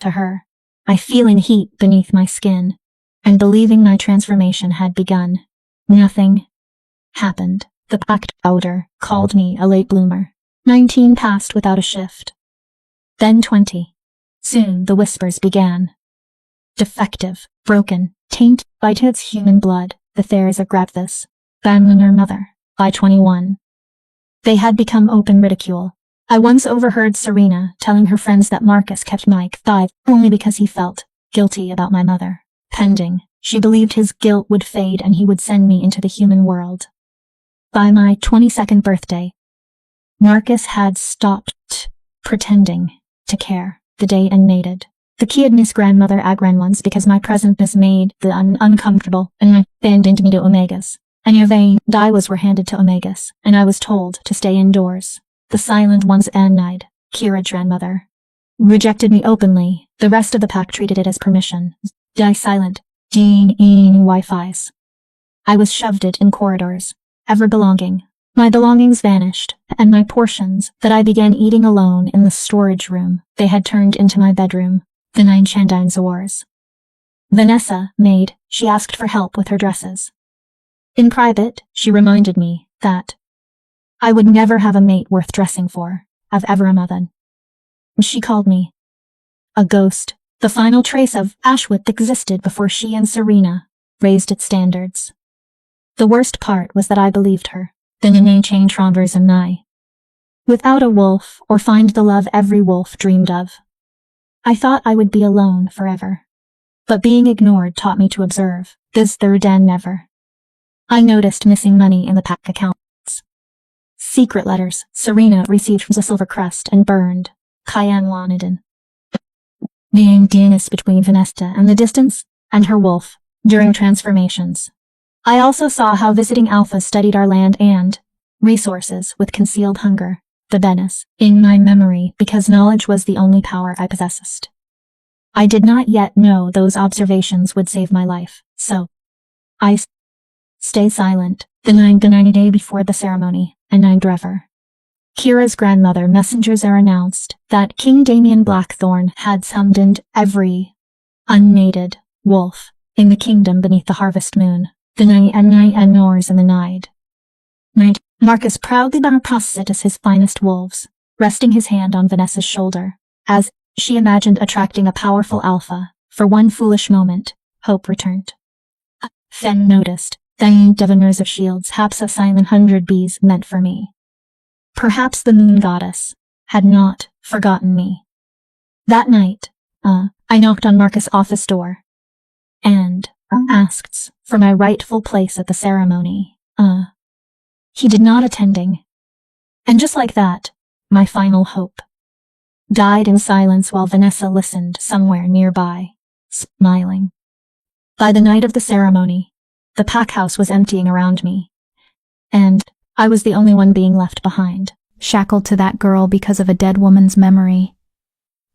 to her. I feeling heat beneath my skin, and believing my transformation had begun. Nothing happened. The packed outer called me a late bloomer. 19 passed without a shift. Then 20. Soon the whispers began. Defective, broken, tainted by its human blood, the Theres are Grabthus, Banlunar mother, by 21. They had become open ridicule. I once overheard Serena telling her friends that Marcus kept Mike alive only because he felt guilty about my mother. Pending, she believed his guilt would fade and he would send me into the human world. By my 22nd birthday, Marcus had stopped pretending to care. The day and mated. The kidness grandmother agran once because my presentness made the uncomfortable and I banned into me to Omegas. And your vain was were handed to Omegas, and I was told to stay indoors. The silent ones annied. Kira grandmother rejected me openly. The rest of the pack treated it as permission. Die silent. Wi-Fi's. I was shoved it in corridors, ever belonging. My belongings vanished, and my portions that I began eating alone in the storage room, they had turned into my bedroom, the 9 Chandine Wars. Vanessa, maid, she asked for help with her dresses. In private, she reminded me that I would never have a mate worth dressing for, I've ever a mother. She called me a ghost. The final trace of Ashwood existed before she and Serena raised its standards. The worst part was that I believed her. Then the name chain Tronvers and I. Without a wolf, or find the love every wolf dreamed of. I thought I would be alone forever. But being ignored taught me to observe. This third and never. I noticed missing money in the pack accounts. Secret letters Serena received from the Silver Crest and burned. Cayenne Wanadin. Being Dianus between Vanessa and the distance, and her wolf, during transformations. I also saw how visiting Alpha studied our land and resources with concealed hunger, the Venice, in my memory because knowledge was the only power I possessed. I did not yet know those observations would save my life, so I stay silent the 90 day before the ceremony, and I Drever. Kira's grandmother messengers are announced that King Damien Blackthorn had summoned every unmated wolf in the kingdom beneath the harvest moon. The night and Nors in the night. Marcus proudly processed as his finest wolves, resting his hand on Vanessa's shoulder, as she imagined attracting a powerful alpha. For one foolish moment, hope returned. Then noticed, the diviners of shields, perhaps a silent 100 bees meant for me. Perhaps the moon goddess had not forgotten me. That night, I knocked on Marcus' office door, and asked for my rightful place at the ceremony. He did not attending. And just like that, my final hope died in silence while Vanessa listened somewhere nearby, smiling. By the night of the ceremony, the pack house was emptying around me, and I was the only one being left behind. Shackled to that girl because of a dead woman's memory.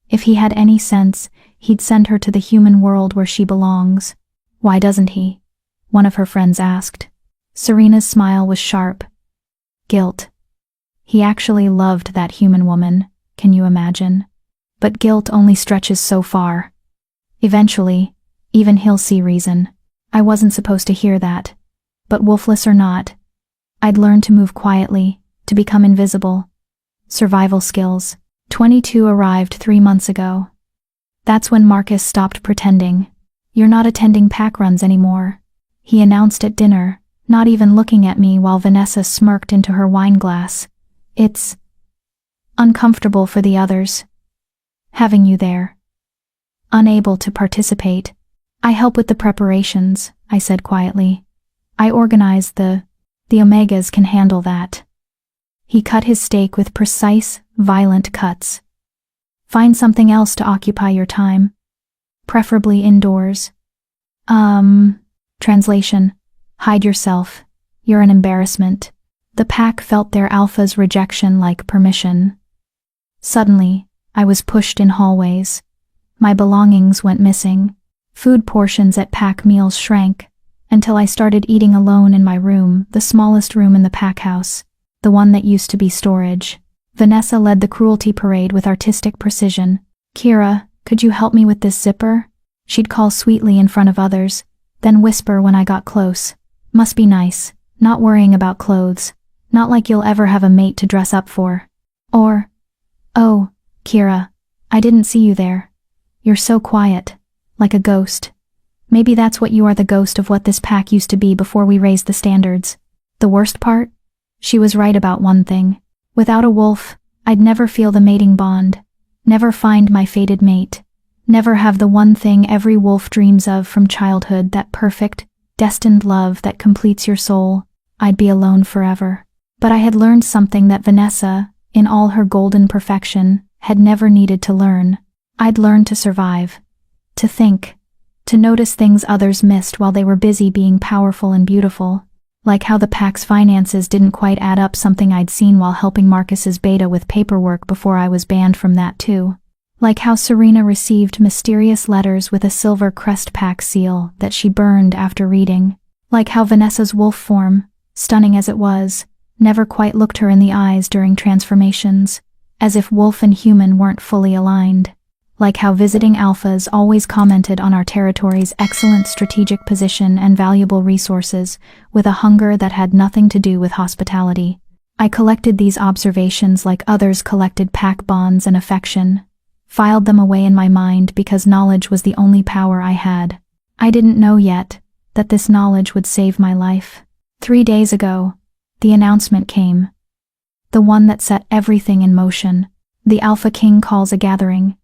If he had any sense, he'd send her to the human world where she belongs. Why doesn't he? One of her friends asked. Serena's smile was sharp. Guilt. He actually loved that human woman, can you imagine? But guilt only stretches so far. Eventually, even he'll see reason. I wasn't supposed to hear that. But wolfless or not, I'd learned to move quietly, to become invisible. Survival skills. 22 arrived 3 months ago. That's when Marcus stopped pretending. You're not attending pack runs anymore. He announced at dinner, not even looking at me while Vanessa smirked into her wine glass. It's uncomfortable for the others. Having you there. Unable to participate. I help with the preparations, I said quietly. I organize the Omegas can handle that. He cut his steak with precise, violent cuts. Find something else to occupy your time. Preferably indoors. Translation. Hide yourself. You're an embarrassment. The pack felt their alpha's rejection like permission. Suddenly, I was pushed in hallways. My belongings went missing. Food portions at pack meals shrank, until I started eating alone in my room, the smallest room in the pack house, the one that used to be storage. Vanessa led the cruelty parade with artistic precision. Kira, Could you help me with this zipper? She'd call sweetly in front of others, then whisper when I got close. Must be nice, not worrying about clothes. Not like you'll ever have a mate to dress up for. Or, oh, Kira, I didn't see you there. You're so quiet, like a ghost. Maybe that's what you are, the ghost of what this pack used to be before we raised the standards. The worst part? She was right about one thing. Without a wolf, I'd never feel the mating bond, never find my fated mate, never have the one thing every wolf dreams of from childhood, that perfect, destined love that completes your soul. I'd be alone forever. But I had learned something that Vanessa, in all her golden perfection, had never needed to learn. I'd learned to survive, to think, to notice things others missed while they were busy being powerful and beautiful. Like how the pack's finances didn't quite add up, something I'd seen while helping Marcus's beta with paperwork before I was banned from that too. Like how Serena received mysterious letters with a silver crest pack seal that she burned after reading. Like how Vanessa's wolf form, stunning as it was, never quite looked her in the eyes during transformations, as if wolf and human weren't fully aligned. Like how visiting alphas always commented on our territory's excellent strategic position and valuable resources, with a hunger that had nothing to do with hospitality. I collected these observations like others collected pack bonds and affection, filed them away in my mind because knowledge was the only power I had. I didn't know yet that this knowledge would save my life. 3 days ago, the announcement came. The one that set everything in motion. The Alpha King calls a gathering.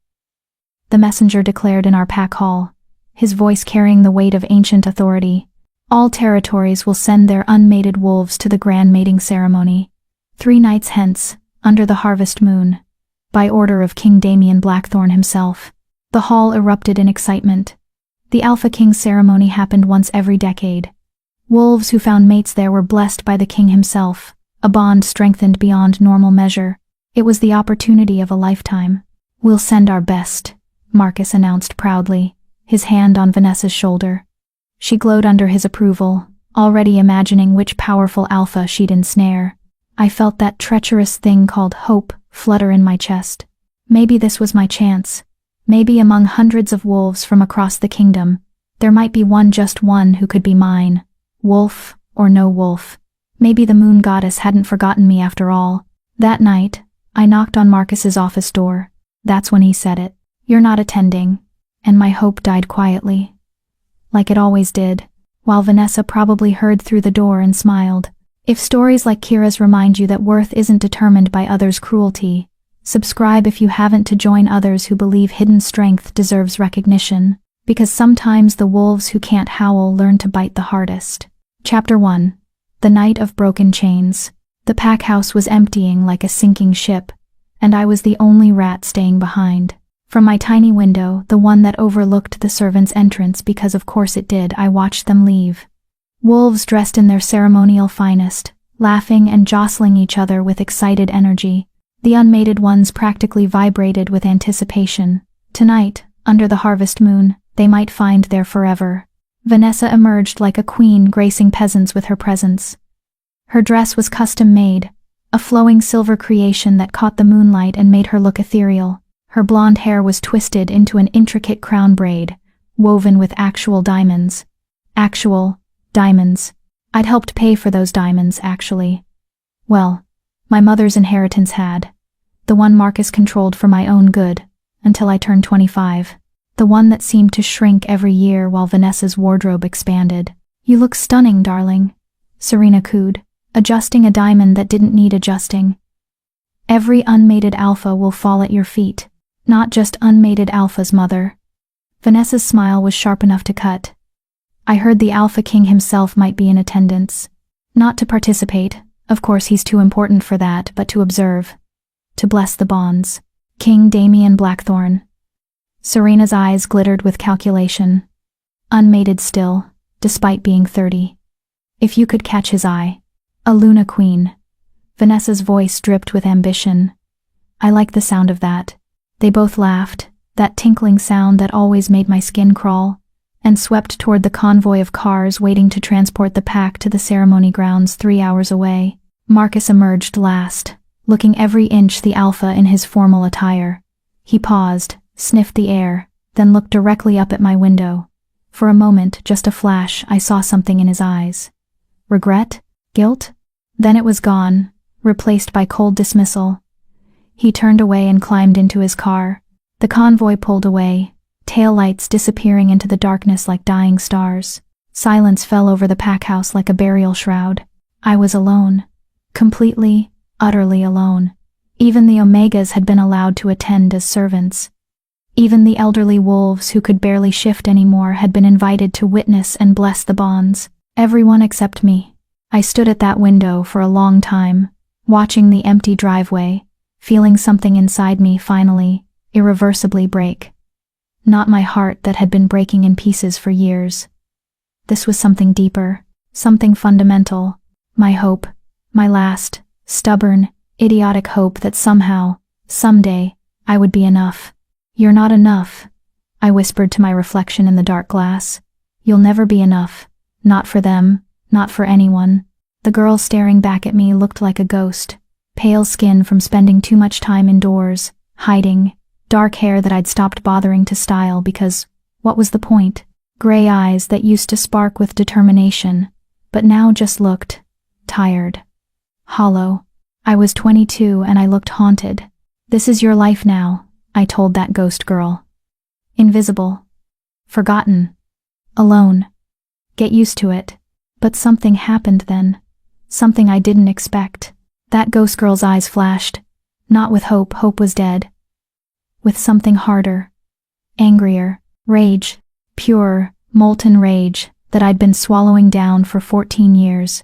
The messenger declared in our pack hall, his voice carrying the weight of ancient authority. All territories will send their unmated wolves to the grand mating ceremony. 3 nights hence, under the harvest moon, by order of King Damien Blackthorn himself. The hall erupted in excitement. The Alpha King ceremony happened once every decade. Wolves who found mates there were blessed by the king himself, a bond strengthened beyond normal measure. It was the opportunity of a lifetime. We'll send our best, Marcus announced proudly, his hand on Vanessa's shoulder. She glowed under his approval, already imagining which powerful alpha she'd ensnare. I felt that treacherous thing called hope flutter in my chest. Maybe this was my chance. Maybe among hundreds of wolves from across the kingdom, there might be one, just one, who could be mine. Wolf or no wolf. Maybe the moon goddess hadn't forgotten me after all. That night, I knocked on Marcus's office door. That's when he said it. "You're not attending," and my hope died quietly. Like it always did, while Vanessa probably heard through the door and smiled. If stories like Kira's remind you that worth isn't determined by others' cruelty, subscribe if you haven't, to join others who believe hidden strength deserves recognition, because sometimes the wolves who can't howl learn to bite the hardest. Chapter 1. The Night of Broken Chains. The pack house was emptying like a sinking ship, and I was the only rat staying behind. From my tiny window, the one that overlooked the servants' entrance, because of course it did, I watched them leave. Wolves dressed in their ceremonial finest, laughing and jostling each other with excited energy. The unmated ones practically vibrated with anticipation. Tonight, under the harvest moon, they might find their forever. Vanessa emerged like a queen, gracing peasants with her presence. Her dress was custom-made, a flowing silver creation that caught the moonlight and made her look ethereal. Her blonde hair was twisted into an intricate crown braid, woven with actual diamonds. Actual diamonds. I'd helped pay for those diamonds, actually. Well, my mother's inheritance had. The one Marcus controlled for my own good, until I turned 25. The one that seemed to shrink every year while Vanessa's wardrobe expanded. "You look stunning, darling," Serena cooed, adjusting a diamond that didn't need adjusting. "Every unmated alpha will fall at your feet, not just unmated alphas, mother." Vanessa's smile was sharp enough to cut. I heard the Alpha King himself might be in attendance. Not to participate, of course he's too important for that, but to observe. To bless the bonds. King Damien Blackthorn. Serena's eyes glittered with calculation. Unmated still, despite being 30. If you could catch his eye. A Luna Queen. Vanessa's voice dripped with ambition. I like the sound of that. They both laughed, that tinkling sound that always made my skin crawl, and swept toward the convoy of cars waiting to transport the pack to the ceremony grounds 3 hours away. Marcus emerged last, looking every inch the alpha in his formal attire. He paused, sniffed the air, then looked directly up at my window. For a moment, just a flash, I saw something in his eyes. Regret? Guilt? Then it was gone, replaced by cold dismissal. He turned away and climbed into his car. The convoy pulled away, taillights disappearing into the darkness like dying stars. Silence fell over the pack house like a burial shroud. I was alone. Completely, utterly alone. Even the Omegas had been allowed to attend as servants. Even the elderly wolves who could barely shift anymore had been invited to witness and bless the bonds. Everyone except me. I stood at that window for a long time, watching the empty driveway, feeling something inside me finally, irreversibly break. Not my heart that had been breaking in pieces for years. This was something deeper, something fundamental. My hope, my last, stubborn, idiotic hope that somehow, someday, I would be enough. You're not enough, I whispered to my reflection in the dark glass. You'll never be enough. Not for them, not for anyone. The girl staring back at me looked like a ghost. Pale skin from spending too much time indoors, hiding, dark hair that I'd stopped bothering to style because, what was the point? Gray eyes that used to spark with determination, but now just looked tired. Hollow. I was 22 and I looked haunted. This is your life now, I told that ghost girl. Invisible. Forgotten. Alone. Get used to it. But something happened then. Something I didn't expect. That ghost girl's eyes flashed. Not with hope, hope was dead. With something harder. Angrier. Rage. Pure, molten rage that I'd been swallowing down for 14 years.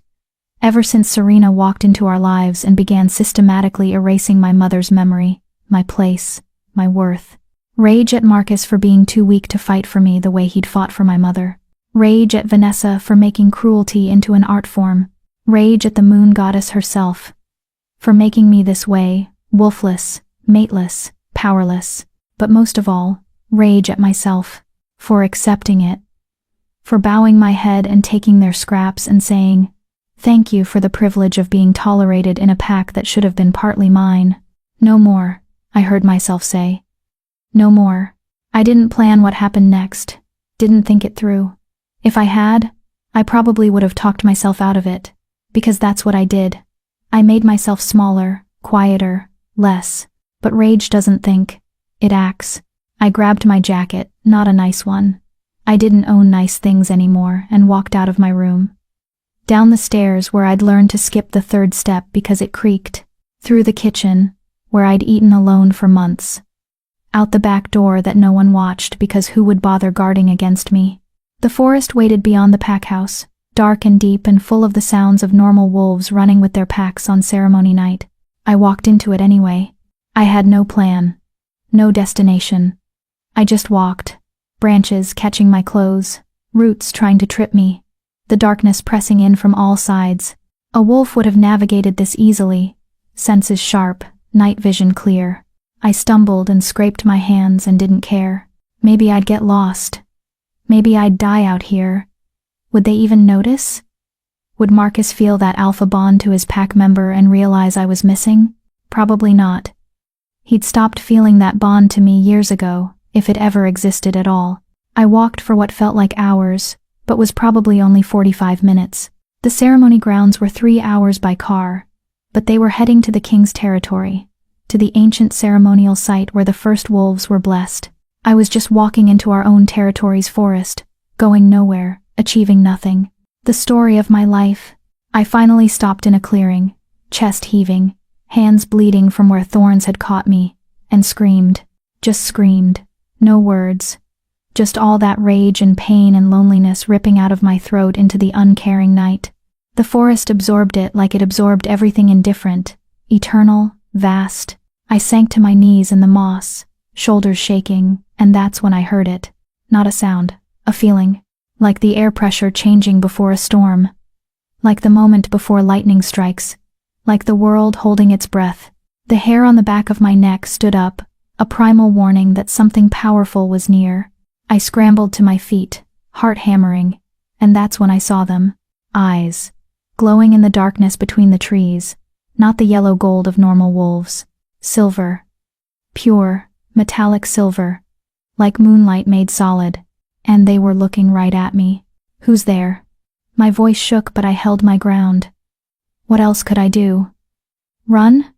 Ever since Serena walked into our lives and began systematically erasing my mother's memory, my place, my worth. Rage at Marcus for being too weak to fight for me the way he'd fought for my mother. Rage at Vanessa for making cruelty into an art form. Rage at the moon goddess herself. For making me this way, wolfless, mateless, powerless. But most of all, rage at myself. For accepting it. For bowing my head and taking their scraps and saying, thank you for the privilege of being tolerated in a pack that should have been partly mine. No more, I heard myself say. No more. I didn't plan what happened next. Didn't think it through. If I had, I probably would have talked myself out of it. Because that's what I did. I made myself smaller, quieter, less. But rage doesn't think. It acts. I grabbed my jacket, not a nice one. I didn't own nice things anymore and walked out of my room. Down the stairs where I'd learned to skip the third step because it creaked. Through the kitchen, where I'd eaten alone for months. Out the back door that no one watched because who would bother guarding against me? The forest waited beyond the pack house, dark and deep and full of the sounds of normal wolves running with their packs on ceremony night. I walked into it anyway. I had no plan. No destination. I just walked, branches catching my clothes, roots trying to trip me, the darkness pressing in from all sides. A wolf would have navigated this easily, senses sharp, night vision clear. I stumbled and scraped my hands and didn't care. Maybe I'd get lost. Maybe I'd die out here. Would they even notice? Would Marcus feel that alpha bond to his pack member and realize I was missing? Probably not. He'd stopped feeling that bond to me years ago, if it ever existed at all. I walked for what felt like hours, but was probably only 45 minutes. The ceremony grounds were 3 hours by car, but they were heading to the king's territory, to the ancient ceremonial site where the first wolves were blessed. I was just walking into our own territory's forest, going nowhere, achieving nothing. The story of my life. I finally stopped in a clearing, chest heaving, hands bleeding from where thorns had caught me, and screamed. Just screamed. No words. Just all that rage and pain and loneliness ripping out of my throat into the uncaring night. The forest absorbed it like it absorbed everything indifferent, eternal, vast. I sank to my knees in the moss, shoulders shaking, and that's when I heard it. Not a sound, a feeling. Like the air pressure changing before a storm. Like the moment before lightning strikes. Like the world holding its breath. The hair on the back of my neck stood up, a primal warning that something powerful was near. I scrambled to my feet, heart hammering, and that's when I saw them. Eyes. Glowing in the darkness between the trees. Not the yellow gold of normal wolves. Silver. Pure, metallic silver, like moonlight made solid, and they were looking right at me. Who's there? My voice shook, but I held my ground. What else could I do? Run?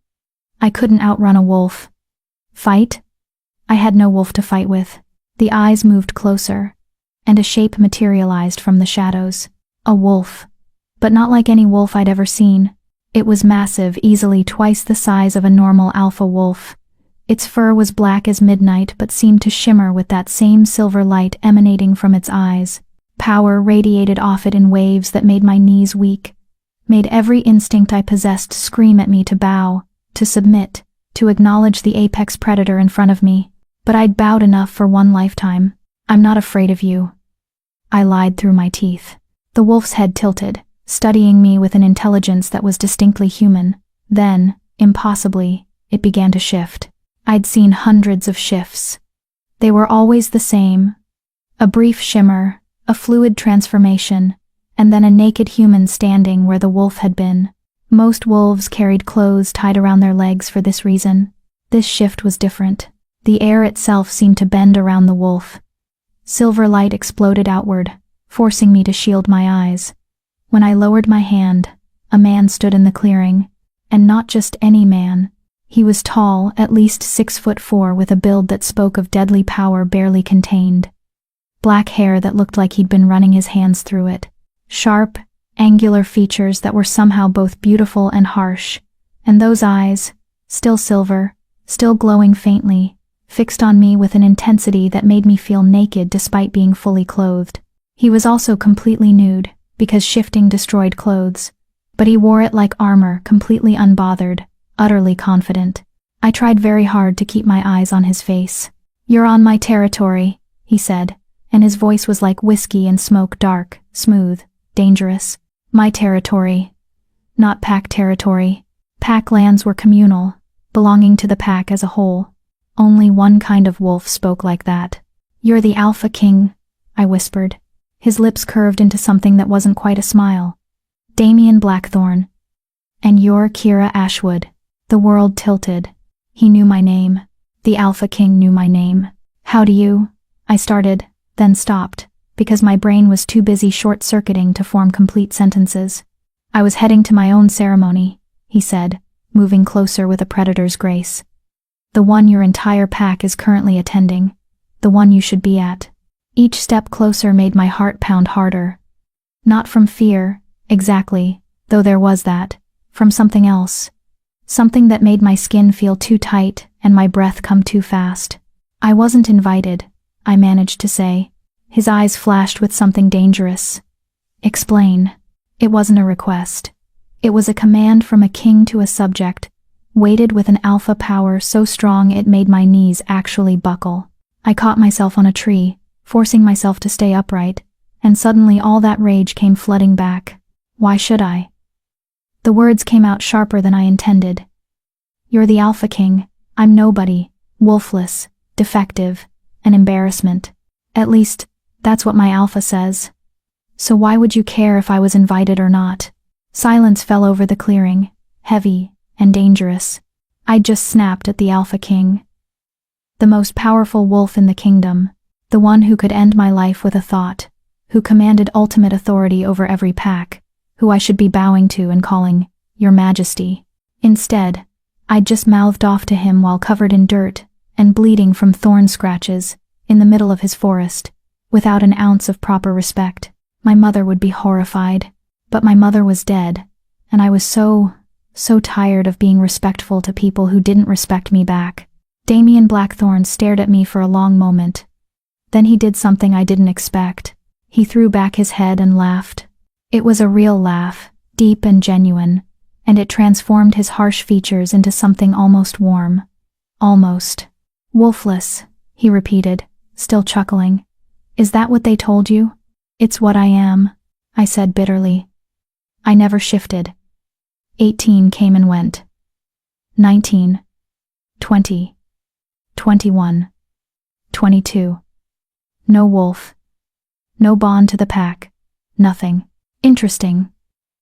I couldn't outrun a wolf. Fight? I had no wolf to fight with. The eyes moved closer, and a shape materialized from the shadows. A wolf. But not like any wolf I'd ever seen. It was massive, easily twice the size of a normal alpha wolf. Its fur was black as midnight, but seemed to shimmer with that same silver light emanating from its eyes. Power radiated off it in waves that made my knees weak, made every instinct I possessed scream at me to bow, to submit, to acknowledge the apex predator in front of me. But I'd bowed enough for one lifetime. I'm not afraid of you. I lied through my teeth. The wolf's head tilted, studying me with an intelligence that was distinctly human. Then, impossibly, it began to shift. I'd seen hundreds of shifts. They were always the same. A brief shimmer, a fluid transformation, and then a naked human standing where the wolf had been. Most wolves carried clothes tied around their legs for this reason. This shift was different. The air itself seemed to bend around the wolf. Silver light exploded outward, forcing me to shield my eyes. When I lowered my hand, a man stood in the clearing. And not just any man. He was tall, at least 6'4", with a build that spoke of deadly power barely contained. Black hair that looked like he'd been running his hands through it. Sharp, angular features that were somehow both beautiful and harsh. And those eyes, still silver, still glowing faintly, fixed on me with an intensity that made me feel naked despite being fully clothed. He was also completely nude, because shifting destroyed clothes. But he wore it like armor, completely unbothered, utterly confident. I tried very hard to keep my eyes on his face. "You're on my territory," he said, and his voice was like whiskey and smoke, dark, smooth, dangerous. My territory. Not pack territory. Pack lands were communal, belonging to the pack as a whole. Only one kind of wolf spoke like that. "You're the Alpha King," I whispered. His lips curved into something that wasn't quite a smile. "Damien Blackthorne. And you're Kira Ashwood." The world tilted. He knew my name. The Alpha King knew my name. "How do you?" I started, then stopped, because my brain was too busy short-circuiting to form complete sentences. "I was heading to my own ceremony," he said, moving closer with a predator's grace. "The one your entire pack is currently attending. The one you should be at." Each step closer made my heart pound harder. Not from fear, exactly, though there was that. From something else. Something that made my skin feel too tight and my breath come too fast. "I wasn't invited," I managed to say. His eyes flashed with something dangerous. "Explain." It wasn't a request. It was a command from a king to a subject, weighted with an alpha power so strong it made my knees actually buckle. I caught myself on a tree, forcing myself to stay upright, and suddenly all that rage came flooding back. Why should I? The words came out sharper than I intended. "You're the Alpha King. I'm nobody, wolfless, defective, an embarrassment. At least, that's what my alpha says. So why would you care if I was invited or not?" Silence fell over the clearing, heavy and dangerous. I just snapped at the Alpha King. The most powerful wolf in the kingdom, the one who could end my life with a thought, who commanded ultimate authority over every pack, who I should be bowing to and calling, "Your Majesty." Instead, I'd just mouthed off to him while covered in dirt and bleeding from thorn scratches, in the middle of his forest, without an ounce of proper respect. My mother would be horrified, but my mother was dead, and I was so tired of being respectful to people who didn't respect me back. Damien Blackthorne stared at me for a long moment. Then he did something I didn't expect. He threw back his head and laughed. It was a real laugh, deep and genuine, and it transformed his harsh features into something almost warm. Almost. "Wolfless," he repeated, still chuckling. "Is that what they told you?" "It's what I am," I said bitterly. I never shifted. 18 came and went. 19. 20. 21. 22. No wolf. No bond to the pack. Nothing. Interesting.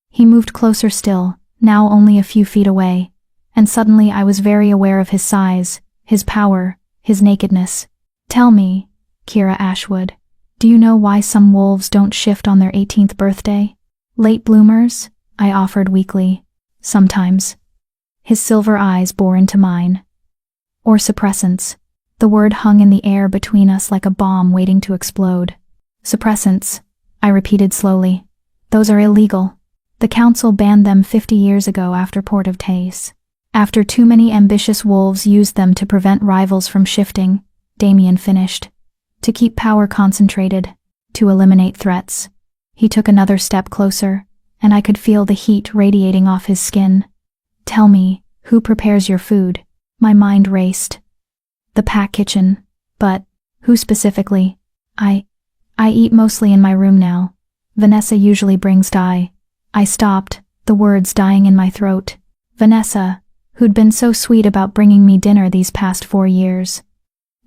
He moved closer still, now only a few feet away, and suddenly I was very aware of his size, his power, his nakedness. "Tell me," Kira Ashwood. Do you know why some wolves don't shift on their 18th birthday? Late bloomers? I offered weakly. Sometimes. His silver eyes bore into mine. Or suppressants. The word hung in the air between us like a bomb waiting to explode. Suppressants, I repeated slowly. Those are illegal. The council banned them 50 years ago after Port of Tays. After too many ambitious wolves used them to prevent rivals from shifting, Damien finished. To keep power concentrated, to eliminate threats. He took another step closer, and I could feel the heat radiating off his skin. Tell me, who prepares your food? My mind raced. The pack kitchen, but who specifically? I eat mostly in my room now. Vanessa usually brings dye. I stopped, the words dying in my throat. Vanessa, who'd been so sweet about bringing me dinner these past 4 years.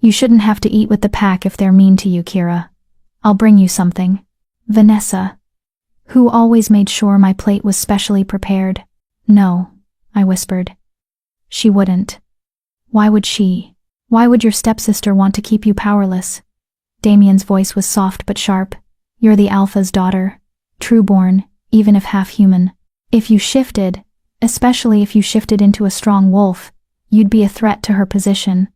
You shouldn't have to eat with the pack if they're mean to you, Kira. I'll bring you something. Vanessa, who always made sure my plate was specially prepared. No, I whispered. She wouldn't. Why would she? Why would your stepsister want to keep you powerless? Damien's voice was soft but sharp. You're the Alpha's daughter. Trueborn, even if half-human. If you shifted, especially if you shifted into a strong wolf, you'd be a threat to her position.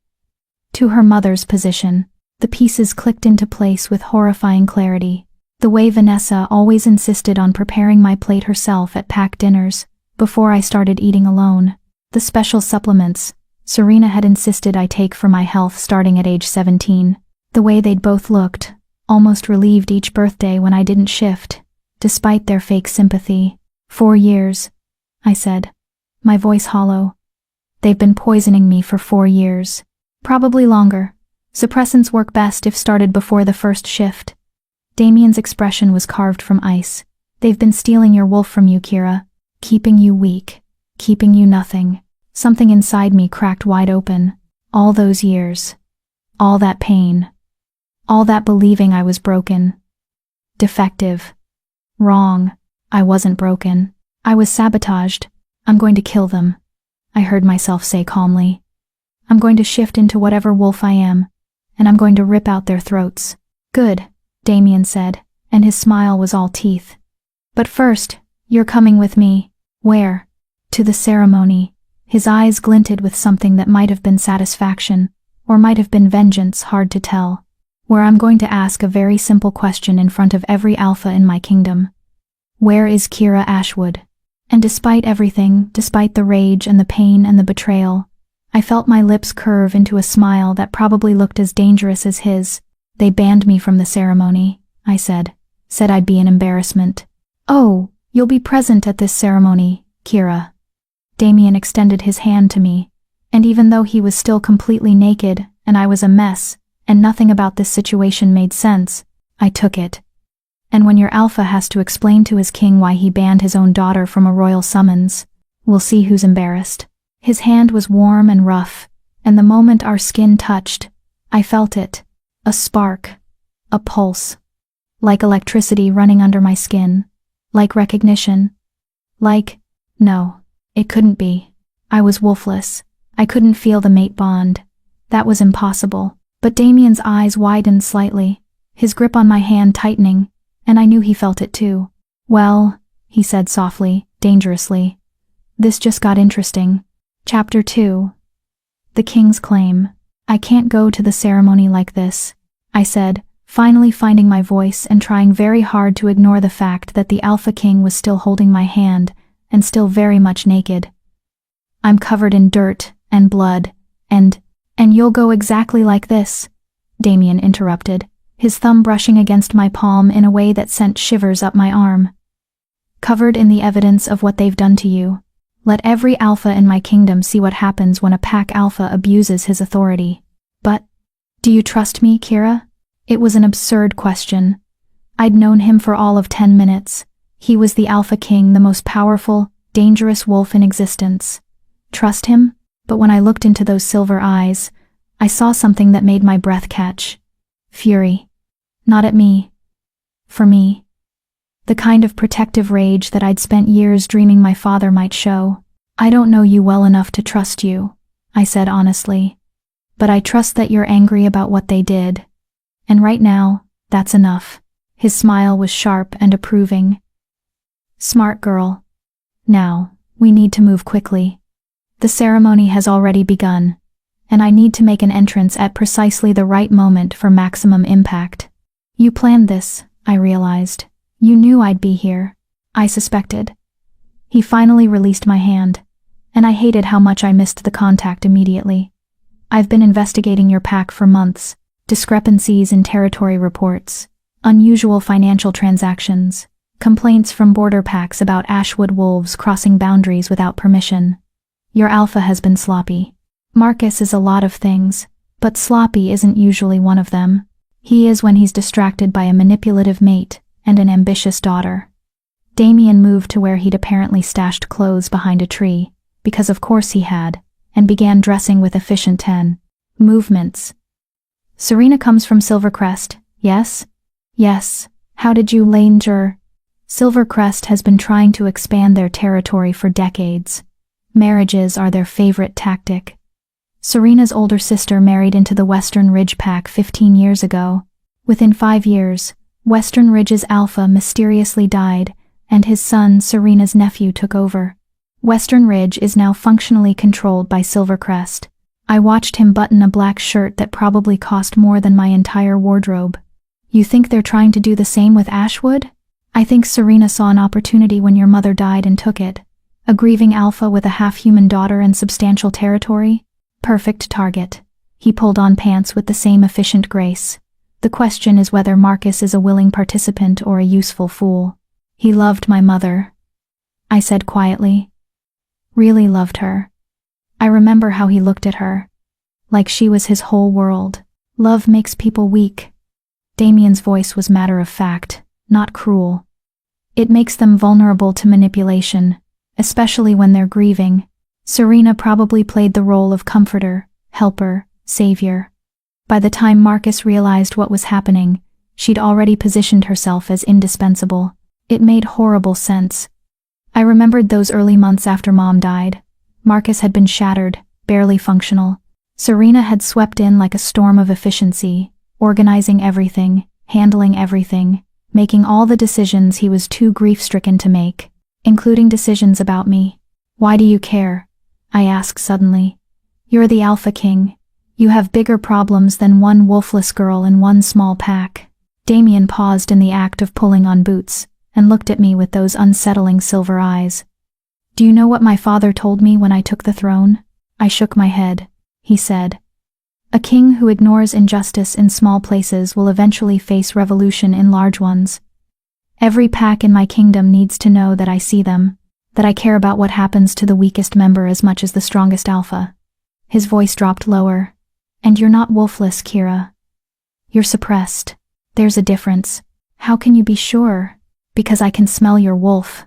To her mother's position. The pieces clicked into place with horrifying clarity. The way Vanessa always insisted on preparing my plate herself at pack dinners, before I started eating alone. The special supplements Serena had insisted I take for my health starting at age 17. The way they'd both looked, almost relieved each birthday when I didn't shift, despite their fake sympathy. 4 years, I said, my voice hollow. They've been poisoning me for 4 years. Probably longer. Suppressants work best if started before the first shift. Damien's expression was carved from ice. They've been stealing your wolf from you, Kira. Keeping you weak. Keeping you nothing. Something inside me cracked wide open. All those years. All that pain. All that believing I was broken. Defective. Wrong. I wasn't broken. I was sabotaged. I'm going to kill them. I heard myself say calmly. I'm going to shift into whatever wolf I am, and I'm going to rip out their throats. Good, Damien said, and his smile was all teeth. But first, you're coming with me. Where? To the ceremony. His eyes glinted with something that might have been satisfaction, or might have been vengeance, hard to tell. Where I'm going to ask a very simple question in front of every alpha in my kingdom. Where is Kira Ashwood? And despite everything, despite the rage and the pain and the betrayal, I felt my lips curve into a smile that probably looked as dangerous as his. They banned me from the ceremony, I said. Said I'd be an embarrassment. Oh, you'll be present at this ceremony, Kira. Damien extended his hand to me, and even though he was still completely naked, and I was a mess, and nothing about this situation made sense, I took it. And when your alpha has to explain to his king why he banned his own daughter from a royal summons, we'll see who's embarrassed. His hand was warm and rough, and the moment our skin touched, I felt it. A spark. A pulse. Like electricity running under my skin. Like recognition. No, it couldn't be. I was wolfless. I couldn't feel the mate bond. That was impossible. But Damien's eyes widened slightly, his grip on my hand tightening, and I knew he felt it too. Well, he said softly, dangerously. This just got interesting. Chapter 2. The King's Claim. I can't go to the ceremony like this, I said, finally finding my voice and trying very hard to ignore the fact that the Alpha King was still holding my hand, and still very much naked. I'm covered in dirt and blood, and you'll go exactly like this, Damien interrupted, his thumb brushing against my palm in a way that sent shivers up my arm. Covered in the evidence of what they've done to you. Let every alpha in my kingdom see what happens when a pack alpha abuses his authority. But, do you trust me, Kira? It was an absurd question. I'd known him for all of 10 minutes. He was the Alpha King, the most powerful, dangerous wolf in existence. Trust him? But when I looked into those silver eyes, I saw something that made my breath catch. Fury. Not at me. For me. The kind of protective rage that I'd spent years dreaming my father might show. I don't know you well enough to trust you, I said honestly. But I trust that you're angry about what they did. And right now, that's enough. His smile was sharp and approving. Smart girl. Now, we need to move quickly. The ceremony has already begun, and I need to make an entrance at precisely the right moment for maximum impact. You planned this, I realized. You knew I'd be here. I suspected. He finally released my hand, and I hated how much I missed the contact immediately. I've been investigating your pack for months. Discrepancies in territory reports, unusual financial transactions, complaints from border packs about Ashwood wolves crossing boundaries without permission. Your alpha has been sloppy. Marcus is a lot of things, but sloppy isn't usually one of them. He is when he's distracted by a manipulative mate and an ambitious daughter. Damien moved to where he'd apparently stashed clothes behind a tree, because of course he had, and began dressing with efficient movements. Serena comes from Silvercrest, yes? Yes. How did you langer? Silvercrest has been trying to expand their territory for decades. Marriages are their favorite tactic. Serena's older sister married into the Western Ridge pack 15 years ago. Within 5 years, Western Ridge's alpha mysteriously died, and his son, Serena's nephew, took over. Western Ridge is now functionally controlled by Silvercrest. I watched him button a black shirt that probably cost more than my entire wardrobe. You think they're trying to do the same with Ashwood? I think Serena saw an opportunity when your mother died and took it. A grieving alpha with a half-human daughter and substantial territory? Perfect target. He pulled on pants with the same efficient grace. The question is whether Marcus is a willing participant or a useful fool. He loved my mother, I said quietly. Really loved her. I remember how he looked at her. Like she was his whole world. Love makes people weak. Damien's voice was matter of fact, not cruel. It makes them vulnerable to manipulation, especially when they're grieving. Serena probably played the role of comforter, helper, savior. By the time Marcus realized what was happening, she'd already positioned herself as indispensable. It made horrible sense. I remembered those early months after Mom died. Marcus had been shattered, barely functional. Serena had swept in like a storm of efficiency, organizing everything, handling everything, making all the decisions he was too grief-stricken to make, including decisions about me. Why do you care? I asked suddenly. You're the Alpha King. You have bigger problems than one wolfless girl in one small pack. Damien paused in the act of pulling on boots, and looked at me with those unsettling silver eyes. Do you know what my father told me when I took the throne? I shook my head. He said, a king who ignores injustice in small places will eventually face revolution in large ones. Every pack in my kingdom needs to know that I see them, that I care about what happens to the weakest member as much as the strongest alpha. His voice dropped lower. And you're not wolfless, Kira. You're suppressed. There's a difference. How can you be sure? Because I can smell your wolf.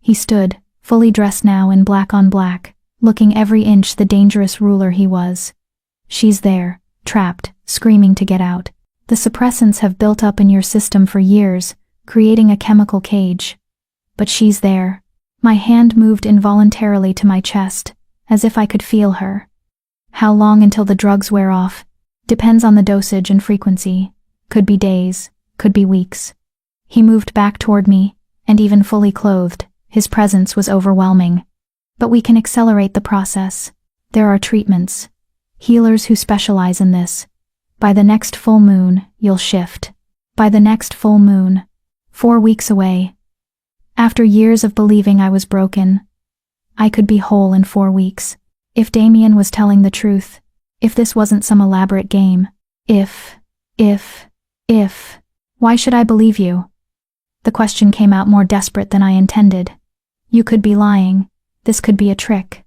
He stood, fully dressed now in black on black, looking every inch the dangerous ruler he was. She's there, trapped, screaming to get out. The suppressants have built up in your system for years, creating a chemical cage. But she's there. My hand moved involuntarily to my chest, as if I could feel her. How long until the drugs wear off? Depends on the dosage and frequency. Could be days, could be weeks. He moved back toward me, and even fully clothed, his presence was overwhelming. But we can accelerate the process. There are treatments. Healers who specialize in this. By the next full moon, you'll shift. By the next full moon. 4 weeks away. After years of believing I was broken, I could be whole in 4 weeks. If Damien was telling the truth, if this wasn't some elaborate game, if, why should I believe you? The question came out more desperate than I intended. You could be lying. This could be a trick.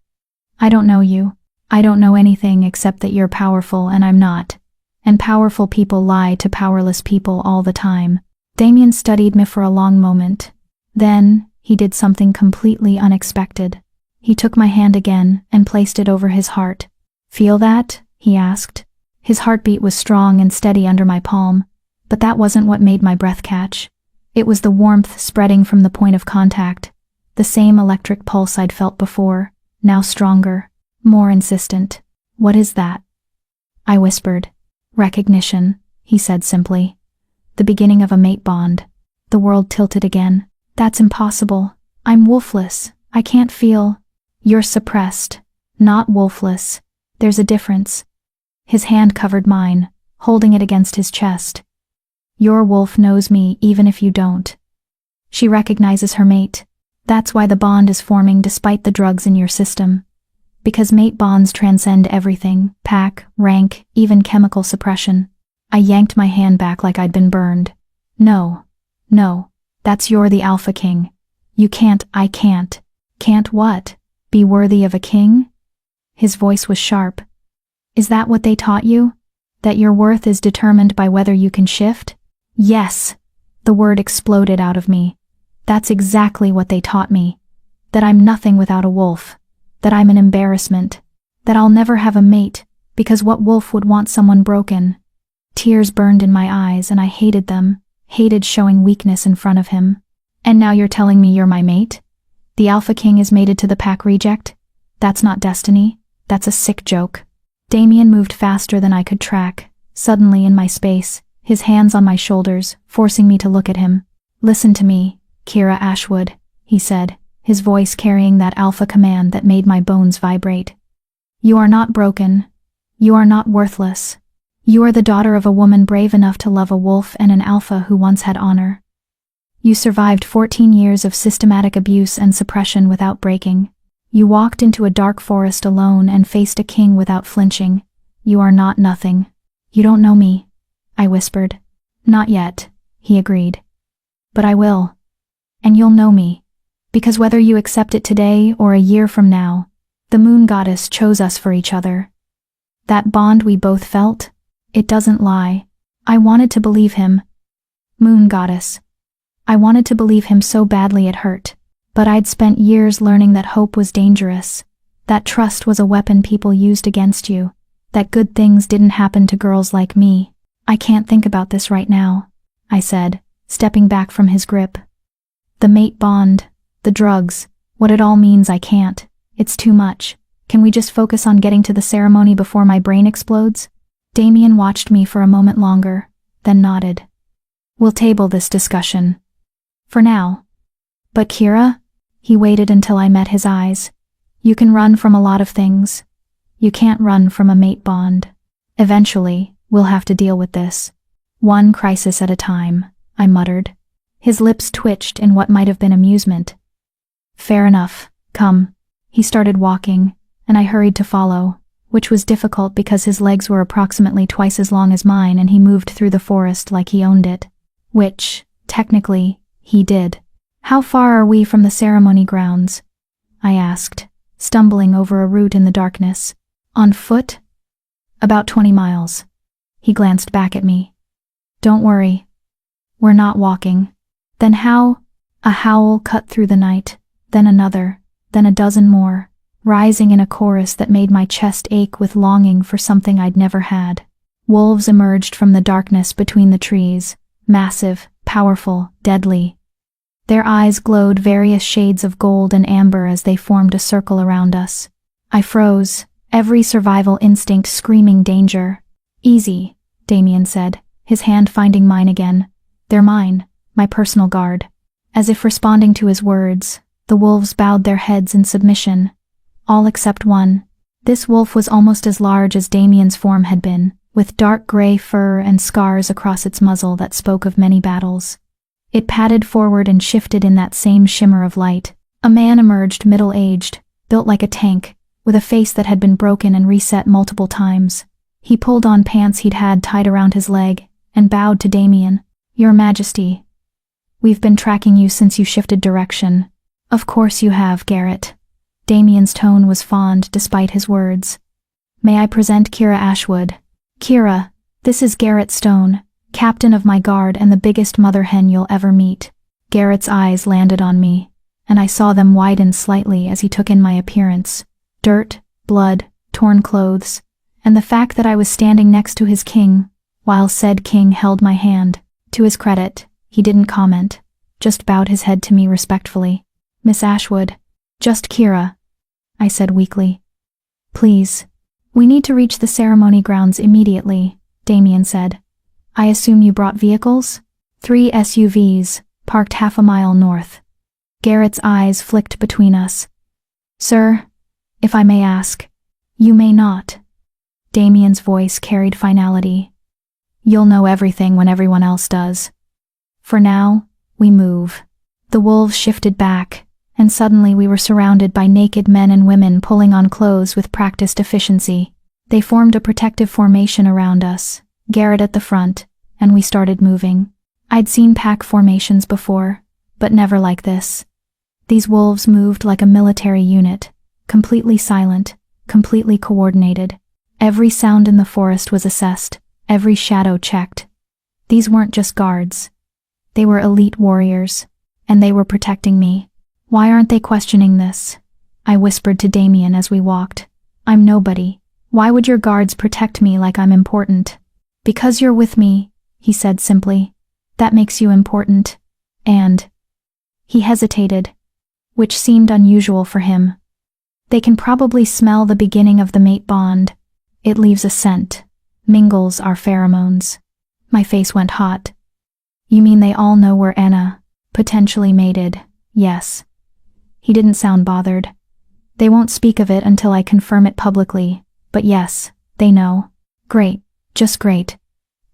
I don't know you. I don't know anything except that you're powerful and I'm not. And powerful people lie to powerless people all the time. Damien studied me for a long moment. Then, he did something completely unexpected. He took my hand again and placed it over his heart. Feel that? He asked. His heartbeat was strong and steady under my palm, but that wasn't what made my breath catch. It was the warmth spreading from the point of contact, the same electric pulse I'd felt before, now stronger, more insistent. What is that? I whispered. Recognition, he said simply. The beginning of a mate bond. The world tilted again. That's impossible. I'm wolfless. I can't feel. You're suppressed, not wolfless. There's a difference. His hand covered mine, holding it against his chest. Your wolf knows me even if you don't. She recognizes her mate. That's why the bond is forming despite the drugs in your system. Because mate bonds transcend everything, pack, rank, even chemical suppression. I yanked my hand back like I'd been burned. No, that's you're the alpha king. You can't, I can't. Can't what? Be worthy of a king? His voice was sharp. Is that what they taught you? That your worth is determined by whether you can shift? Yes. The word exploded out of me. That's exactly what they taught me. That I'm nothing without a wolf. That I'm an embarrassment. That I'll never have a mate, because what wolf would want someone broken? Tears burned in my eyes and I hated them, hated showing weakness in front of him. And now you're telling me you're my mate? The Alpha King is mated to the pack reject? That's not destiny. That's a sick joke. Damien moved faster than I could track, suddenly in my space, his hands on my shoulders, forcing me to look at him. Listen to me, Kira Ashwood, he said, his voice carrying that alpha command that made my bones vibrate. You are not broken. You are not worthless. You are the daughter of a woman brave enough to love a wolf and an alpha who once had honor. You survived 14 years of systematic abuse and suppression without breaking. You walked into a dark forest alone and faced a king without flinching. You are not nothing. You don't know me, I whispered. Not yet, he agreed. But I will. And you'll know me. Because whether you accept it today or a year from now, the moon goddess chose us for each other. That bond we both felt, it doesn't lie. I wanted to believe him. Moon goddess. I wanted to believe him so badly it hurt. But I'd spent years learning that hope was dangerous, that trust was a weapon people used against you, that good things didn't happen to girls like me. I can't think about this right now, I said, stepping back from his grip. The mate bond, the drugs, what it all means I can't. It's too much. Can we just focus on getting to the ceremony before my brain explodes? Damien watched me for a moment longer, then nodded. We'll table this discussion. For now. But Kira? He waited until I met his eyes. You can run from a lot of things. You can't run from a mate bond. Eventually, we'll have to deal with this. One crisis at a time, I muttered. His lips twitched in what might have been amusement. Fair enough, come. He started walking, and I hurried to follow, which was difficult because his legs were approximately twice as long as mine and he moved through the forest like he owned it. Which, technically, he did. How far are we from the ceremony grounds? I asked, stumbling over a route in the darkness. On foot? About 20 miles. He glanced back at me. Don't worry. We're not walking. Then how? A howl cut through the night, then another, then a dozen more, rising in a chorus that made my chest ache with longing for something I'd never had. Wolves emerged from the darkness between the trees, massive, powerful, deadly. Their eyes glowed various shades of gold and amber as they formed a circle around us. I froze, every survival instinct screaming danger. Easy, Damien said, his hand finding mine again. They're mine, my personal guard. As if responding to his words, the wolves bowed their heads in submission. All except one. This wolf was almost as large as Damien's form had been, with dark gray fur and scars across its muzzle that spoke of many battles. It padded forward and shifted in that same shimmer of light. A man emerged middle-aged, built like a tank, with a face that had been broken and reset multiple times. He pulled on pants he'd had tied around his leg, and bowed to Damien. Your Majesty. We've been tracking you since you shifted direction. Of course you have, Garrett. Damien's tone was fond despite his words. May I present Kira Ashwood? Kira, this is Garrett Stone, captain of my guard and the biggest mother hen you'll ever meet. Garrett's eyes landed on me, and I saw them widen slightly as he took in my appearance. Dirt, blood, torn clothes, and the fact that I was standing next to his king, while said king held my hand. To his credit, he didn't comment, just bowed his head to me respectfully. Miss Ashwood. Just Kira, I said weakly. Please. We need to reach the ceremony grounds immediately, Damien said. I assume you brought vehicles? 3 SUVs, parked half a mile north. Garrett's eyes flicked between us. Sir, if I may ask. You may not. Damien's voice carried finality. You'll know everything when everyone else does. For now, we move. The wolves shifted back, and suddenly we were surrounded by naked men and women pulling on clothes with practiced efficiency. They formed a protective formation around us, Garrett at the front, and we started moving. I'd seen pack formations before, but never like this. These wolves moved like a military unit, completely silent, completely coordinated. Every sound in the forest was assessed, every shadow checked. These weren't just guards. They were elite warriors, and they were protecting me. Why aren't they questioning this? I whispered to Damien as we walked. I'm nobody. Why would your guards protect me like I'm important? Because you're with me, he said simply. That makes you important. And he hesitated, which seemed unusual for him. They can probably smell the beginning of the mate bond. It leaves a scent, mingles our pheromones. My face went hot. You mean they all know we're Anna, potentially mated? Yes. He didn't sound bothered. They won't speak of it until I confirm it publicly, but yes, they know. Great, just great.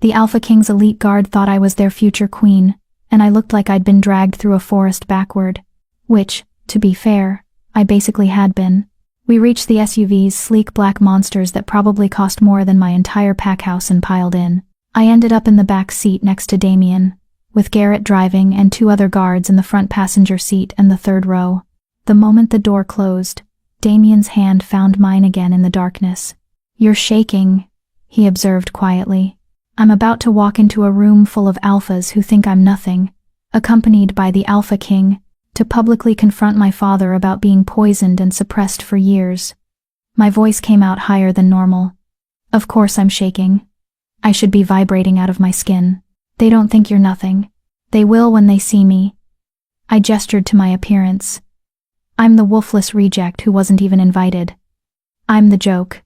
The Alpha King's elite guard thought I was their future queen, and I looked like I'd been dragged through a forest backward, which, to be fair, I basically had been. We reached the SUVs, sleek black monsters that probably cost more than my entire pack house and piled in. I ended up in the back seat next to Damien, with Garrett driving and 2 other guards in the front passenger seat and the 3rd row. The moment the door closed, Damien's hand found mine again in the darkness. You're shaking, he observed quietly. I'm about to walk into a room full of alphas who think I'm nothing, accompanied by the Alpha King, to publicly confront my father about being poisoned and suppressed for years. My voice came out higher than normal. Of course I'm shaking. I should be vibrating out of my skin. They don't think you're nothing. They will when they see me. I gestured to my appearance. I'm the Wolfless reject who wasn't even invited. I'm the joke.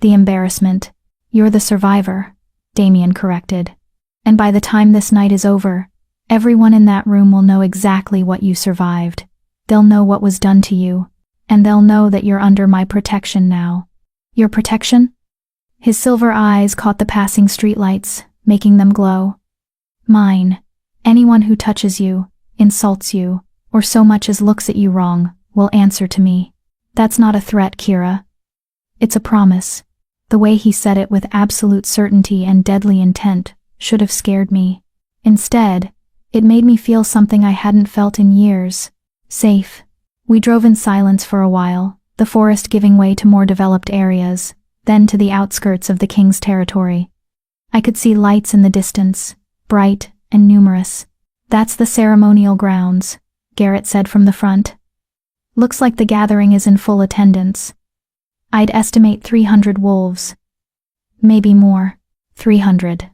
The embarrassment. You're the survivor, Damien corrected. And by the time this night is over, everyone in that room will know exactly what you survived. They'll know what was done to you, and they'll know that you're under my protection now. Your protection? His silver eyes caught the passing streetlights, making them glow. Mine. Anyone who touches you, insults you, or so much as looks at you wrong, will answer to me. That's not a threat, Kira. It's a promise. The way he said it with absolute certainty and deadly intent should have scared me. Instead, it made me feel something I hadn't felt in years. Safe. We drove in silence for a while, the forest giving way to more developed areas, then to the outskirts of the king's territory. I could see lights in the distance, bright and numerous. That's the ceremonial grounds, Garrett said from the front. Looks like the gathering is in full attendance. I'd estimate 300 wolves. Maybe more. 300.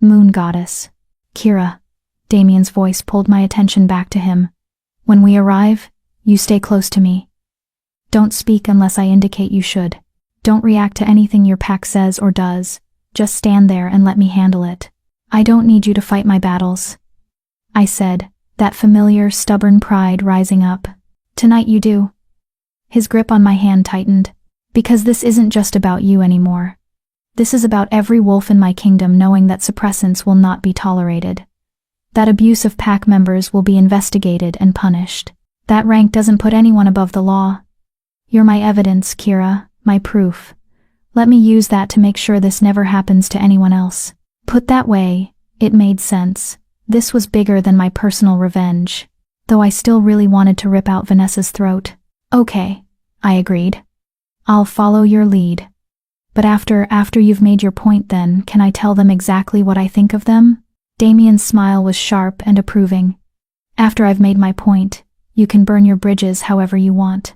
Moon goddess. Kira. Damien's voice pulled my attention back to him. When we arrive, you stay close to me. Don't speak unless I indicate you should. Don't react to anything your pack says or does. Just stand there and let me handle it. I don't need you to fight my battles. I said, that familiar, stubborn pride rising up. Tonight you do. His grip on my hand tightened. Because this isn't just about you anymore. This is about every wolf in my kingdom knowing that suppressants will not be tolerated. That abuse of pack members will be investigated and punished. That rank doesn't put anyone above the law. You're my evidence, Kira, my proof. Let me use that to make sure this never happens to anyone else. Put that way, it made sense. This was bigger than my personal revenge, though I still really wanted to rip out Vanessa's throat. Okay, I agreed. I'll follow your lead. But after you've made your point then, can I tell them exactly what I think of them? Damien's smile was sharp and approving. After I've made my point, you can burn your bridges however you want.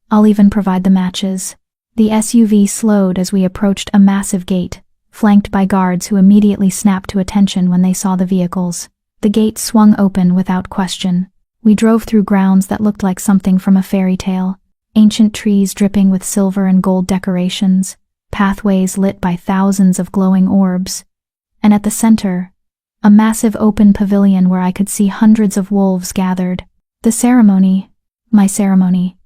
I'll even provide the matches. The SUV slowed as we approached a massive gate, flanked by guards who immediately snapped to attention when they saw the vehicles. The gate swung open without question. We drove through grounds that looked like something from a fairy tale. Ancient trees dripping with silver and gold decorations, pathways lit by thousands of glowing orbs. and at the center, a massive open pavilion where I could see hundreds of wolves gathered. The ceremony, my ceremony.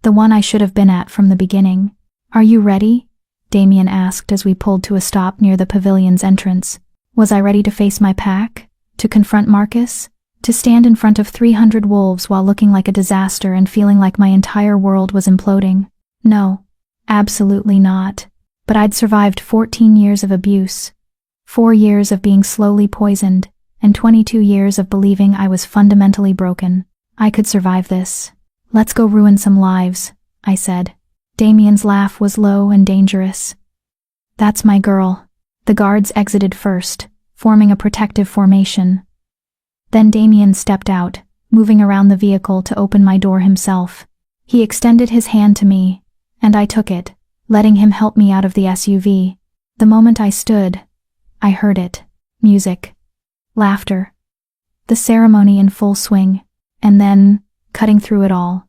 The one I should have been at from the beginning. "Are you ready?" Damien asked as we pulled to a stop near the pavilion's entrance. Was I ready to face my pack? To confront Marcus? To stand in front of 300 wolves while looking like a disaster and feeling like my entire world was imploding? No, absolutely not. But I'd survived 14 years of abuse, 4 years of being slowly poisoned, and 22 years of believing I was fundamentally broken. I could survive this. "Let's go ruin some lives," I said. Damien's laugh was low and dangerous. "That's my girl." The guards exited first, forming a protective formation. Then Damien stepped out, moving around the vehicle to open my door himself. He extended his hand to me, and I took it, letting him help me out of the SUV. The moment I stood, I heard it. Music. Laughter. The ceremony in full swing, and then, cutting through it all,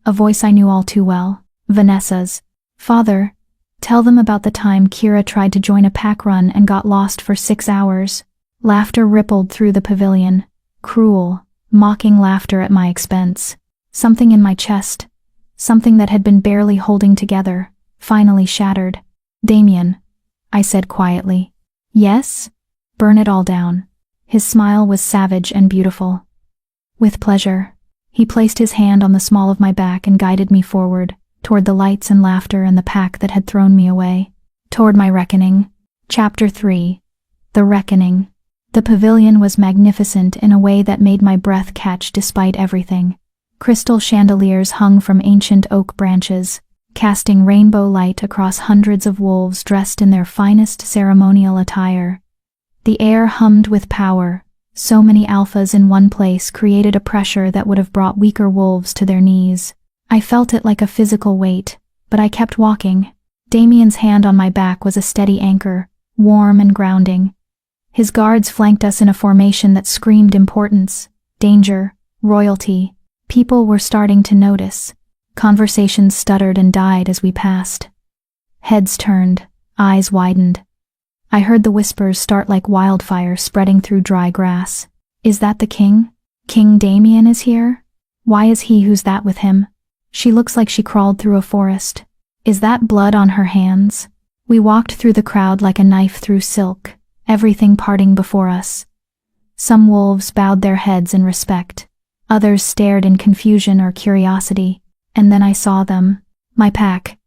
a voice I knew all too well, Vanessa's. "Father, tell them about the time Kira tried to join a pack run and got lost for 6 hours. Laughter rippled through the pavilion, cruel, mocking laughter at my expense. Something in my chest, something that had been barely holding together, finally shattered. "Damien," I said quietly. "Yes?" "Burn it all down." His smile was savage and beautiful. "With pleasure." He placed his hand on the small of my back and guided me forward, toward the lights and laughter and the pack that had thrown me away. Toward my reckoning. Chapter 3. The Reckoning. The pavilion was magnificent in a way that made my breath catch despite everything. Crystal chandeliers hung from ancient oak branches, casting rainbow light across hundreds of wolves dressed in their finest ceremonial attire. The air hummed with power. So many alphas in one place created a pressure that would have brought weaker wolves to their knees. I felt it like a physical weight, but I kept walking. Damien's hand on my back was a steady anchor, warm and grounding. His guards flanked us in a formation that screamed importance, danger, royalty. People were starting to notice. Conversations stuttered and died as we passed. Heads turned, eyes widened. I heard the whispers start like wildfire spreading through dry grass. "Is that the king? King Damien is here? Why is he who's that with him? She looks like she crawled through a forest. Is that blood on her hands?" We walked through the crowd like a knife through silk, everything parting before us. Some wolves bowed their heads in respect. Others stared in confusion or curiosity. And then I saw them, my pack,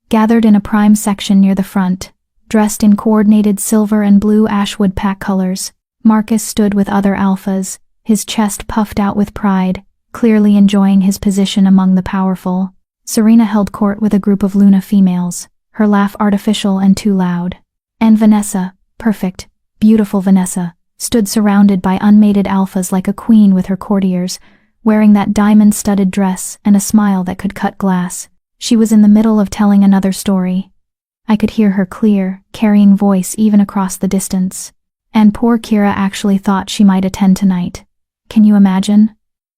gathered in a prime section near the front, dressed in coordinated silver and blue ashwood pack colors. Marcus stood with other alphas, his chest puffed out with pride, clearly enjoying his position among the powerful. Serena held court with a group of Luna females, her laugh artificial and too loud. And Vanessa, perfect, beautiful Vanessa, stood surrounded by unmated alphas like a queen with her courtiers, wearing that diamond-studded dress and a smile that could cut glass. She was in the middle of telling another story. I could hear her clear, carrying voice even across the distance. And poor Kira actually thought she might attend tonight. Can you imagine?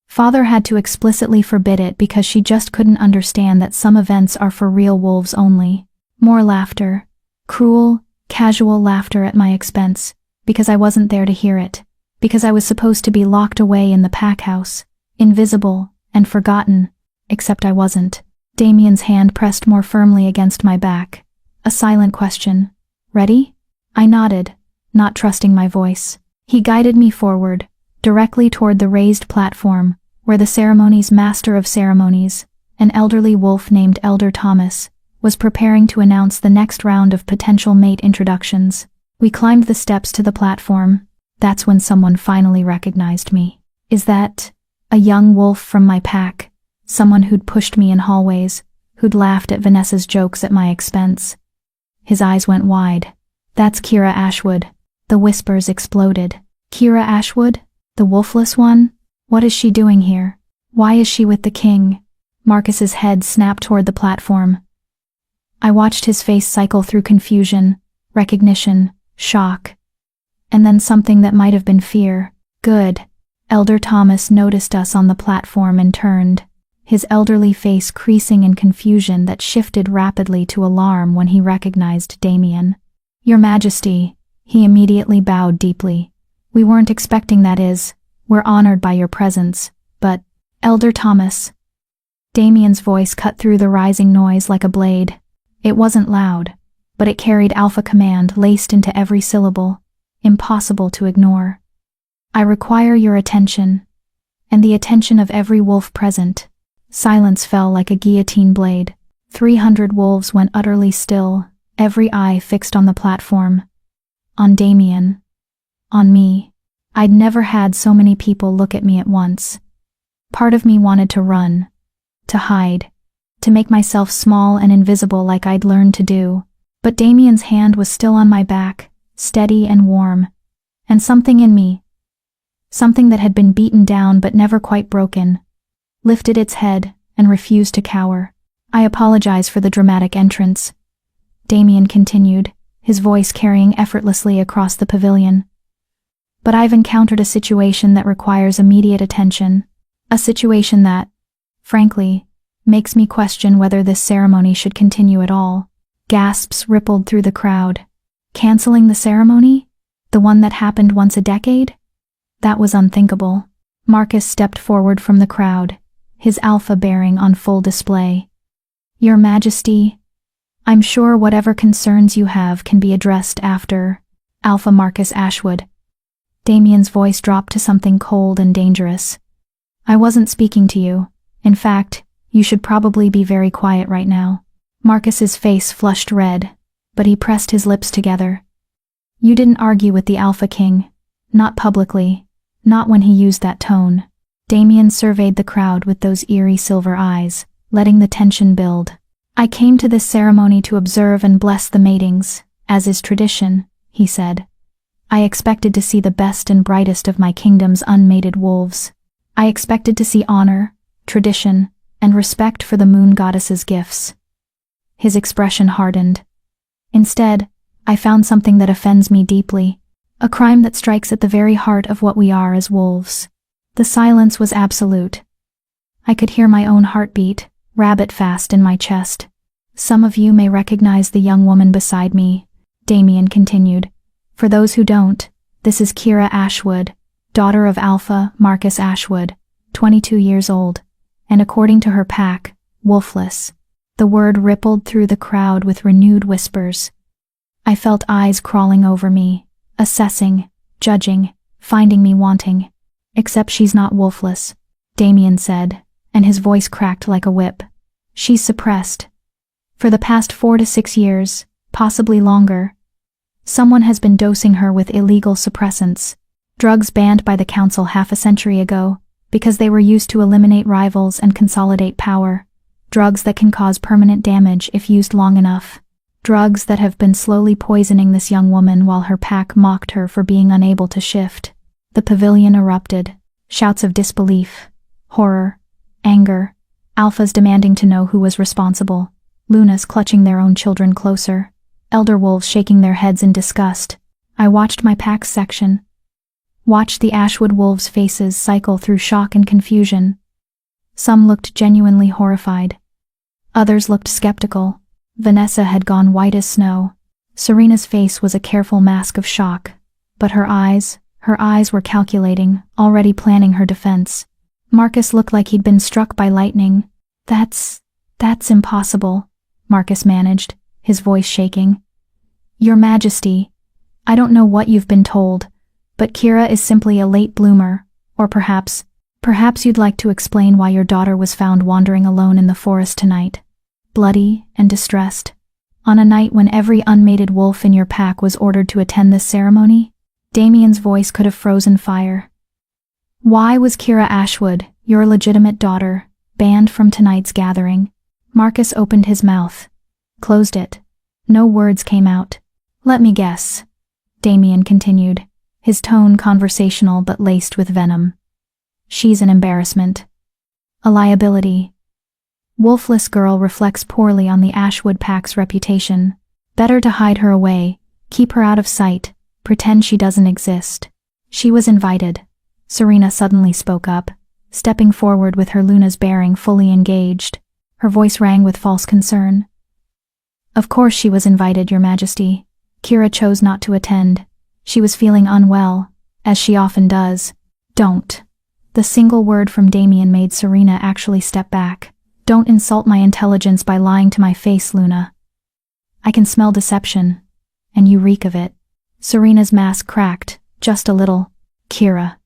Father had to explicitly forbid it because she just couldn't understand that some events are for real wolves only. More laughter. Cruel, casual laughter at my expense, because I wasn't there to hear it. Because I was supposed to be locked away in the pack house, invisible and forgotten, except I wasn't. Damien's hand pressed more firmly against my back. A silent question. "Ready?" I nodded, not trusting my voice. He guided me forward, directly toward the raised platform, where the ceremony's master of ceremonies, an elderly wolf named Elder Thomas, was preparing to announce the next round of potential mate introductions. We climbed the steps to the platform. That's when someone finally recognized me. Is that a young wolf from my pack? Someone who'd pushed me in hallways, who'd laughed at Vanessa's jokes at my expense. His eyes went wide. That's Kira Ashwood. The whispers exploded. Kira Ashwood? The Wolfless one? What is she doing here? Why is she with the king? Marcus's head snapped toward the platform. I watched his face cycle through confusion, recognition, shock, and then something that might have been fear. Good. Elder Thomas noticed us on the platform and turned, his elderly face creasing in confusion that shifted rapidly to alarm when he recognized Damien. "Your Majesty," He immediately bowed deeply. We weren't expecting, that is. We're honored by your presence, but, Elder Thomas. Damien's voice cut through the rising noise like a blade. It wasn't loud, but it carried alpha command laced into every syllable, impossible to ignore. I require your attention, and the attention of every wolf present. Silence fell like a guillotine blade. 300 wolves went utterly still, every eye fixed on the platform. On Damien. On me. I'd never had so many people look at me at once. Part of me wanted to run, to hide, to make myself small and invisible like I'd learned to do. But Damien's hand was still on my back, steady and warm. And something in me, something that had been beaten down but never quite broken, lifted its head and refused to cower. I apologize for the dramatic entrance, Damien continued, his voice carrying effortlessly across the pavilion. But I've encountered a situation that requires immediate attention, a situation that, frankly, makes me question whether this ceremony should continue at all. Gasps rippled through the crowd. Canceling the ceremony? The one that happened once a decade? That was unthinkable. Marcus stepped forward from the crowd, his alpha bearing on full display. Your Majesty, I'm sure whatever concerns you have can be addressed after. Alpha Marcus Ashwood. Damien's voice dropped to something cold and dangerous. I wasn't speaking to you. In fact, you should probably be very quiet right now. Marcus's face flushed red, but he pressed his lips together. You didn't argue with the Alpha King. Not publicly. Not when he used that tone. Damien surveyed the crowd with those eerie silver eyes, letting the tension build. I came to this ceremony to observe and bless the matings, as is tradition, he said. I expected to see the best and brightest of my kingdom's unmated wolves. I expected to see honor, tradition, and respect for the moon goddess's gifts. His expression hardened. Instead, I found something that offends me deeply, a crime that strikes at the very heart of what we are as wolves. The silence was absolute. I could hear my own heartbeat, rabbit-fast in my chest. Some of you may recognize the young woman beside me, Damien continued. For those who don't, this is Kira Ashwood, daughter of Alpha Marcus Ashwood, 22 years old, and according to her pack, Wolfless. The word rippled through the crowd with renewed whispers. I felt eyes crawling over me, assessing, judging, finding me wanting. Except she's not Wolfless, Damien said, and his voice cracked like a whip. She's suppressed. For the past 4 to 6 years, possibly longer, someone has been dosing her with illegal suppressants, drugs banned by the council half a century ago, because they were used to eliminate rivals and consolidate power. Drugs that can cause permanent damage if used long enough. Drugs that have been slowly poisoning this young woman while her pack mocked her for being unable to shift. The pavilion erupted. Shouts of disbelief, horror, anger, alphas demanding to know who was responsible, Lunas clutching their own children closer, elder wolves shaking their heads in disgust. I watched my pack's section. Watched the Ashwood wolves' faces cycle through shock and confusion. Some looked genuinely horrified. Others looked skeptical. Vanessa had gone white as snow. Serena's face was a careful mask of shock, but her eyes were calculating, already planning her defense. Marcus looked like he'd been struck by lightning. That's impossible, Marcus managed, his voice shaking. Your Majesty, I don't know what you've been told, but Kira is simply a late bloomer, or perhaps you'd like to explain why your daughter was found wandering alone in the forest tonight, bloody and distressed, on a night when every unmated wolf in your pack was ordered to attend this ceremony. Damien's voice could have frozen fire. Why was Kira Ashwood, your legitimate daughter, banned from tonight's gathering? Marcus opened his mouth, closed it. No words came out. Let me guess, Damien continued, his tone conversational but laced with venom. She's an embarrassment. A liability. Wolfless girl reflects poorly on the Ashwood pack's reputation. Better to hide her away, keep her out of sight, pretend she doesn't exist. She was invited. Serena suddenly spoke up, stepping forward with her Luna's bearing fully engaged. Her voice rang with false concern. Of course she was invited, Your Majesty. Kira chose not to attend. She was feeling unwell, as she often does. Don't. The single word from Damien made Serena actually step back. Don't insult my intelligence by lying to my face, Luna. I can smell deception, and you reek of it. Serena's mask cracked, just a little. Kira.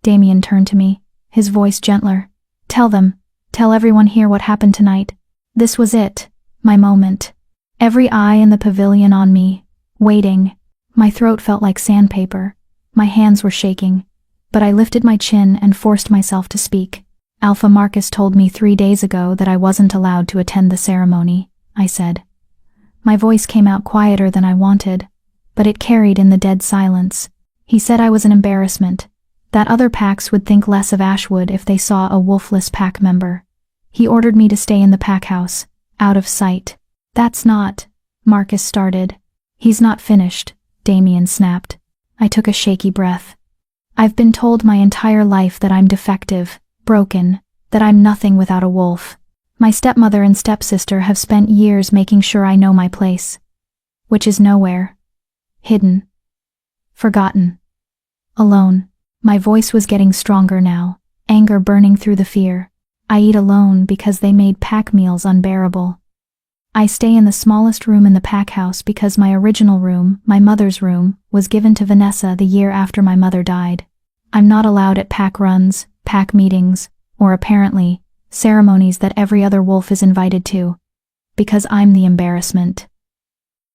Damien turned to me, his voice gentler. Tell everyone here what happened tonight. This was it, my moment. Every eye in the pavilion on me, waiting. My throat felt like sandpaper. My hands were shaking. But I lifted my chin and forced myself to speak. Alpha Marcus told me 3 days ago that I wasn't allowed to attend the ceremony, I said. My voice came out quieter than I wanted, but it carried in the dead silence. He said I was an embarrassment, that other packs would think less of Ashwood if they saw a Wolfless pack member. He ordered me to stay in the pack house, out of sight. That's not, Marcus started. He's not finished, Damien snapped. I took a shaky breath. I've been told my entire life that I'm defective, broken, that I'm nothing without a wolf. My stepmother and stepsister have spent years making sure I know my place. Which is nowhere. Hidden. Forgotten. Alone. My voice was getting stronger now, anger burning through the fear. I eat alone because they made pack meals unbearable. I stay in the smallest room in the pack house because my original room, my mother's room, was given to Vanessa the year after my mother died. I'm not allowed at pack runs, pack meetings, or apparently, ceremonies that every other wolf is invited to. Because I'm the embarrassment.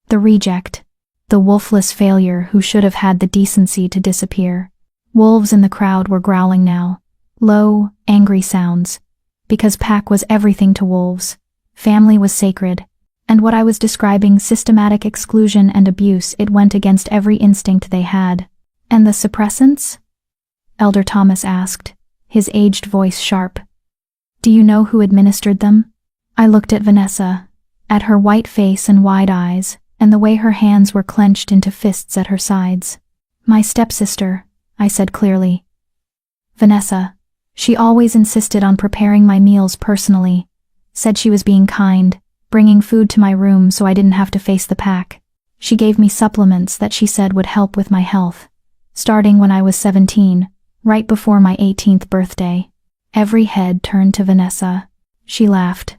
The reject. The wolfless failure who should have had the decency to disappear. Wolves in the crowd were growling now. Low, angry sounds. Because pack was everything to wolves. Family was sacred. And what I was describing, systematic exclusion and abuse, it went against every instinct they had. And the suppressants? Elder Thomas asked, his aged voice sharp. Do you know who administered them? I looked at Vanessa, at her white face and wide eyes, and the way her hands were clenched into fists at her sides. My stepsister, I said clearly. Vanessa. She always insisted on preparing my meals personally, said she was being kind, bringing food to my room so I didn't have to face the pack. She gave me supplements that she said would help with my health, starting when I was 17, right before my 18th birthday. Every head turned to Vanessa. She laughed.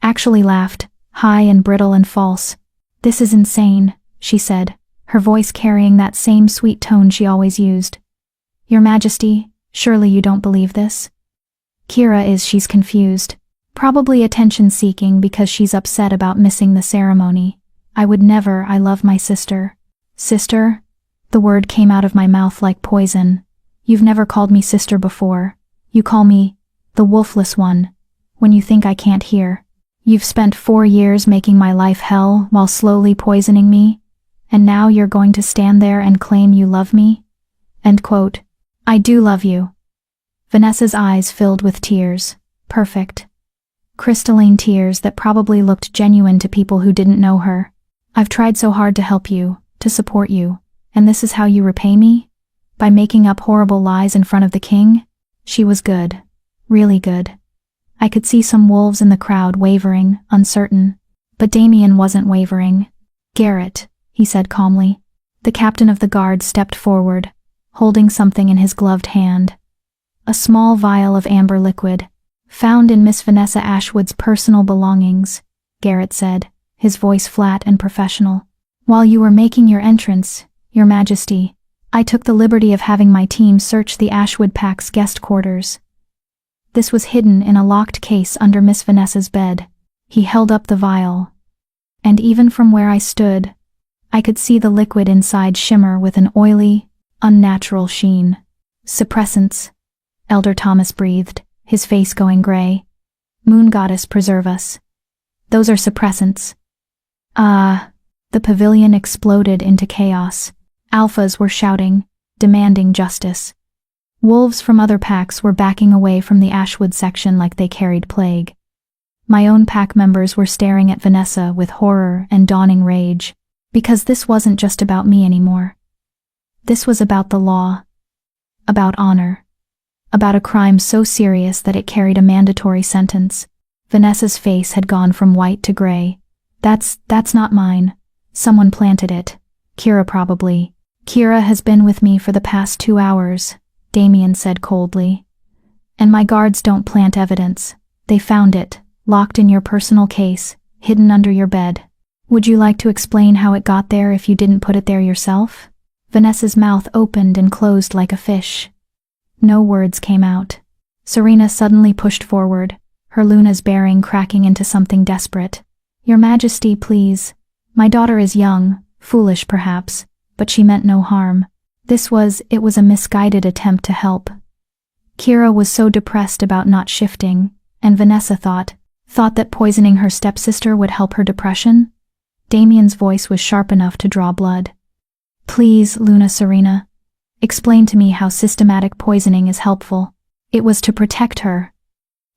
Actually laughed, high and brittle and false. This is insane, she said, her voice carrying that same sweet tone she always used. Your Majesty, surely you don't believe this? She's confused. Probably attention-seeking because she's upset about missing the ceremony. I would never, I love my sister. Sister? The word came out of my mouth like poison. You've never called me sister before. You call me, the wolfless one, when you think I can't hear. You've spent 4 years making my life hell while slowly poisoning me, and now you're going to stand there and claim you love me? End quote. I do love you. Vanessa's eyes filled with tears. Perfect. Crystalline tears that probably looked genuine to people who didn't know her. I've tried so hard to help you, to support you, and this is how you repay me? By making up horrible lies in front of the king? She was good. Really good. I could see some wolves in the crowd wavering, uncertain. But Damien wasn't wavering. Garrett, he said calmly. The captain of the guard stepped forward, holding something in his gloved hand. A small vial of amber liquid. Found in Miss Vanessa Ashwood's personal belongings, Garrett said, his voice flat and professional. While you were making your entrance, Your Majesty, I took the liberty of having my team search the Ashwood Pack's guest quarters. This was hidden in a locked case under Miss Vanessa's bed. He held up the vial. And even from where I stood, I could see the liquid inside shimmer with an oily, unnatural sheen. Suppressants, Elder Thomas breathed, his face going gray. Moon Goddess preserve us. Those are suppressants. The pavilion exploded into chaos. Alphas were shouting, demanding justice. Wolves from other packs were backing away from the Ashwood section like they carried plague. My own pack members were staring at Vanessa with horror and dawning rage, because this wasn't just about me anymore. This was about the law. About honor. About a crime so serious that it carried a mandatory sentence. Vanessa's face had gone from white to gray. That's not mine. Someone planted it. Kira probably. Kira has been with me for the past 2 hours, Damien said coldly. And my guards don't plant evidence. They found it, locked in your personal case, hidden under your bed. Would you like to explain how it got there if you didn't put it there yourself? Vanessa's mouth opened and closed like a fish. No words came out. Serena suddenly pushed forward, her Luna's bearing cracking into something desperate. Your Majesty, please. My daughter is young, foolish perhaps, but she meant no harm. It was a misguided attempt to help. Kira was so depressed about not shifting, and Vanessa thought that poisoning her stepsister would help her depression? Damien's voice was sharp enough to draw blood. Please, Luna Serena. Explain to me how systematic poisoning is helpful. It was to protect her.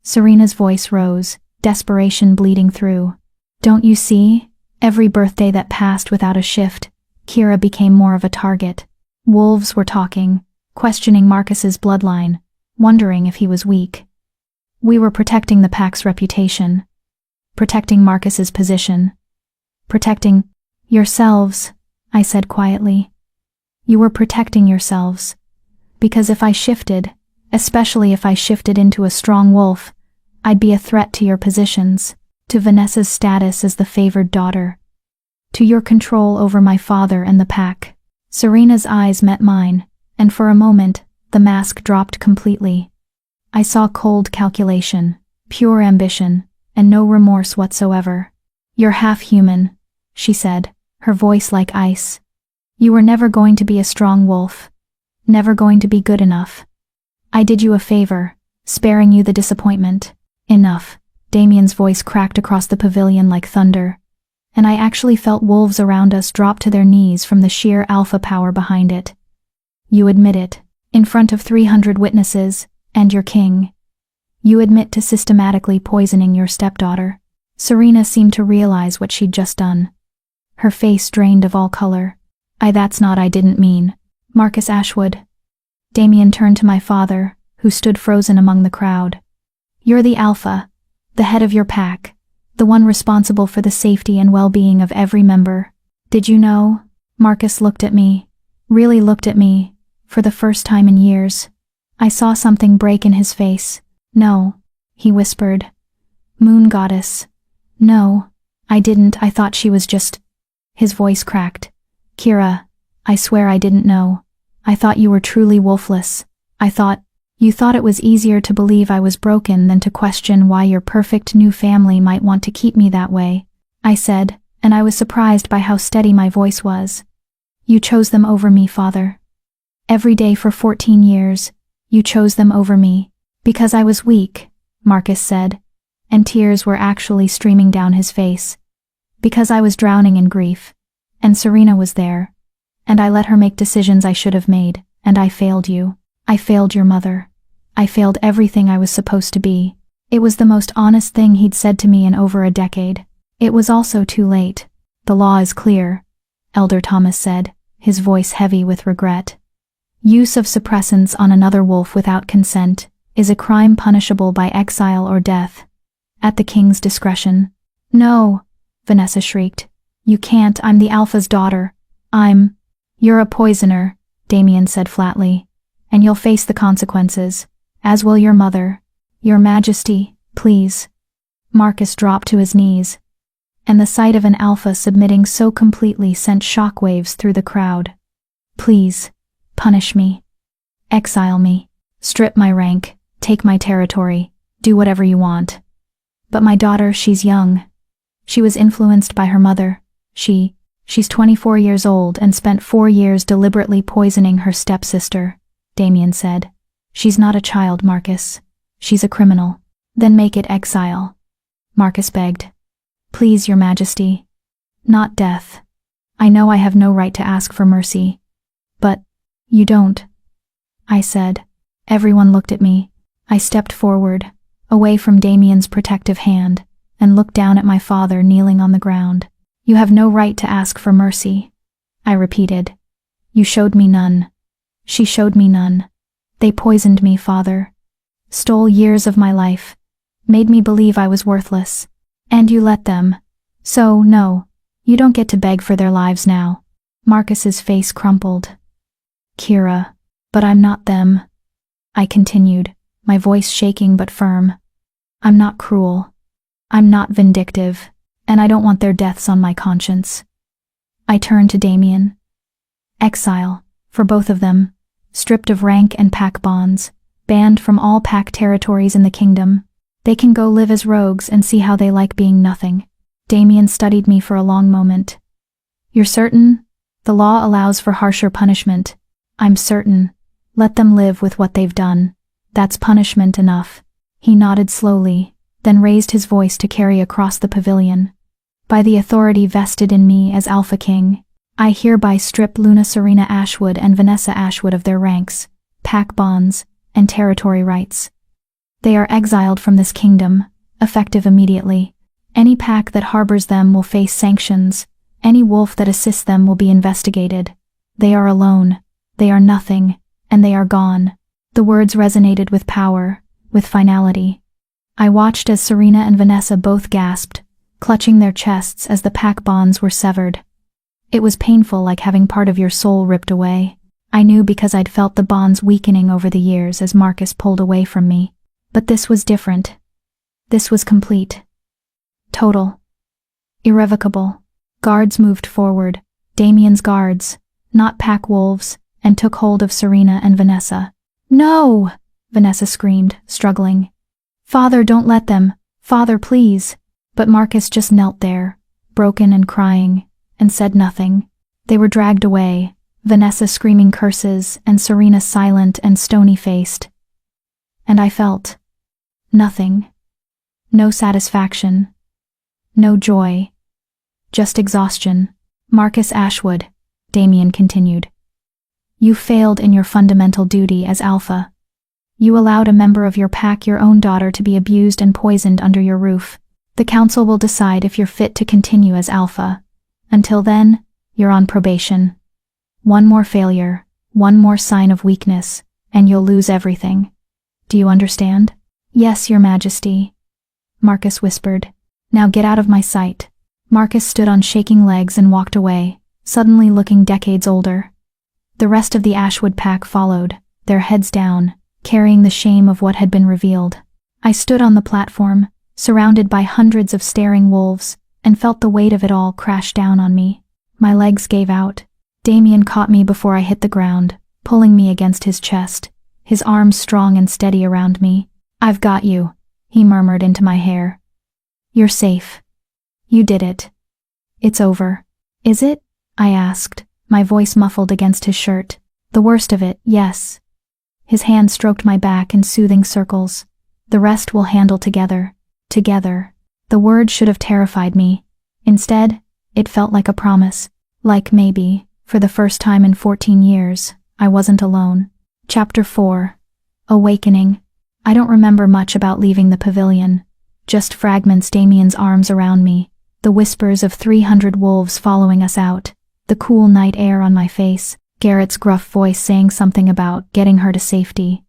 Serena's voice rose, desperation bleeding through. Don't you see? Every birthday that passed without a shift, Kira became more of a target. Wolves were talking, questioning Marcus's bloodline, wondering if he was weak. We were protecting the pack's reputation, protecting Marcus's position, protecting yourselves, I said quietly. You were protecting yourselves. Because if I shifted, especially if I shifted into a strong wolf, I'd be a threat to your positions, to Vanessa's status as the favored daughter, to your control over my father and the pack. Serena's eyes met mine, and for a moment, the mask dropped completely. I saw cold calculation, pure ambition, and no remorse whatsoever. You're half human, she said, her voice like ice. You were never going to be a strong wolf, never going to be good enough. I did you a favor, sparing you the disappointment. Enough. Damien's voice cracked across the pavilion like thunder, and I actually felt wolves around us drop to their knees from the sheer alpha power behind it. You admit it, in front of 300 witnesses, and your king. You admit to systematically poisoning your stepdaughter. Serena seemed to realize what she'd just done. Her face drained of all color. I didn't mean. Marcus Ashwood. Damien turned to my father, who stood frozen among the crowd. You're the alpha, the head of your pack, the one responsible for the safety and well-being of every member. Did you know? Marcus looked at me, really looked at me, for the first time in years. I saw something break in his face. No, he whispered. Moon goddess. No, I didn't. I thought she was just... His voice cracked. Kira, I swear I didn't know. I thought you were truly wolfless. You thought it was easier to believe I was broken than to question why your perfect new family might want to keep me that way, I said, and I was surprised by how steady my voice was. You chose them over me, father. Every day for 14 years, you chose them over me. Because I was weak, Marcus said, and tears were actually streaming down his face. Because I was drowning in grief, and Serena was there, and I let her make decisions I should have made, and I failed you. I failed your mother. I failed everything I was supposed to be. It was the most honest thing he'd said to me in over a decade. It was also too late. The law is clear, Elder Thomas said, his voice heavy with regret. Use of suppressants on another wolf without consent is a crime punishable by exile or death, at the king's discretion. No, Vanessa shrieked. You can't. I'm the alpha's daughter. You're a poisoner, Damien said flatly. And you'll face the consequences, as will your mother. Your Majesty, please. Marcus dropped to his knees, and the sight of an alpha submitting so completely sent shockwaves through the crowd. Please, punish me. Exile me. Strip my rank. Take my territory. Do whatever you want. But my daughter, she's young. She was influenced by her mother. She's 24 years old and spent 4 years deliberately poisoning her stepsister, Damien said. She's not a child, Marcus. She's a criminal. Then make it exile. Marcus begged. Please, Your Majesty. Not death. I know I have no right to ask for mercy. But you don't, I said. Everyone looked at me. I stepped forward, away from Damien's protective hand, and looked down at my father kneeling on the ground. You have no right to ask for mercy, I repeated. You showed me none. She showed me none. They poisoned me, father. Stole years of my life. Made me believe I was worthless. And you let them. So, no, you don't get to beg for their lives now. Marcus's face crumpled. Kira, but I'm not them. I continued, my voice shaking but firm. I'm not cruel. I'm not vindictive, and I don't want their deaths on my conscience. I turned to Damien. Exile, for both of them, stripped of rank and pack bonds, banned from all pack territories in the kingdom. They can go live as rogues and see how they like being nothing. Damien studied me for a long moment. You're certain? The law allows for harsher punishment. I'm certain. Let them live with what they've done. That's punishment enough. He nodded slowly, then raised his voice to carry across the pavilion. By the authority vested in me as Alpha King, I hereby strip Luna Serena Ashwood and Vanessa Ashwood of their ranks, pack bonds, and territory rights. They are exiled from this kingdom, effective immediately. Any pack that harbors them will face sanctions. Any wolf that assists them will be investigated. They are alone. They are nothing, and they are gone. The words resonated with power, with finality. I watched as Serena and Vanessa both gasped, clutching their chests as the pack bonds were severed. It was painful, like having part of your soul ripped away. I knew because I'd felt the bonds weakening over the years as Marcus pulled away from me. But this was different. This was complete. Total. Irrevocable. Guards moved forward, Damien's guards, not pack wolves, and took hold of Serena and Vanessa. No! Vanessa screamed, struggling. Father, don't let them. Father, please. But Marcus just knelt there, broken and crying, and said nothing. They were dragged away, Vanessa screaming curses and Serena silent and stony-faced. And I felt nothing. No satisfaction. No joy. Just exhaustion. Marcus Ashwood, Damien continued. You failed in your fundamental duty as Alpha. You allowed a member of your pack, your own daughter, to be abused and poisoned under your roof. The council will decide if you're fit to continue as Alpha. Until then, you're on probation. One more failure, one more sign of weakness, and you'll lose everything. Do you understand? Yes, Your Majesty, Marcus whispered. Now get out of my sight. Marcus stood on shaking legs and walked away, suddenly looking decades older. The rest of the Ashwood pack followed, their heads down, carrying the shame of what had been revealed. I stood on the platform, surrounded by hundreds of staring wolves, and felt the weight of it all crash down on me. My legs gave out. Damien caught me before I hit the ground, pulling me against his chest, his arms strong and steady around me. I've got you, he murmured into my hair. You're safe. You did it. It's over. Is it? I asked, my voice muffled against his shirt. The worst of it, yes. His hand stroked my back in soothing circles. The rest we'll handle together. Together. The word should have terrified me. Instead, it felt like a promise. Like maybe, for the first time in 14 years, I wasn't alone. Chapter 4. Awakening. I don't remember much about leaving the pavilion. Just fragments, Damien's arms around me, the whispers of 300 wolves following us out, the cool night air on my face, Garrett's gruff voice saying something about getting her to safety.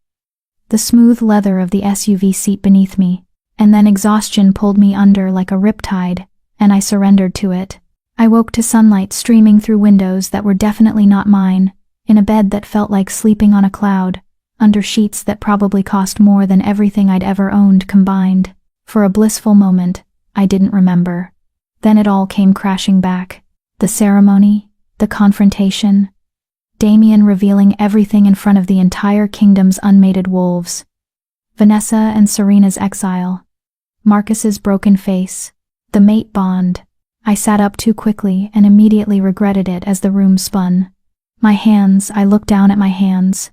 The smooth leather of the SUV seat beneath me, and then exhaustion pulled me under like a riptide, and I surrendered to it. I woke to sunlight streaming through windows that were definitely not mine, in a bed that felt like sleeping on a cloud, under sheets that probably cost more than everything I'd ever owned combined. For a blissful moment, I didn't remember. Then it all came crashing back. The ceremony, the confrontation, Damien revealing everything in front of the entire kingdom's unmated wolves. Vanessa and Serena's exile. Marcus's broken face. The mate bond. I sat up too quickly and immediately regretted it as the room spun. My hands, I looked down at my hands.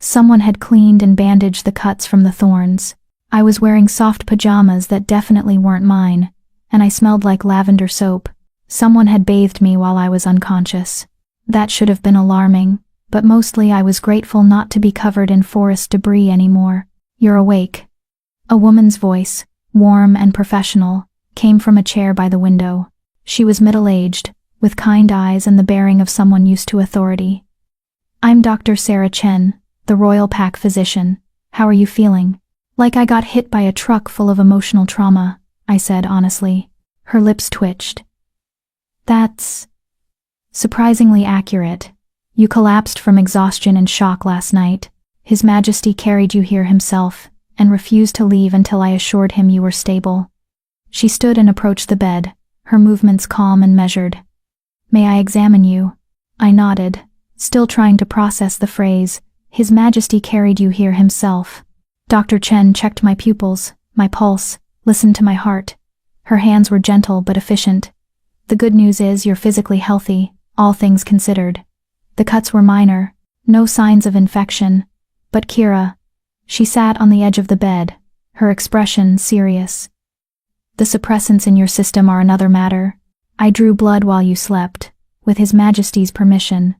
Someone had cleaned and bandaged the cuts from the thorns. I was wearing soft pajamas that definitely weren't mine, and I smelled like lavender soap. Someone had bathed me while I was unconscious. That should have been alarming, but mostly I was grateful not to be covered in forest debris anymore. You're awake. A woman's voice, warm and professional, came from a chair by the window. She was middle-aged, with kind eyes and the bearing of someone used to authority. I'm Dr. Sarah Chen, the Royal Pack physician. How are you feeling? Like I got hit by a truck full of emotional trauma, I said honestly. Her lips twitched. That's Surprisingly accurate. You collapsed from exhaustion and shock last night. His Majesty carried you here himself, and refused to leave until I assured him you were stable. She stood and approached the bed, her movements calm and measured. May I examine you? I nodded, still trying to process the phrase, His Majesty carried you here himself. Dr. Chen checked my pupils, my pulse, listened to my heart. Her hands were gentle but efficient. The good news is you're physically healthy, all things considered. The cuts were minor, no signs of infection. But Kira, she sat on the edge of the bed, her expression serious. The suppressants in your system are another matter. I drew blood while you slept, with His Majesty's permission.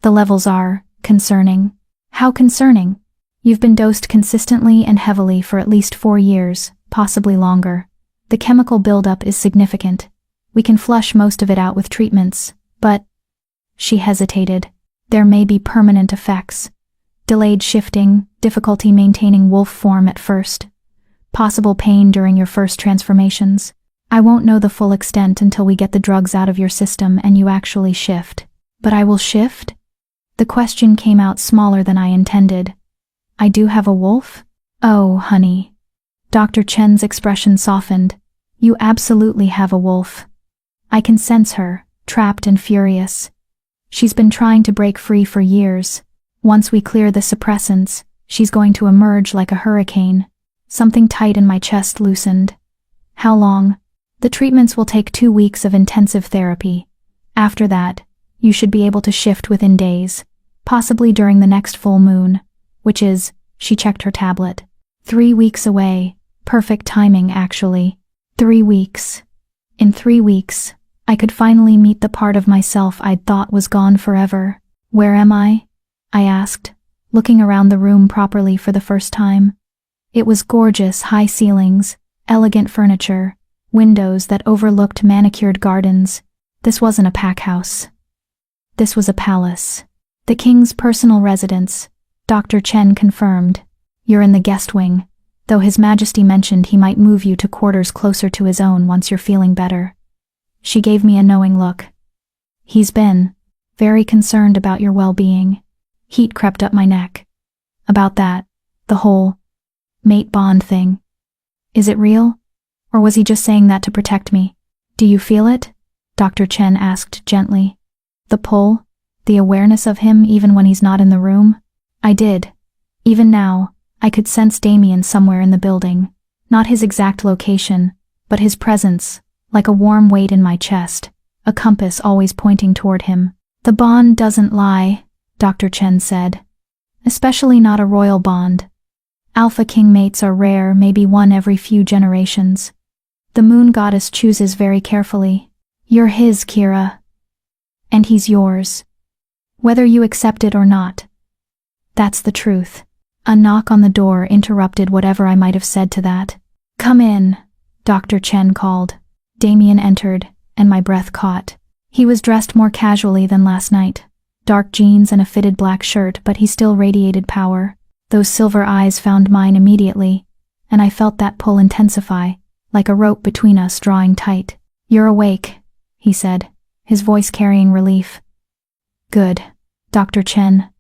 The levels are concerning. How concerning? You've been dosed consistently and heavily for at least 4 years, possibly longer. The chemical buildup is significant. We can flush most of it out with treatments, but... She hesitated. There may be permanent effects. Delayed shifting, difficulty maintaining wolf form at first. Possible pain during your first transformations. I won't know the full extent until we get the drugs out of your system and you actually shift. But I will shift? The question came out smaller than I intended. I do have a wolf? Oh, honey. Dr. Chen's expression softened. You absolutely have a wolf. I can sense her, trapped and furious. She's been trying to break free for years. Once we clear the suppressants, she's going to emerge like a hurricane. Something tight in my chest loosened. How long? The treatments will take 2 weeks of intensive therapy. After that, you should be able to shift within days, possibly during the next full moon, which is, she checked her tablet, 3 weeks away. Perfect timing, actually. 3 weeks. In 3 weeks, I could finally meet the part of myself I'd thought was gone forever. Where am I? I asked, looking around the room properly for the first time. It was gorgeous, high ceilings, elegant furniture, windows that overlooked manicured gardens. This wasn't a pack house. This was a palace. The king's personal residence, Dr. Chen confirmed. You're in the guest wing, though His Majesty mentioned he might move you to quarters closer to his own once you're feeling better. She gave me a knowing look. He's been very concerned about your well-being. Heat crept up my neck. About that, the whole mate bond thing. Is it real? Or was he just saying that to protect me? Do you feel it? Dr. Chen asked gently. The pull? The awareness of him even when he's not in the room? I did. Even now, I could sense Damien somewhere in the building. Not his exact location, but his presence, like a warm weight in my chest, a compass always pointing toward him. The bond doesn't lie, Dr. Chen said. Especially not a royal bond. Alpha king mates are rare, maybe one every few generations. The moon goddess chooses very carefully. You're his, Kira. And he's yours. Whether you accept it or not. That's the truth. A knock on the door interrupted whatever I might have said to that. Come in, Dr. Chen called. Damien entered, and my breath caught. He was dressed more casually than last night. Dark jeans and a fitted black shirt, but he still radiated power. Those silver eyes found mine immediately, and I felt that pull intensify, like a rope between us drawing tight. You're awake, he said, his voice carrying relief. Good, Dr. Chen.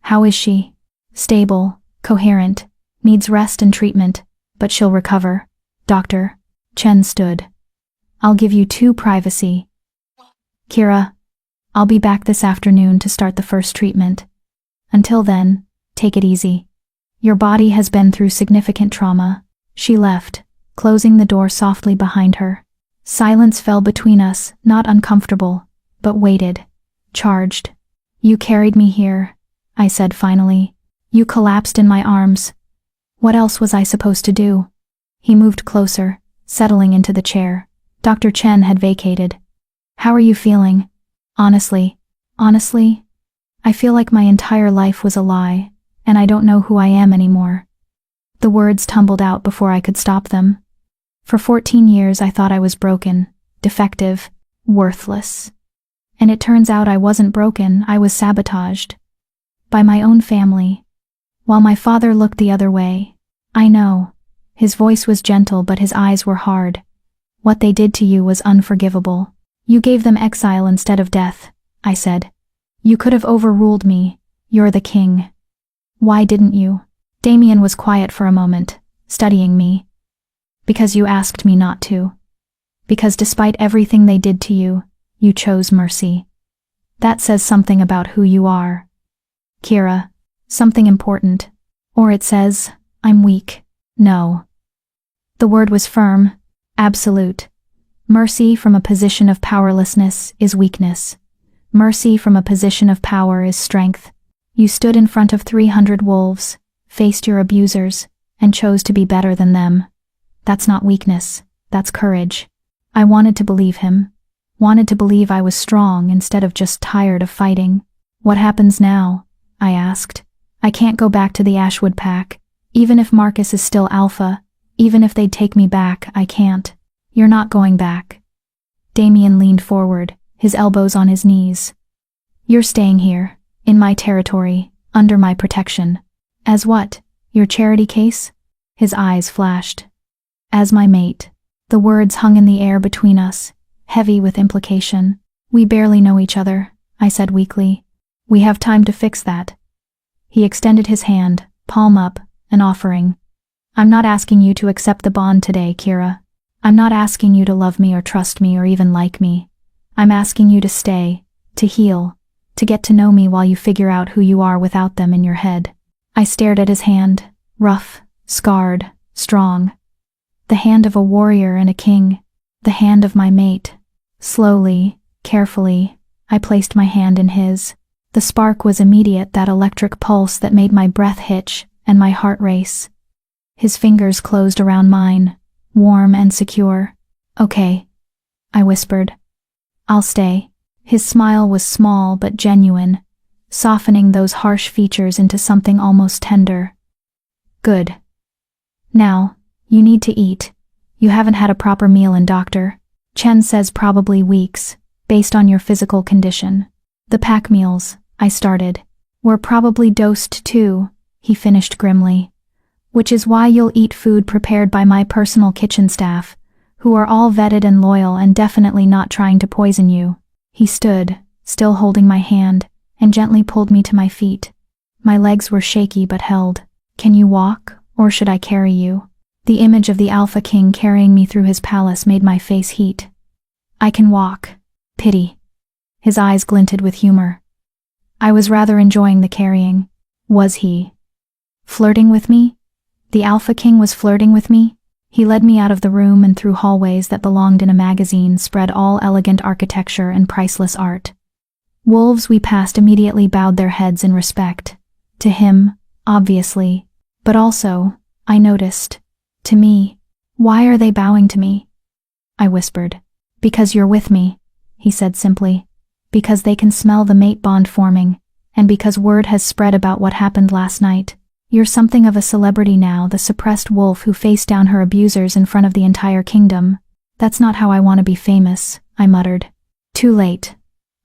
How is she? Stable, coherent, needs rest and treatment, but she'll recover. Doctor. Chen stood. I'll give you 2 privacy. Kira, I'll be back this afternoon to start the first treatment. Until then, take it easy. Your body has been through significant trauma. She left, closing the door softly behind her. Silence fell between us, not uncomfortable, but weighted, charged. You carried me here, I said finally. You collapsed in my arms. What else was I supposed to do? He moved closer, settling into the chair. Dr. Chen had vacated. How are you feeling? Honestly, I feel like my entire life was a lie, and I don't know who I am anymore. The words tumbled out before I could stop them. For 14 years I thought I was broken, defective, worthless. And it turns out I wasn't broken, I was sabotaged. By my own family. While my father looked the other way. I know. His voice was gentle but his eyes were hard. What they did to you was unforgivable. You gave them exile instead of death, I said. You could have overruled me. You're the king. Why didn't you? Damien was quiet for a moment, studying me. Because you asked me not to. Because despite everything they did to you, you chose mercy. That says something about who you are. Kira, something important. Or it says, I'm weak. No. The word was firm, absolute. Mercy from a position of powerlessness is weakness. Mercy from a position of power is strength. You stood in front of 300 wolves, faced your abusers, and chose to be better than them. That's not weakness, that's courage. I wanted to believe him. Wanted to believe I was strong instead of just tired of fighting. What happens now? I asked. I can't go back to the Ashwood pack. Even if Marcus is still Alpha, even if they'd take me back, I can't. You're not going back. Damien leaned forward, his elbows on his knees. You're staying here, in my territory, under my protection. As what? Your charity case? His eyes flashed. As my mate. The words hung in the air between us, heavy with implication. We barely know each other, I said weakly. We have time to fix that. He extended his hand, palm up, an offering. I'm not asking you to accept the bond today, Kira. I'm not asking you to love me or trust me or even like me. I'm asking you to stay, to heal, to get to know me while you figure out who you are without them in your head. I stared at his hand, rough, scarred, strong. The hand of a warrior and a king, the hand of my mate. Slowly, carefully, I placed my hand in his. The spark was immediate, that electric pulse that made my breath hitch and my heart race. His fingers closed around mine, warm and secure. Okay, I whispered. I'll stay. His smile was small but genuine, softening those harsh features into something almost tender. Good. Now, you need to eat. You haven't had a proper meal, and Dr. Chen says probably weeks, based on your physical condition. The pack meals, I started, were probably dosed too, he finished grimly. Which is why you'll eat food prepared by my personal kitchen staff, who are all vetted and loyal and definitely not trying to poison you. He stood, still holding my hand, and gently pulled me to my feet. My legs were shaky but held. Can you walk, or should I carry you? The image of the Alpha King carrying me through his palace made my face heat. I can walk. Pity. His eyes glinted with humor. I was rather enjoying the carrying. Was he flirting with me? The Alpha King was flirting with me? He led me out of the room and through hallways that belonged in a magazine spread all elegant architecture and priceless art. Wolves we passed immediately bowed their heads in respect. To him, obviously, but also, I noticed, to me. Why are they bowing to me? I whispered. Because you're with me, he said simply. Because they can smell the mate bond forming, and because word has spread about what happened last night. You're something of a celebrity now, the suppressed wolf who faced down her abusers in front of the entire kingdom. That's not how I want to be famous, I muttered. Too late.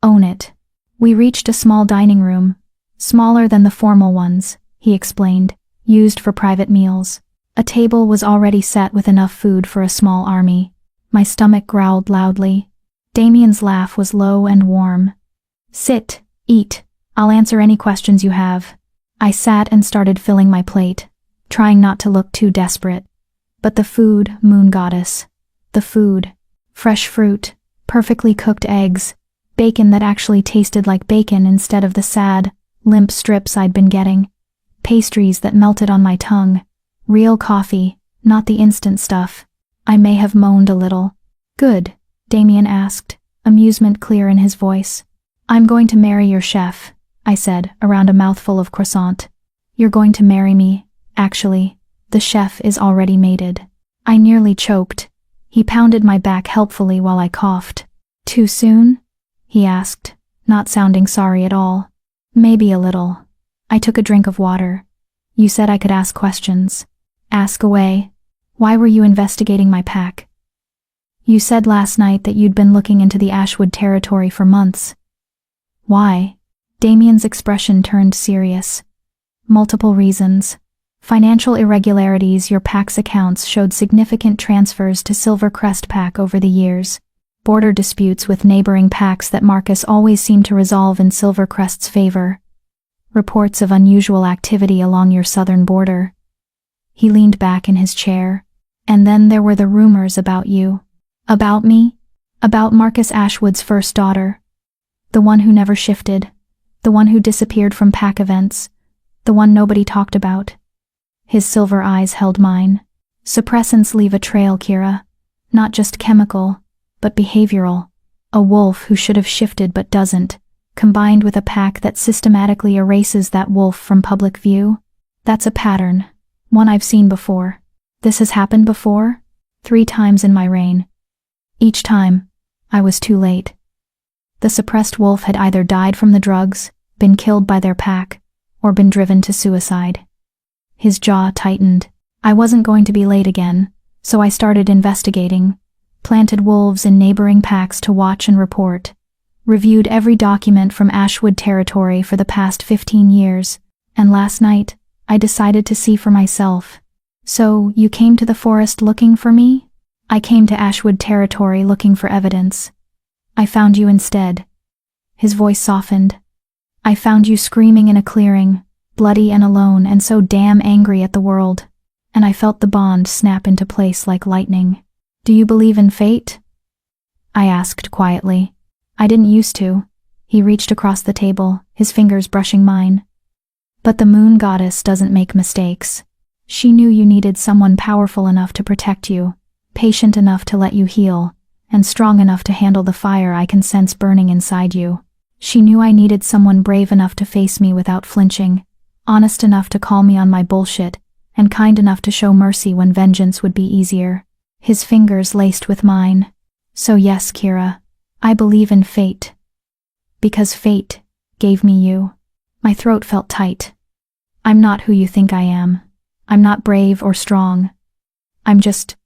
Own it. We reached a small dining room, smaller than the formal ones, he explained, used for private meals. A table was already set with enough food for a small army. My stomach growled loudly. Damien's laugh was low and warm. Sit, eat. I'll answer any questions you have. I sat and started filling my plate, trying not to look too desperate. But the food, moon goddess. The food. Fresh fruit, perfectly cooked eggs, bacon that actually tasted like bacon instead of the sad, limp strips I'd been getting. Pastries that melted on my tongue. Real coffee, not the instant stuff. I may have moaned a little. Good, Damien asked, amusement clear in his voice. I'm going to marry your chef, I said, around a mouthful of croissant. You're going to marry me, actually. The chef is already mated. I nearly choked. He pounded my back helpfully while I coughed. Too soon? He asked, not sounding sorry at all. Maybe a little. I took a drink of water. You said I could ask questions. Ask away. Why were you investigating my pack? You said last night that you'd been looking into the Ashwood territory for months. Why? Damien's expression turned serious. Multiple reasons. Financial irregularities. Your pack's accounts showed significant transfers to Silvercrest pack over the years. border disputes with neighboring packs that Marcus always seemed to resolve in Silvercrest's favor, reports of unusual activity along your southern border. He leaned back in his chair. And then there were the rumors about you. About me? About Marcus Ashwood's first daughter. The one who never shifted. The one who disappeared from pack events. The one nobody talked about. His silver eyes held mine. Suppressants leave a trail, Kira. Not just chemical, but behavioral. A wolf who should have shifted but doesn't, combined with a pack that systematically erases that wolf from public view. That's a pattern. One I've seen before. This has happened before? 3 times in my reign. Each time, I was too late. The suppressed wolf had either died from the drugs, been killed by their pack, or been driven to suicide. His jaw tightened. I wasn't going to be late again, so I started investigating, planted wolves in neighboring packs to watch and report, reviewed every document from Ashwood territory for the past 15 years, and last night, I decided to see for myself. So, you came to the forest looking for me? I came to Ashwood territory looking for evidence. I found you instead. His voice softened. I found you screaming in a clearing, bloody and alone and so damn angry at the world. And I felt the bond snap into place like lightning. Do you believe in fate? I asked quietly. I didn't used to. He reached across the table, his fingers brushing mine. But the moon goddess doesn't make mistakes. She knew you needed someone powerful enough to protect you, patient enough to let you heal, and strong enough to handle the fire I can sense burning inside you. She knew I needed someone brave enough to face me without flinching, honest enough to call me on my bullshit, and kind enough to show mercy when vengeance would be easier. His fingers laced with mine. So yes, Kira, I believe in fate. Because fate gave me you. My throat felt tight. I'm not who you think I am. I'm not brave or strong. I'm just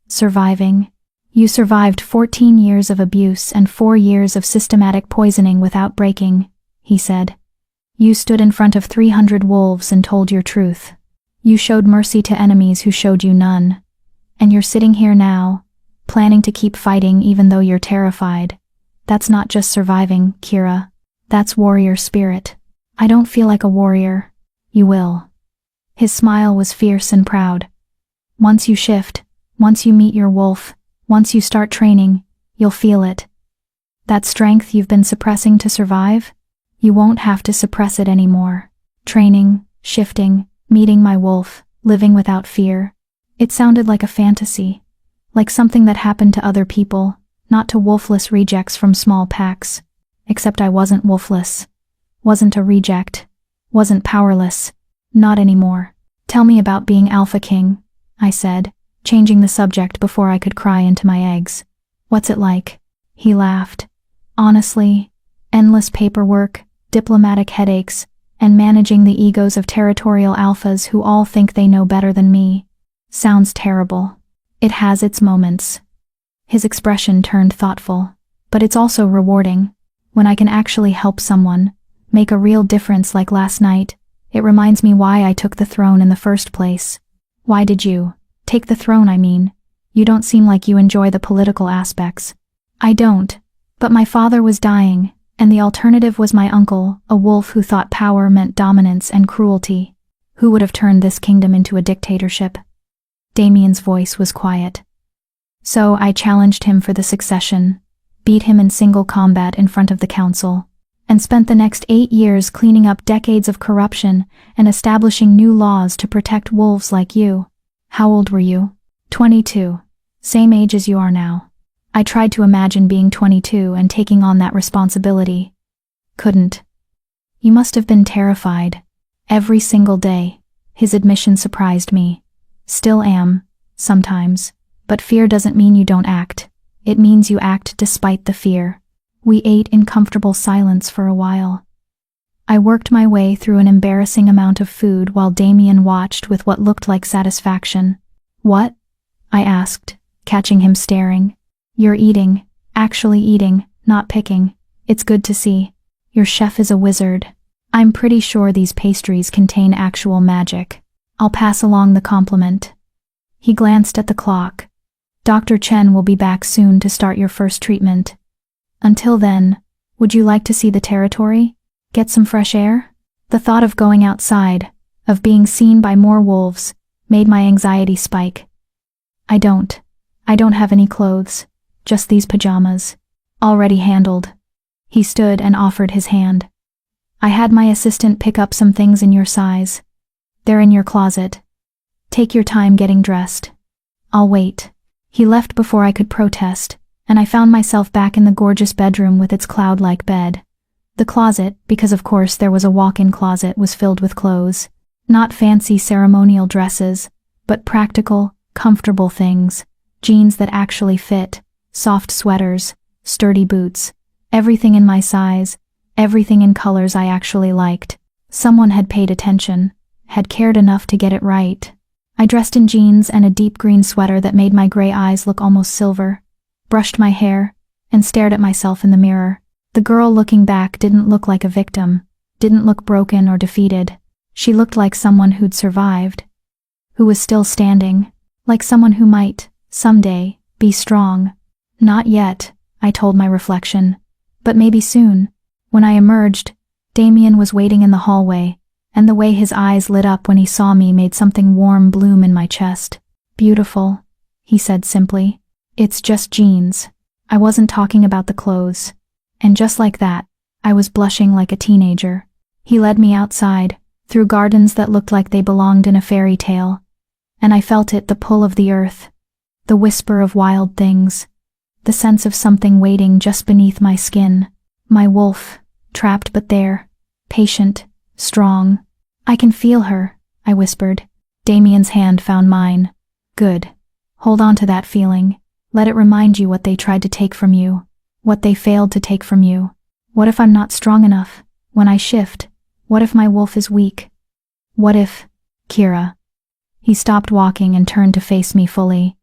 surviving. You survived 14 years of abuse and 4 years of systematic poisoning without breaking, he said. You stood in front of 300 wolves and told your truth. You showed mercy to enemies who showed you none. And you're sitting here now, planning to keep fighting even though you're terrified. That's not just surviving, Kira. That's warrior spirit. I don't feel like a warrior. You will. His smile was fierce and proud. Once you shift, once you meet your wolf, once you start training, you'll feel it. That strength you've been suppressing to survive, you won't have to suppress it anymore. Training, shifting, meeting my wolf, living without fear. It sounded like a fantasy, like something that happened to other people, not to wolfless rejects from small packs. Except I wasn't wolfless, wasn't a reject, wasn't powerless, not anymore. Tell me about being Alpha King, I said, changing the subject before I could cry into my eggs. What's it like? He laughed. Honestly, endless paperwork, diplomatic headaches, and managing the egos of territorial alphas who all think they know better than me. Sounds terrible. It has its moments. His expression turned thoughtful. But it's also rewarding. When I can actually help someone, make a real difference like last night, it reminds me why I took the throne in the first place. Why did you take the throne, I mean? You don't seem like you enjoy the political aspects. I don't. But my father was dying, and the alternative was my uncle, a wolf who thought power meant dominance and cruelty. Who would have turned this kingdom into a dictatorship? Damien's voice was quiet. So I challenged him for the succession, beat him in single combat in front of the council, and spent the next 8 years cleaning up decades of corruption and establishing new laws to protect wolves like you. How old were you? 22. Same age as you are now. I tried to imagine being 22 and taking on that responsibility. Couldn't. You must have been terrified. Every single day. His admission surprised me. Still am, sometimes. But fear doesn't mean you don't act. It means you act despite the fear. We ate in comfortable silence for a while. I worked my way through an embarrassing amount of food while Damien watched with what looked like satisfaction. What? I asked, catching him staring. You're eating, actually eating, not picking. It's good to see. Your chef is a wizard. I'm pretty sure these pastries contain actual magic. I'll pass along the compliment. He glanced at the clock. Dr. Chen will be back soon to start your first treatment. Until then, would you like to see the territory? Get some fresh air? The thought of going outside, of being seen by more wolves, made my anxiety spike. I don't have any clothes, just these pajamas. Already handled. He stood and offered his hand. I had my assistant pick up some things in your size. They're in your closet. Take your time getting dressed. I'll wait. He left before I could protest, and I found myself back in the gorgeous bedroom with its cloud-like bed. The closet, because of course there was a walk-in closet, was filled with clothes. Not fancy ceremonial dresses, but practical, comfortable things. Jeans that actually fit, soft sweaters, sturdy boots. Everything in my size, everything in colors I actually liked. Someone had paid attention, had cared enough to get it right. I dressed in jeans and a deep green sweater that made my gray eyes look almost silver, brushed my hair, and stared at myself in the mirror. The girl looking back didn't look like a victim, didn't look broken or defeated. She looked like someone who'd survived, who was still standing, like someone who might, someday, be strong. Not yet, I told my reflection, but maybe soon. When I emerged, Damien was waiting in the hallway, and the way his eyes lit up when he saw me made something warm bloom in my chest. Beautiful, he said simply. It's just jeans. I wasn't talking about the clothes. And just like that, I was blushing like a teenager. He led me outside, through gardens that looked like they belonged in a fairy tale. And I felt it, the pull of the earth, the whisper of wild things, the sense of something waiting just beneath my skin. My wolf, trapped but there, patient, strong. I can feel her, I whispered. Damien's hand found mine. Good. Hold on to that feeling. Let it remind you what they tried to take from you, what they failed to take from you. What if I'm not strong enough? When I shift, what if my wolf is weak? What if, Kira? He stopped walking and turned to face me fully.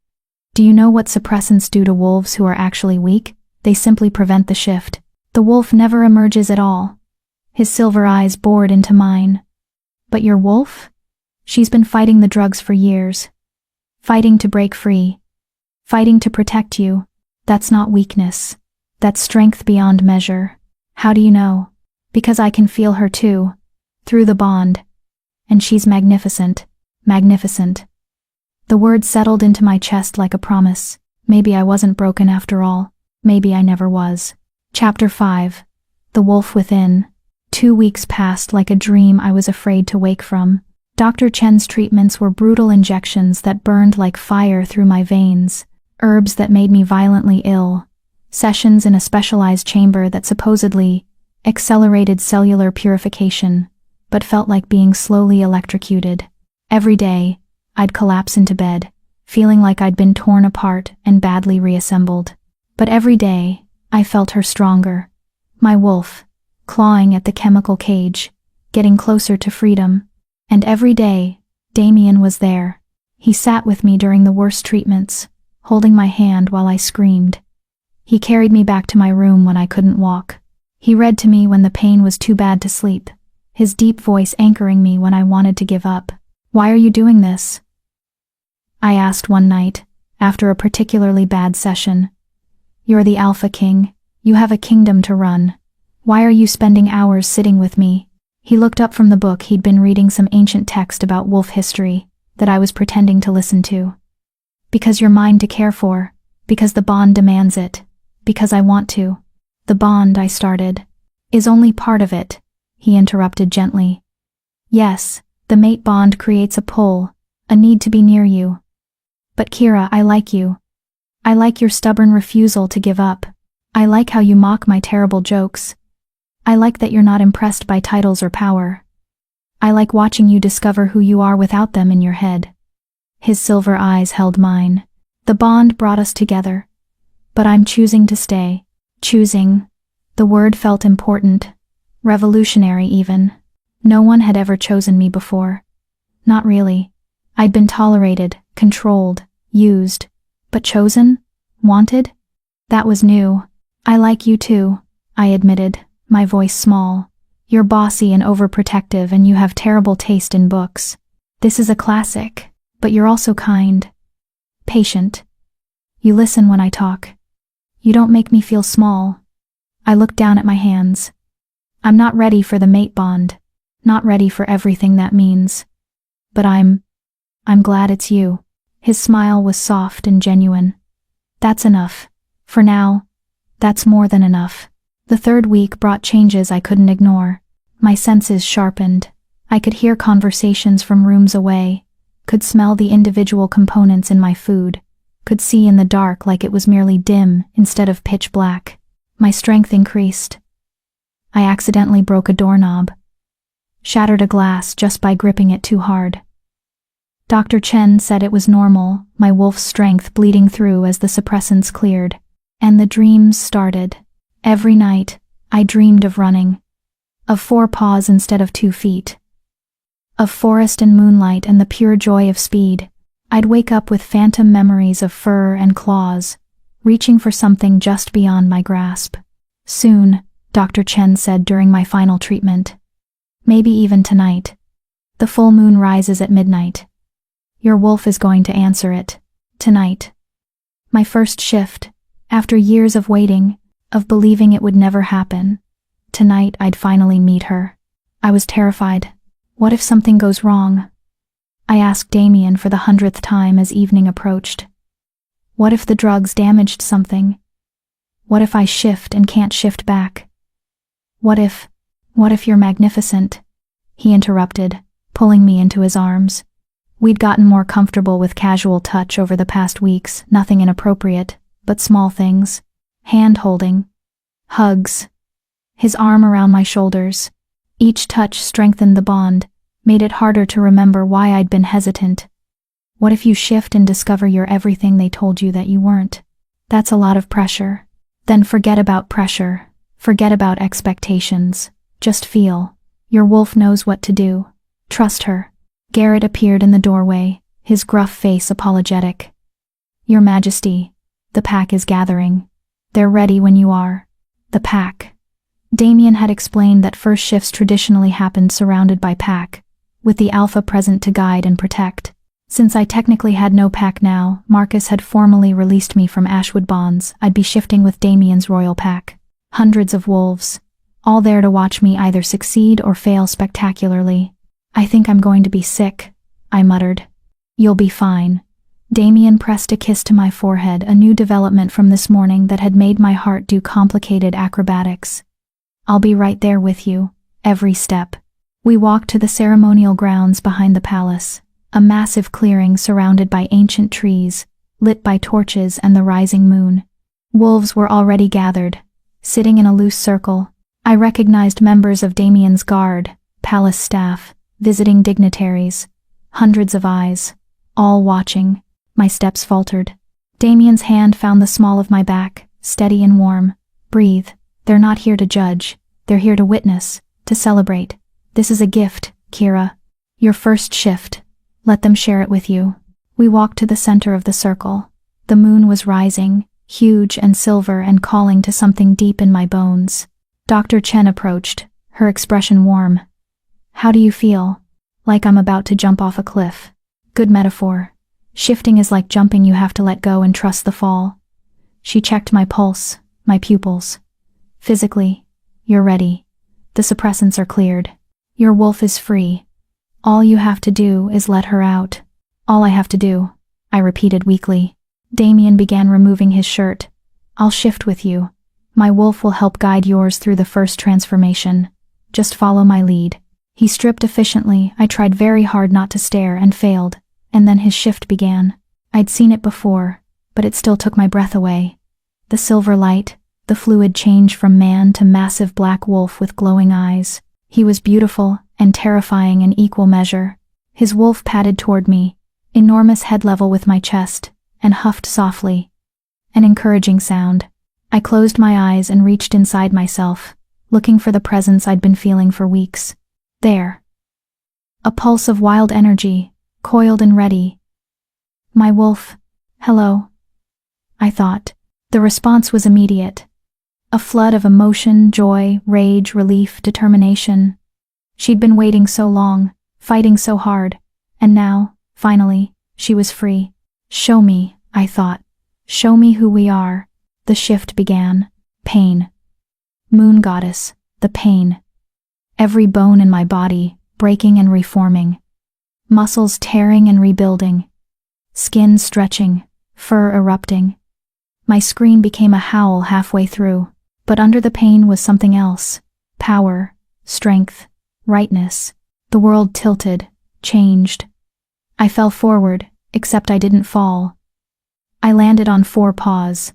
Do you know what suppressants do to wolves who are actually weak? They simply prevent the shift. The wolf never emerges at all. His silver eyes bored into mine. But your wolf? She's been fighting the drugs for years. Fighting to break free. Fighting to protect you. That's not weakness. That's strength beyond measure. How do you know? Because I can feel her too. Through the bond. And she's magnificent. Magnificent. The word settled into my chest like a promise. Maybe I wasn't broken after all. Maybe I never was. Chapter 5. The Wolf Within. 2 weeks passed like a dream I was afraid to wake from. Dr. Chen's treatments were brutal injections that burned like fire through my veins, herbs that made me violently ill, sessions in a specialized chamber that supposedly accelerated cellular purification, but felt like being slowly electrocuted. Every day, I'd collapse into bed, feeling like I'd been torn apart and badly reassembled. But every day, I felt her stronger. My wolf, clawing at the chemical cage, getting closer to freedom. And every day, Damien was there. He sat with me during the worst treatments, holding my hand while I screamed. He carried me back to my room when I couldn't walk. He read to me when the pain was too bad to sleep, his deep voice anchoring me when I wanted to give up. Why are you doing this? I asked one night, after a particularly bad session. You're the Alpha King. You have a kingdom to run. Why are you spending hours sitting with me? He looked up from the book he'd been reading, some ancient text about wolf history that I was pretending to listen to. Because you're mine to care for. Because the bond demands it. Because I want to. The bond, I started, is only part of it, he interrupted gently. Yes, the mate bond creates a pull, a need to be near you. But Kira, I like you. I like your stubborn refusal to give up. I like how you mock my terrible jokes. I like that you're not impressed by titles or power. I like watching you discover who you are without them in your head. His silver eyes held mine. The bond brought us together. But I'm choosing to stay. Choosing. The word felt important. Revolutionary even. No one had ever chosen me before. Not really. I'd been tolerated, controlled, used. But chosen? Wanted? That was new. I like you too, I admitted, my voice small. You're bossy and overprotective, and you have terrible taste in books. This is a classic, but you're also kind. Patient. You listen when I talk. You don't make me feel small. I look down at my hands. I'm not ready for the mate bond. Not ready for everything that means. But I'm glad it's you. His smile was soft and genuine. That's enough. For now, that's more than enough. The third week brought changes I couldn't ignore. My senses sharpened. I could hear conversations from rooms away, could smell the individual components in my food, could see in the dark like it was merely dim instead of pitch black. My strength increased. I accidentally broke a doorknob. Shattered a glass just by gripping it too hard. Dr. Chen said it was normal, my wolf's strength bleeding through as the suppressants cleared. And the dreams started. Every night, I dreamed of running. Of 4 paws instead of 2 feet. Of forest and moonlight and the pure joy of speed. I'd wake up with phantom memories of fur and claws, reaching for something just beyond my grasp. Soon, Dr. Chen said during my final treatment. Maybe even tonight. The full moon rises at midnight. Your wolf is going to answer it. Tonight. My first shift, after years of waiting, of believing it would never happen. Tonight I'd finally meet her. I was terrified. What if something goes wrong? I asked Damien for the 100th time as evening approached. What if the drugs damaged something? What if I shift and can't shift back? What if you're magnificent? He interrupted, pulling me into his arms. We'd gotten more comfortable with casual touch over the past weeks, nothing inappropriate, but small things. Hand-holding. Hugs. His arm around my shoulders. Each touch strengthened the bond, made it harder to remember why I'd been hesitant. What if you shift and discover you're everything they told you that you weren't? That's a lot of pressure. Then forget about pressure. Forget about expectations. Just feel. Your wolf knows what to do. Trust her. Garrett appeared in the doorway, his gruff face apologetic. Your Majesty, the pack is gathering. They're ready when you are. The pack. Damien had explained that first shifts traditionally happened surrounded by pack, with the alpha present to guide and protect. Since I technically had no pack now, Marcus had formally released me from Ashwood bonds. I'd be shifting with Damien's royal pack. Hundreds of wolves, all there to watch me either succeed or fail spectacularly. I think I'm going to be sick, I muttered. You'll be fine. Damien pressed a kiss to my forehead, a new development from this morning that had made my heart do complicated acrobatics. I'll be right there with you, every step. We walked to the ceremonial grounds behind the palace, a massive clearing surrounded by ancient trees, lit by torches and the rising moon. Wolves were already gathered, sitting in a loose circle. I recognized members of Damien's guard, palace staff, visiting dignitaries, hundreds of eyes, all watching. My steps faltered. Damien's hand found the small of my back, steady and warm. Breathe. They're not here to judge. They're here to witness, to celebrate. This is a gift, Kira. Your first shift. Let them share it with you. We walked to the center of the circle. The moon was rising, huge and silver and calling to something deep in my bones. Dr. Chen approached, her expression warm. How do you feel? Like I'm about to jump off a cliff. Good metaphor. Shifting is like jumping, you have to let go and trust the fall. She checked my pulse, my pupils. Physically, you're ready. The suppressants are cleared. Your wolf is free. All you have to do is let her out. All I have to do, I repeated weakly. Damien began removing his shirt. I'll shift with you. My wolf will help guide yours through the first transformation. Just follow my lead. He stripped efficiently. I tried very hard not to stare and failed. And then his shift began. I'd seen it before, but it still took my breath away. The silver light, the fluid change from man to massive black wolf with glowing eyes. He was beautiful and terrifying in equal measure. His wolf padded toward me, enormous head level with my chest, and huffed softly. An encouraging sound. I closed my eyes and reached inside myself, looking for the presence I'd been feeling for weeks. There. A pulse of wild energy, coiled and ready. My wolf. Hello. I thought. The response was immediate. A flood of emotion, joy, rage, relief, determination. She'd been waiting so long, fighting so hard, and now, finally, she was free. Show me, I thought. Show me who we are. The shift began. Pain. Moon goddess, the pain. Every bone in my body, breaking and reforming. Muscles tearing and rebuilding. Skin stretching, fur erupting. My scream became a howl halfway through, but under the pain was something else. Power, strength, rightness. The world tilted, changed. I fell forward, except I didn't fall. I landed on 4 paws.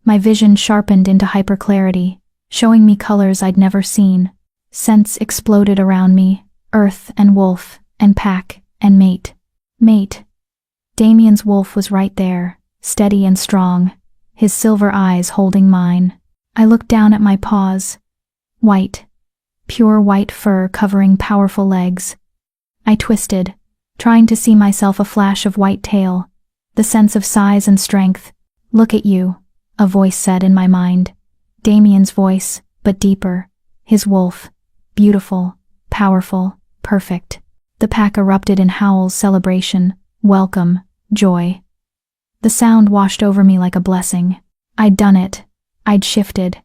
My vision sharpened into hyperclarity, showing me colors I'd never seen. Scents exploded around me, earth and wolf, and pack, and mate. Mate. Damien's wolf was right there, steady and strong, his silver eyes holding mine. I looked down at my paws. White. Pure white fur covering powerful legs. I twisted, trying to see myself a flash of white tail, the sense of size and strength. Look at you, a voice said in my mind. Damien's voice, but deeper. His wolf. Beautiful, powerful, perfect. The pack erupted in howls, celebration, welcome, joy. The sound washed over me like a blessing. I'd done it. I'd shifted.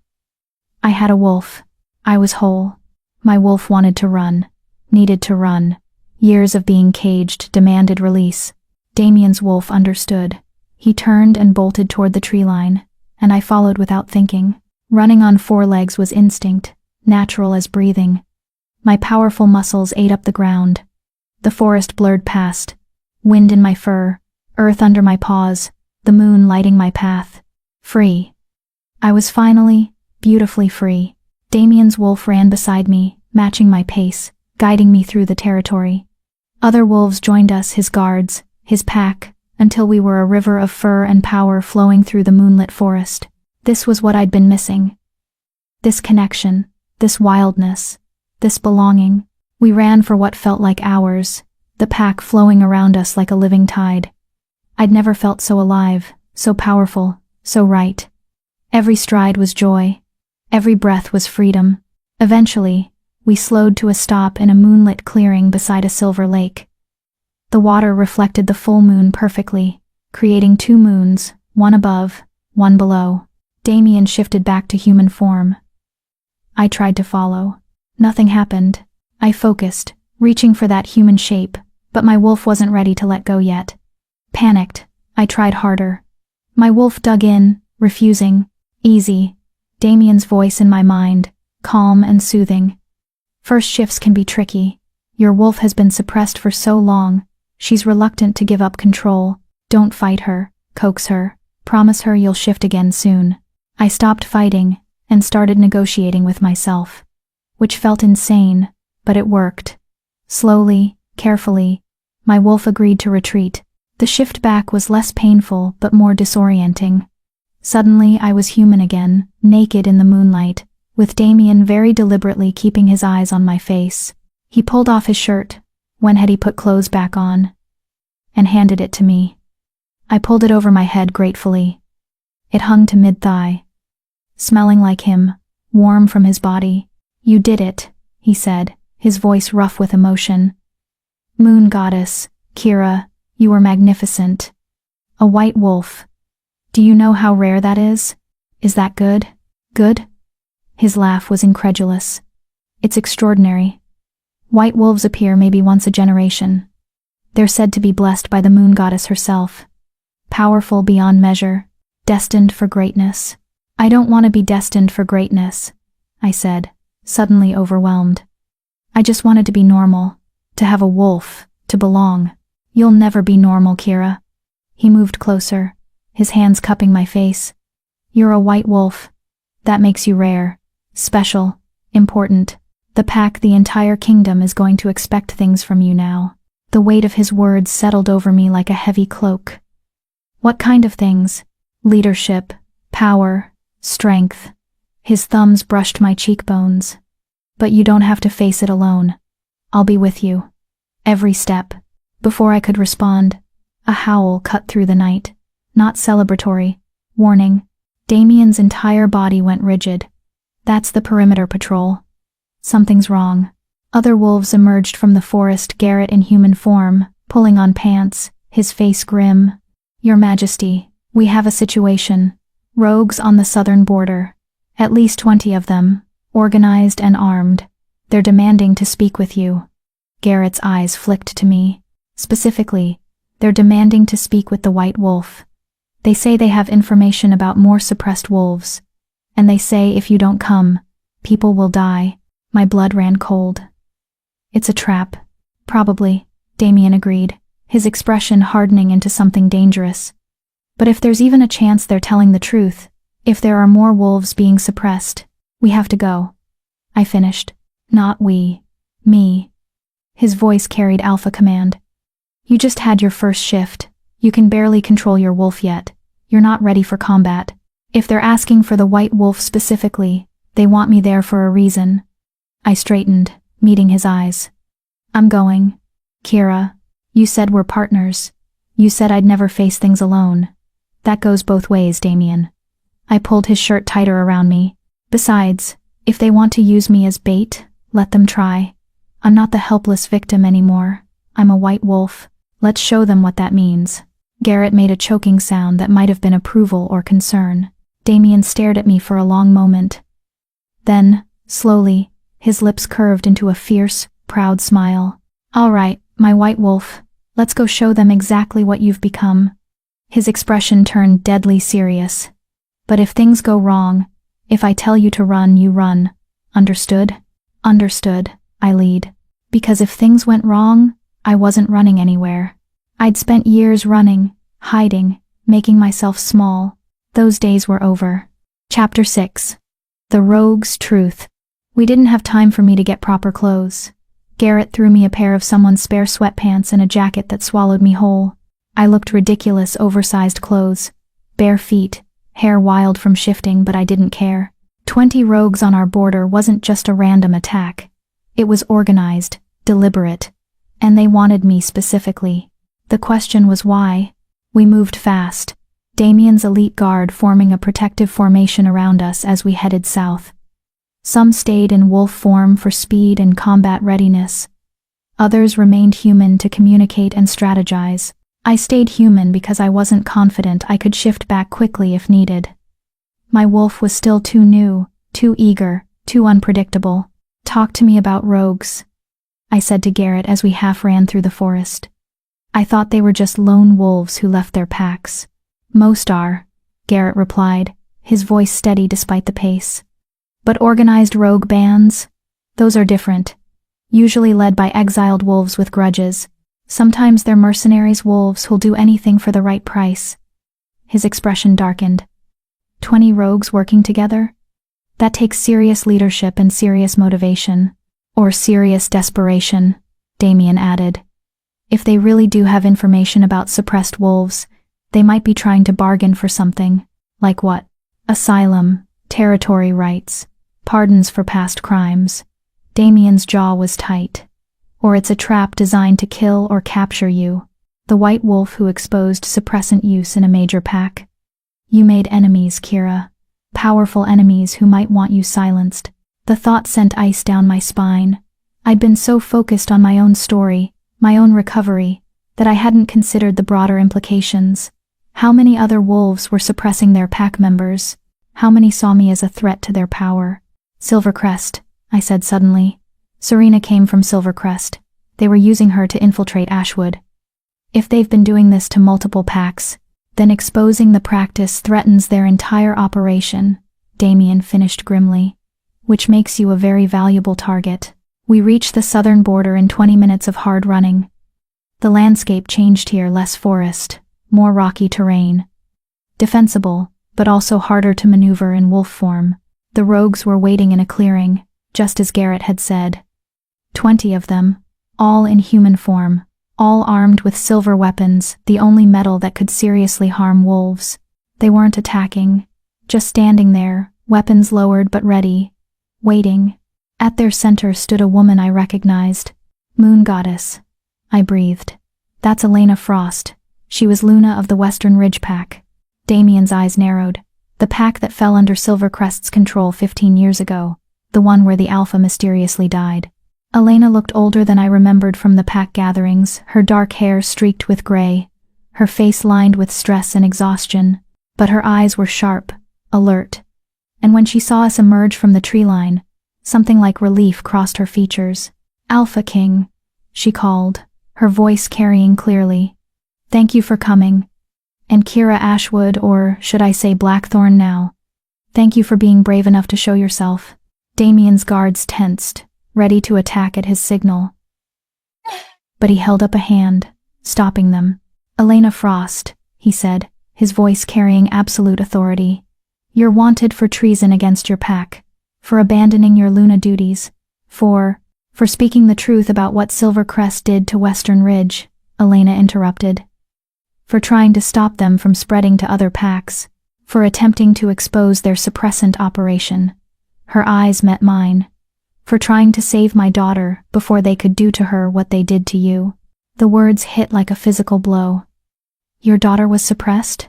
I had a wolf. I was whole. My wolf wanted to run, needed to run. Years of being caged demanded release. Damien's wolf understood. He turned and bolted toward the tree line, and I followed without thinking. Running on 4 legs was instinct, natural as breathing. My powerful muscles ate up the ground. The forest blurred past, wind in my fur, earth under my paws, the moon lighting my path. Free. I was finally, beautifully free. Damien's wolf ran beside me, matching my pace, guiding me through the territory. Other wolves joined us, his guards, his pack, until we were a river of fur and power flowing through the moonlit forest. This was what I'd been missing. This connection, this wildness, this belonging. We ran for what felt like hours, the pack flowing around us like a living tide. I'd never felt so alive, so powerful, so right. Every stride was joy. Every breath was freedom. Eventually, we slowed to a stop in a moonlit clearing beside a silver lake. The water reflected the full moon perfectly, creating 2 moons, one above, one below. Damien shifted back to human form. I tried to follow. Nothing happened. I focused, reaching for that human shape, but my wolf wasn't ready to let go yet. Panicked, I tried harder. My wolf dug in, refusing. Easy. Damien's voice in my mind, calm and soothing. First shifts can be tricky. Your wolf has been suppressed for so long. She's reluctant to give up control. Don't fight her, coax her, promise her you'll shift again soon. I stopped fighting and started negotiating with myself, which felt insane, but it worked. Slowly, carefully, my wolf agreed to retreat. The shift back was less painful but more disorienting. Suddenly I was human again, naked in the moonlight, with Damien very deliberately keeping his eyes on my face. He pulled off his shirt, when had he put clothes back on, and handed it to me. I pulled it over my head gratefully. It hung to mid-thigh, smelling like him, warm from his body. You did it, he said, his voice rough with emotion. Moon goddess, Kira, you were magnificent. A white wolf. Do you know how rare that is? Is that good? Good? His laugh was incredulous. It's extraordinary. White wolves appear maybe once a generation. They're said to be blessed by the moon goddess herself. Powerful beyond measure, destined for greatness. I don't want to be destined for greatness, I said, suddenly overwhelmed. I just wanted to be normal, to have a wolf, to belong. You'll never be normal, Kira. He moved closer, his hands cupping my face. You're a white wolf. That makes you rare, special, important. The pack, the entire kingdom is going to expect things from you now. The weight of his words settled over me like a heavy cloak. What kind of things? Leadership, power, strength. His thumbs brushed my cheekbones. But you don't have to face it alone. I'll be with you. Every step. Before I could respond, a howl cut through the night. Not celebratory. Warning. Damien's entire body went rigid. That's the perimeter patrol. Something's wrong. Other wolves emerged from the forest, Garrett in human form, pulling on pants, his face grim. Your Majesty, We have a situation. Rogues on the southern border. At least 20 of them, organized and armed. They're demanding to speak with you. Garrett's eyes flicked to me. Specifically, they're demanding to speak with the White Wolf. They say they have information about more suppressed wolves. And they say if you don't come, people will die. My blood ran cold. It's a trap. Probably, Damien agreed, his expression hardening into something dangerous. But if there's even a chance they're telling the truth, if there are more wolves being suppressed, we have to go. I finished. Not we. Me. His voice carried alpha command. You just had your first shift. You can barely control your wolf yet. You're not ready for combat. If they're asking for the White Wolf specifically, they want me there for a reason. I straightened, meeting his eyes. I'm going. Kira, you said we're partners. You said I'd never face things alone. That goes both ways, Damien. I pulled his shirt tighter around me. Besides, if they want to use me as bait, let them try. I'm not the helpless victim anymore. I'm a White Wolf. Let's show them what that means. Garrett made a choking sound that might have been approval or concern. Damien stared at me for a long moment. Then, slowly, his lips curved into a fierce, proud smile. All right, my White Wolf, let's go show them exactly what you've become. His expression turned deadly serious. But if things go wrong, if I tell you to run, you run. Understood? Understood, I lead. Because if things went wrong, I wasn't running anywhere. I'd spent years running, hiding, making myself small. Those days were over. Chapter 6. The Rogue's Truth. We didn't have time for me to get proper clothes. Garrett threw me a pair of someone's spare sweatpants and a jacket that swallowed me whole. I looked ridiculous, oversized clothes. Bare feet, hair wild from shifting, but I didn't care. 20 rogues on our border wasn't just a random attack. It was organized, deliberate. And they wanted me specifically. The question was why. We moved fast. Damien's elite guard forming a protective formation around us as we headed south. Some stayed in wolf form for speed and combat readiness. Others remained human to communicate and strategize. I stayed human because I wasn't confident I could shift back quickly if needed. My wolf was still too new, too eager, too unpredictable. Talk to me about rogues, I said to Garrett as we half ran through the forest. I thought they were just lone wolves who left their packs. Most are, Garrett replied, his voice steady despite the pace. But organized rogue bands? Those are different. Usually led by exiled wolves with grudges. Sometimes they're mercenaries wolves who'll do anything for the right price. His expression darkened. 20 rogues working together? That takes serious leadership and serious motivation. Or serious desperation, Damien added. If they really do have information about suppressed wolves, they might be trying to bargain for something. Like what? Asylum, territory rights, pardons for past crimes. Damien's jaw was tight. Or it's a trap designed to kill or capture you. The White Wolf who exposed suppressant use in a major pack. You made enemies, Kira. Powerful enemies who might want you silenced. The thought sent ice down my spine. I'd been so focused on my own story, my own recovery, that I hadn't considered the broader implications. How many other wolves were suppressing their pack members? How many saw me as a threat to their power? Silvercrest, I said suddenly. Serena came from Silvercrest. They were using her to infiltrate Ashwood. If they've been doing this to multiple packs, then exposing the practice threatens their entire operation, Damien finished grimly. Which makes you a very valuable target. We reached the southern border in 20 minutes of hard running. The landscape changed here, less forest, more rocky terrain. Defensible, but also harder to maneuver in wolf form. The rogues were waiting in a clearing, just as Garrett had said. 20 of them, all in human form, all armed with silver weapons, the only metal that could seriously harm wolves. They weren't attacking, just standing there, weapons lowered but ready, waiting. At their center stood a woman I recognized. Moon Goddess. I breathed. That's Elena Frost. She was Luna of the Western Ridge Pack. Damien's eyes narrowed. The pack that fell under Silvercrest's control 15 years ago. The one where the Alpha mysteriously died. Elena looked older than I remembered from the pack gatherings, her dark hair streaked with gray. her face lined with stress and exhaustion, but her eyes were sharp, alert. And when she saw us emerge from the tree line, something like relief crossed her features. "Alpha King," she called, her voice carrying clearly. "Thank you for coming. And Kira Ashwood, or should I say Blackthorn now? Thank you for being brave enough to show yourself." Damien's guards tensed, ready to attack at his signal. But he held up a hand, stopping them. "Elena Frost," he said, his voice carrying absolute authority. "You're wanted for treason against your pack, for abandoning your Luna duties, for speaking the truth about what Silvercrest did to Western Ridge," Elena interrupted. "For trying to stop them from spreading to other packs, for attempting to expose their suppressant operation." Her eyes met mine. "For trying to save my daughter before they could do to her what they did to you." The words hit like a physical blow. "Your daughter was suppressed?"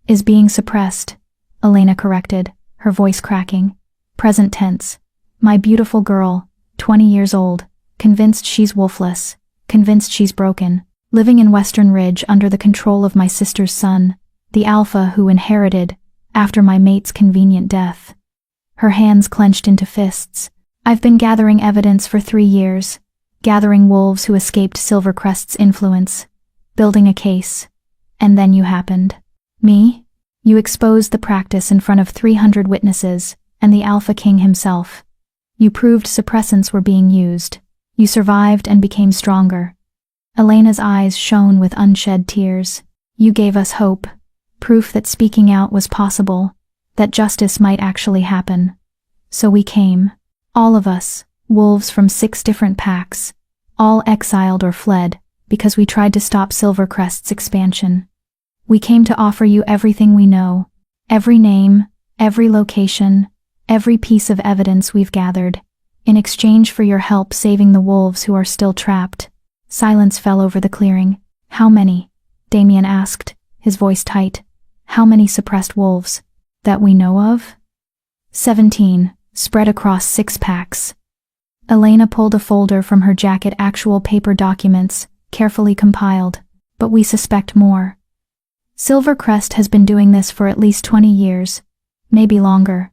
"Is being suppressed," Elena corrected, her voice cracking. Present tense. "My beautiful girl, 20 years old, convinced she's wolfless, convinced she's broken, living in Western Ridge under the control of my sister's son, the alpha who inherited, after my mate's convenient death." Her hands clenched into fists. "I've been gathering evidence for 3 years, gathering wolves who escaped Silvercrest's influence, building a case. And then you happened. Me? You exposed the practice in front of 300 witnesses, and the Alpha King himself. You proved suppressants were being used. You survived and became stronger." Elena's eyes shone with unshed tears. "You gave us hope, proof that speaking out was possible, that justice might actually happen. So we came. All of us, wolves from 6 different packs, all exiled or fled, because we tried to stop Silvercrest's expansion. We came to offer you everything we know, every name, every location, every piece of evidence we've gathered, in exchange for your help saving the wolves who are still trapped." Silence fell over the clearing. "How many?" Damien asked, his voice tight. "How many suppressed wolves? That we know of?" 17, spread across 6 packs. Elena pulled a folder from her jacket, actual paper documents, carefully compiled. "But we suspect more. Silvercrest has been doing this for at least 20 years, maybe longer.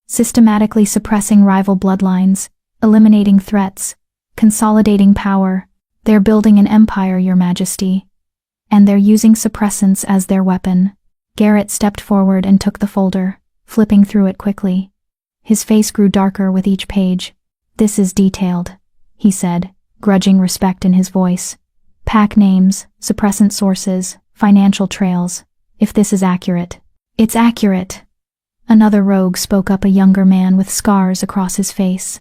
Systematically suppressing rival bloodlines, eliminating threats, consolidating power. They're building an empire, Your Majesty. And they're using suppressants as their weapon." Garrett stepped forward and took the folder, flipping through it quickly. His face grew darker with each page. "This is detailed," he said, grudging respect in his voice. "Pack names, suppressant sources, financial trails. If this is accurate." "It's accurate." Another rogue spoke up, a younger man with scars across his face.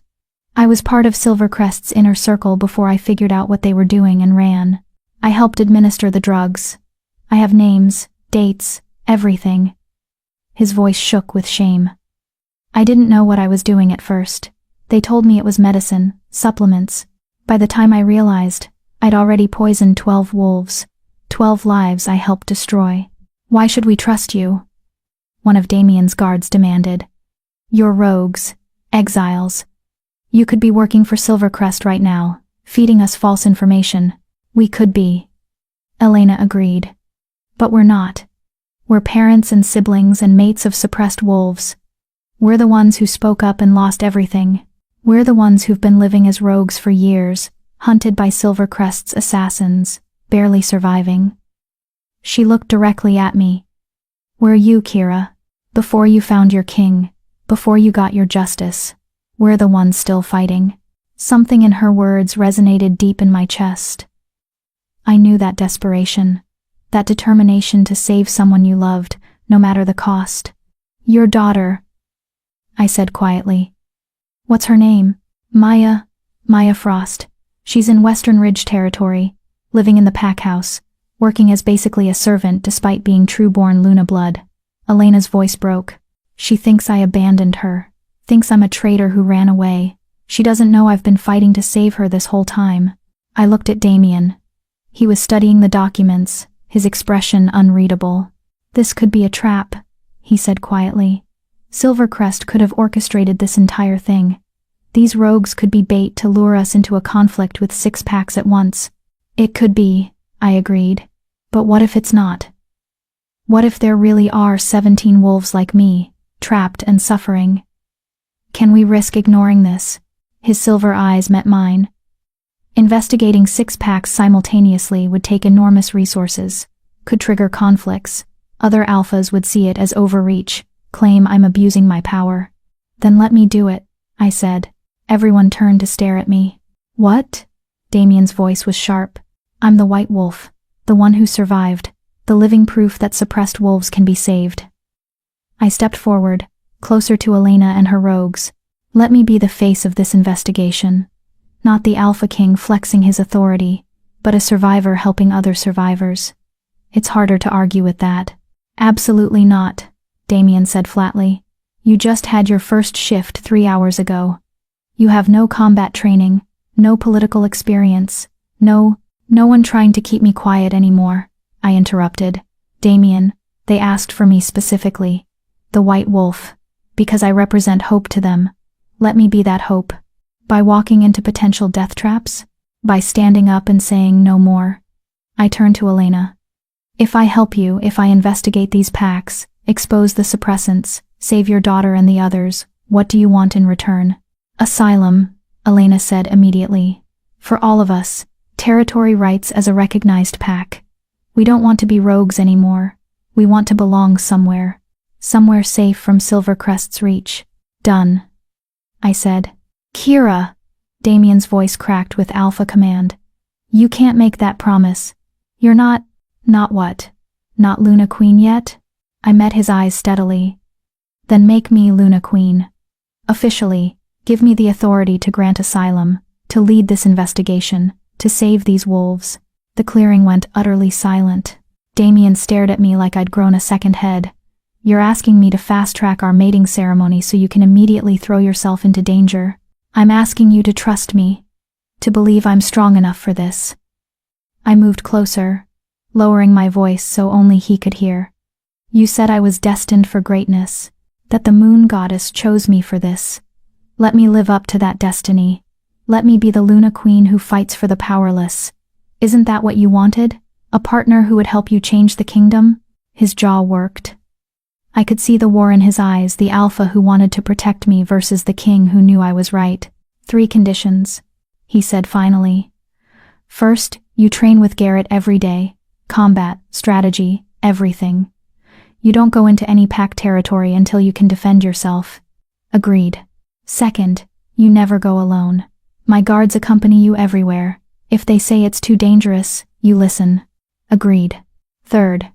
"I was part of Silvercrest's inner circle before I figured out what they were doing and ran. I helped administer the drugs. I have names, dates, everything." His voice shook with shame. "I didn't know what I was doing at first. They told me it was medicine, supplements. By the time I realized, I'd already poisoned 12 wolves, 12 lives I helped destroy." "Why should we trust you?" one of Damien's guards demanded. "You're rogues, exiles. You could be working for Silvercrest right now, feeding us false information." "We could be," Elena agreed. "But we're not. We're parents and siblings and mates of suppressed wolves. We're the ones who spoke up and lost everything. We're the ones who've been living as rogues for years, hunted by Silvercrest's assassins, barely surviving." She looked directly at me. "Were you, Kira? Before you found your king, before you got your justice, we're the ones still fighting." Something in her words resonated deep in my chest. I knew that desperation, that determination to save someone you loved, no matter the cost. "Your daughter," I said quietly. "What's her name?" Maya Frost. She's in Western Ridge territory, living in the pack house, working as basically a servant despite being true-born Luna blood." Elena's voice broke. "She thinks I abandoned her, thinks I'm a traitor who ran away. She doesn't know I've been fighting to save her this whole time." I looked at Damien. He was studying the documents, his expression unreadable. "This could be a trap," he said quietly. "Silvercrest could have orchestrated this entire thing. These rogues could be bait to lure us into a conflict with 6 packs at once." "It could be," I agreed. But what if it's not? What if there really are 17 wolves like me, trapped and suffering? Can we risk ignoring this? His silver eyes met mine. Investigating 6 packs simultaneously would take enormous resources, could trigger conflicts. Other alphas would see it as overreach, claim I'm abusing my power. Then let me do it, I said. Everyone turned to stare at me. What? Damien's voice was sharp. I'm the White Wolf, the one who survived, the living proof that suppressed wolves can be saved. I stepped forward, closer to Elena and her rogues. Let me be the face of this investigation. Not the Alpha King flexing his authority, but a survivor helping other survivors. It's harder to argue with that. Absolutely not, Damien said flatly. You just had your first shift 3 hours ago. You have no combat training, no political experience, no one trying to keep me quiet anymore, I interrupted. Damien, they asked for me specifically. The White Wolf, because I represent hope to them. Let me be that hope. By walking into potential death traps? By standing up and saying no more? I turned to Elena. If I help you, if I investigate these packs, expose the suppressants, save your daughter and the others, what do you want in return? Asylum, Elena said immediately. For all of us, territory rights as a recognized pack. We don't want to be rogues anymore. We want to belong somewhere. Somewhere safe from Silvercrest's reach. Done, I said. Kira, Damien's voice cracked with alpha command. You can't make that promise. You're not what? Not Luna Queen yet? I met his eyes steadily. Then make me Luna Queen. Officially, give me the authority to grant asylum, to lead this investigation, to save these wolves. The clearing went utterly silent. Damien stared at me like I'd grown a second head. You're asking me to fast-track our mating ceremony so you can immediately throw yourself into danger. I'm asking you to trust me, to believe I'm strong enough for this. I moved closer, lowering my voice so only he could hear. You said I was destined for greatness, that the moon goddess chose me for this. Let me live up to that destiny. Let me be the Luna Queen who fights for the powerless. Isn't that what you wanted? A partner who would help you change the kingdom? His jaw worked. I could see the war in his eyes, the alpha who wanted to protect me versus the king who knew I was right. 3 conditions, he said finally. First, you train with Garrett every day. Combat, strategy, everything. You don't go into any pack territory until you can defend yourself. Agreed. Second, you never go alone. My guards accompany you everywhere. If they say it's too dangerous, you listen. Agreed. Third,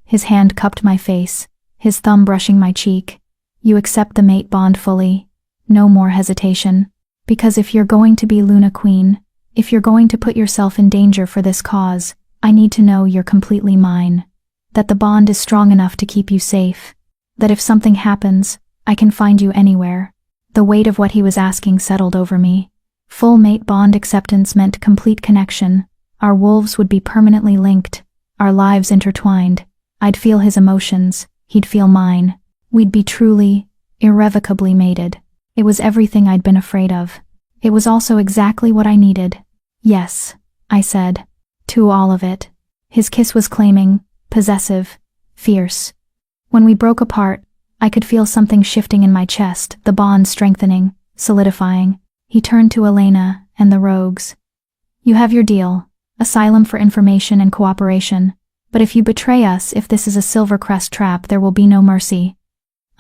his hand cupped my face, his thumb brushing my cheek. You accept the mate bond fully. No more hesitation. Because if you're going to be Luna Queen, if you're going to put yourself in danger for this cause, I need to know you're completely mine. That the bond is strong enough to keep you safe. That if something happens, I can find you anywhere. The weight of what he was asking settled over me. Full mate bond acceptance meant complete connection. Our wolves would be permanently linked, our lives intertwined. I'd feel his emotions, he'd feel mine. We'd be truly, irrevocably mated. It was everything I'd been afraid of. It was also exactly what I needed. Yes, I said. To all of it. His kiss was claiming, possessive, fierce. When we broke apart, I could feel something shifting in my chest, the bond strengthening, solidifying. He turned to Elena and the rogues. You have your deal, asylum for information and cooperation. But if you betray us, if this is a Silvercrest trap, there will be no mercy.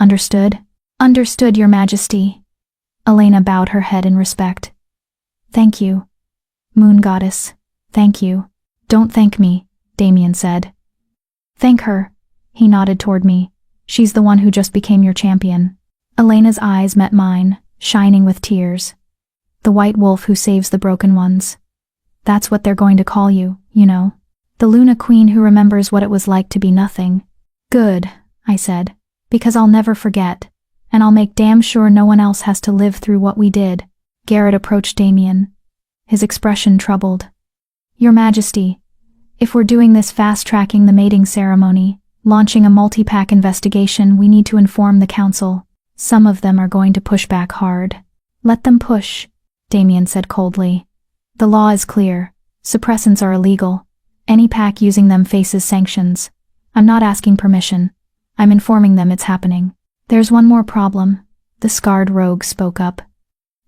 Understood? Understood, Your Majesty. Elena bowed her head in respect. Thank you. Moon Goddess, thank you. Don't thank me, Damien said. Thank her. He nodded toward me. She's the one who just became your champion. Elena's eyes met mine, shining with tears. The White Wolf who saves the broken ones. That's what they're going to call you, you know. The Luna Queen who remembers what it was like to be nothing. Good, I said, because I'll never forget, and I'll make damn sure no one else has to live through what we did. Garrett approached Damien, his expression troubled. Your Majesty, if we're doing this fast-tracking the mating ceremony, launching a multi-pack investigation, we need to inform the council. Some of them are going to push back hard. Let them push, Damien said coldly. The law is clear. Suppressants are illegal. Any pack using them faces sanctions. I'm not asking permission. I'm informing them it's happening. There's one more problem, the scarred rogue spoke up.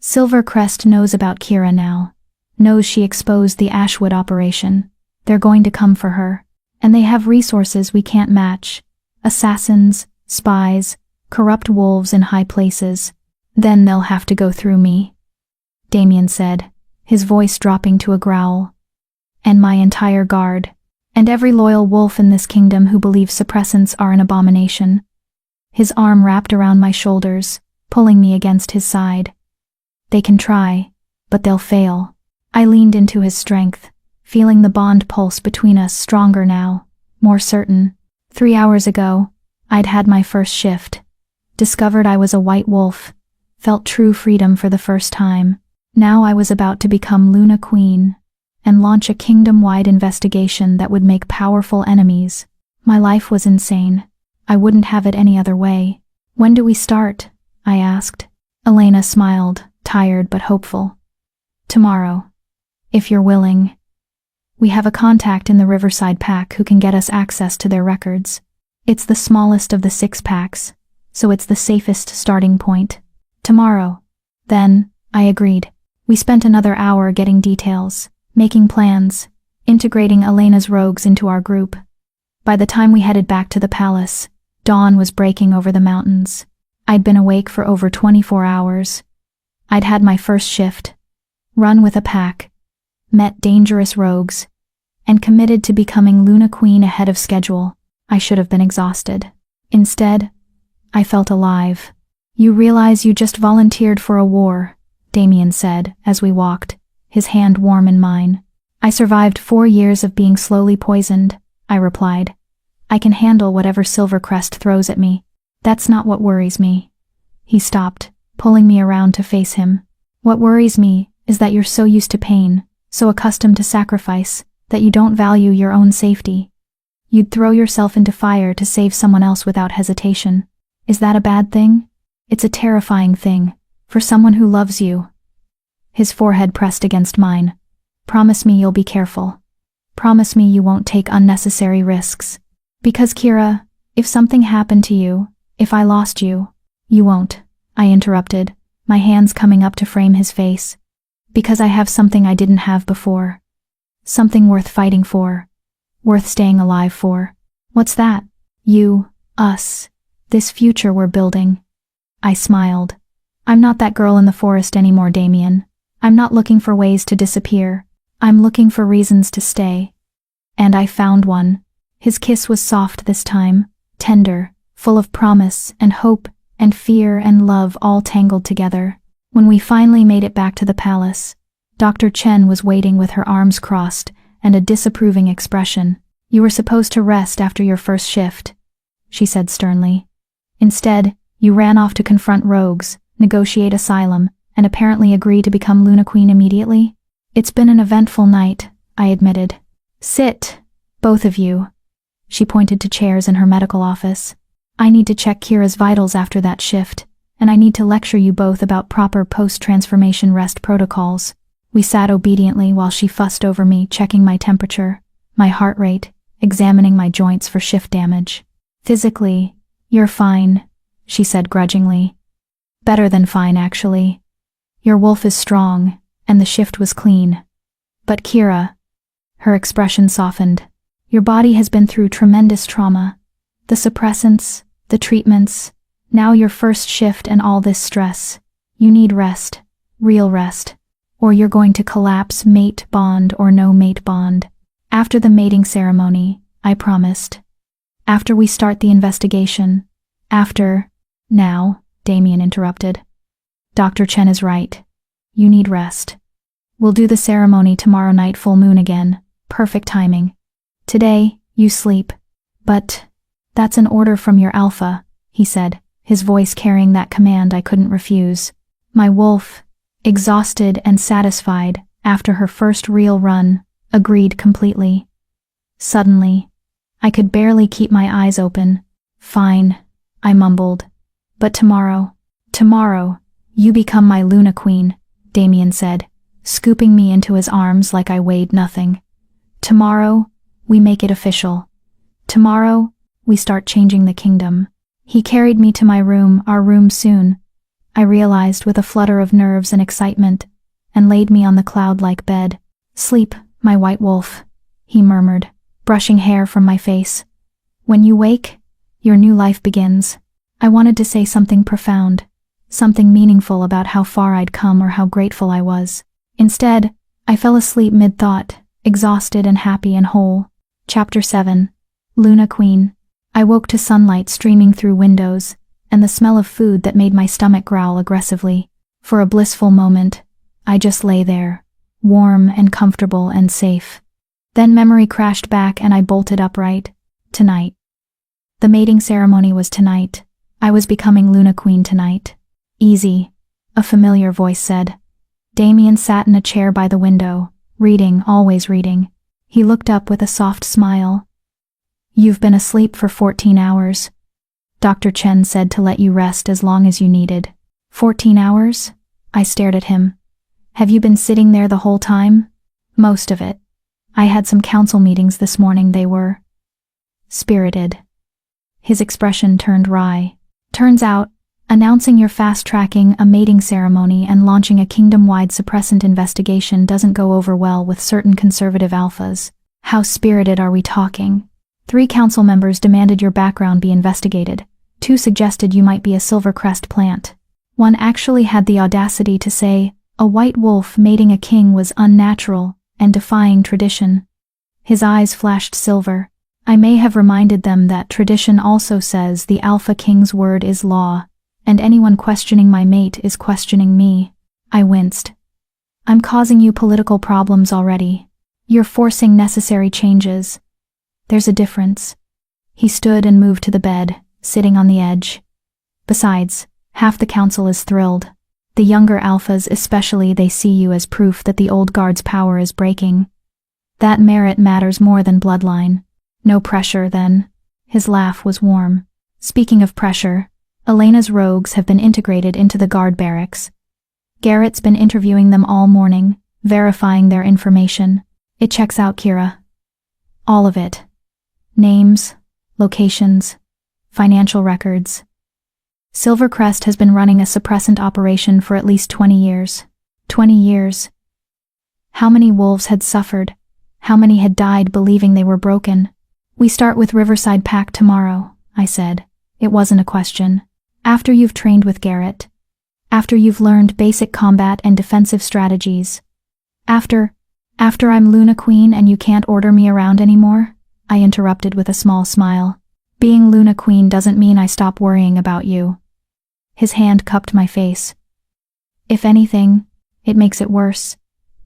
Silvercrest knows about Kira now. Knows she exposed the Ashwood operation. They're going to come for her. And they have resources we can't match. Assassins, spies, corrupt wolves in high places. Then they'll have to go through me. Damien said, his voice dropping to a growl. And my entire guard. And every loyal wolf in this kingdom who believes suppressants are an abomination. His arm wrapped around my shoulders, pulling me against his side. They can try, but they'll fail. I leaned into his strength, feeling the bond pulse between us stronger now, more certain. 3 hours ago, I'd had my first shift. Discovered I was a white wolf. Felt true freedom for the first time. Now I was about to become Luna Queen and launch a kingdom-wide investigation that would make powerful enemies. My life was insane. I wouldn't have it any other way. When do we start? I asked. Elena smiled, tired but hopeful. Tomorrow. If you're willing. We have a contact in the Riverside pack who can get us access to their records. It's the smallest of the 6 packs, so it's the safest starting point. Tomorrow. Then, I agreed. We spent another hour getting details, making plans, integrating Elena's rogues into our group. By the time we headed back to the palace, dawn was breaking over the mountains. I'd been awake for over 24 hours. I'd had my first shift, run with a pack, met dangerous rogues, and committed to becoming Luna Queen ahead of schedule. I should have been exhausted. Instead, I felt alive. You realize you just volunteered for a war, Damien said as we walked, his hand warm in mine. I survived 4 years of being slowly poisoned, I replied. I can handle whatever Silvercrest throws at me. That's not what worries me. He stopped, pulling me around to face him. What worries me is that you're so used to pain, so accustomed to sacrifice, that you don't value your own safety. You'd throw yourself into fire to save someone else without hesitation. Is that a bad thing? It's a terrifying thing, for someone who loves you. His forehead pressed against mine. Promise me you'll be careful. Promise me you won't take unnecessary risks. Because Kira, if something happened to you, if I lost you, you won't, I interrupted, my hands coming up to frame his face. Because I have something I didn't have before. Something worth fighting for. Worth staying alive for. What's that? You, us, this future we're building. I smiled. I'm not that girl in the forest anymore, Damien. I'm not looking for ways to disappear. I'm looking for reasons to stay. And I found one. His kiss was soft this time, tender, full of promise and hope and fear and love all tangled together. When we finally made it back to the palace, Dr. Chen was waiting with her arms crossed and a disapproving expression. You were supposed to rest after your first shift, she said sternly. Instead, you ran off to confront rogues, negotiate asylum, and apparently agree to become Luna Queen immediately. It's been an eventful night, I admitted. Sit, both of you. She pointed to chairs in her medical office. I need to check Kira's vitals after that shift, and I need to lecture you both about proper post-transformation rest protocols. We sat obediently while she fussed over me, checking my temperature, my heart rate, examining my joints for shift damage. Physically, you're fine, she said grudgingly. Better than fine, actually. Your wolf is strong, and the shift was clean. But Kira, her expression softened. Your body has been through tremendous trauma. The suppressants, the treatments, now your first shift and all this stress. You need rest, real rest, or you're going to collapse, mate bond or no mate bond. After the mating ceremony, I promised. After we start the investigation. After. Now, Damien interrupted. Dr. Chen is right. You need rest. We'll do the ceremony tomorrow night, full moon again. Perfect timing. Today, you sleep. But that's an order from your alpha, he said, his voice carrying that command I couldn't refuse. My wolf, exhausted and satisfied after her first real run, agreed completely. Suddenly, I could barely keep my eyes open. Fine, I mumbled. But tomorrow, you become my Luna Queen, Damien said, scooping me into his arms like I weighed nothing. Tomorrow, We make it official. Tomorrow, we start changing the kingdom. He carried me to my room, our room soon, I realized with a flutter of nerves and excitement, and laid me on the cloud-like bed. Sleep, my white wolf, he murmured, brushing hair from my face. When you wake, your new life begins. I wanted to say something profound, something meaningful about how far I'd come or how grateful I was. Instead, I fell asleep mid-thought, exhausted and happy and whole. Chapter 7. Luna Queen. I woke to sunlight streaming through windows, and the smell of food that made my stomach growl aggressively. For a blissful moment, I just lay there, warm and comfortable and safe. Then memory crashed back and I bolted upright. Tonight. The mating ceremony was tonight. I was becoming Luna Queen tonight. Easy, a familiar voice said. Damien sat in a chair by the window, reading, always reading. He looked up with a soft smile. You've been asleep for 14 hours. Dr. Chen said to let you rest as long as you needed. 14 hours? I stared at him. Have you been sitting there the whole time? Most of it. I had some council meetings this morning. They were spirited. His expression turned wry. Turns out, announcing you're fast-tracking a mating ceremony and launching a kingdom-wide suppressant investigation doesn't go over well with certain conservative alphas. How spirited are we talking? 3 council members demanded your background be investigated. 2 suggested you might be a Silvercrest plant. 1 actually had the audacity to say, a white wolf mating a king was unnatural and defying tradition. His eyes flashed silver. I may have reminded them that tradition also says the Alpha King's word is law, and anyone questioning my mate is questioning me. I winced. I'm causing you political problems already. You're forcing necessary changes. There's a difference. He stood and moved to the bed, sitting on the edge. Besides, half the council is thrilled. The younger alphas especially, they see you as proof that the old guard's power is breaking. That merit matters more than bloodline. No pressure, then. His laugh was warm. Speaking of pressure, Elena's rogues have been integrated into the guard barracks. Garrett's been interviewing them all morning, verifying their information. It checks out, Kira. All of it. Names, locations, financial records. Silvercrest has been running a suppressant operation for at least 20 years. 20 years. How many wolves had suffered? How many had died believing they were broken? We start with Riverside Pack tomorrow, I said. It wasn't a question. After you've trained with Garrett. After you've learned basic combat and defensive strategies. After I'm Luna Queen and you can't order me around anymore? I interrupted with a small smile. Being Luna Queen doesn't mean I stop worrying about you. His hand cupped my face. If anything, it makes it worse.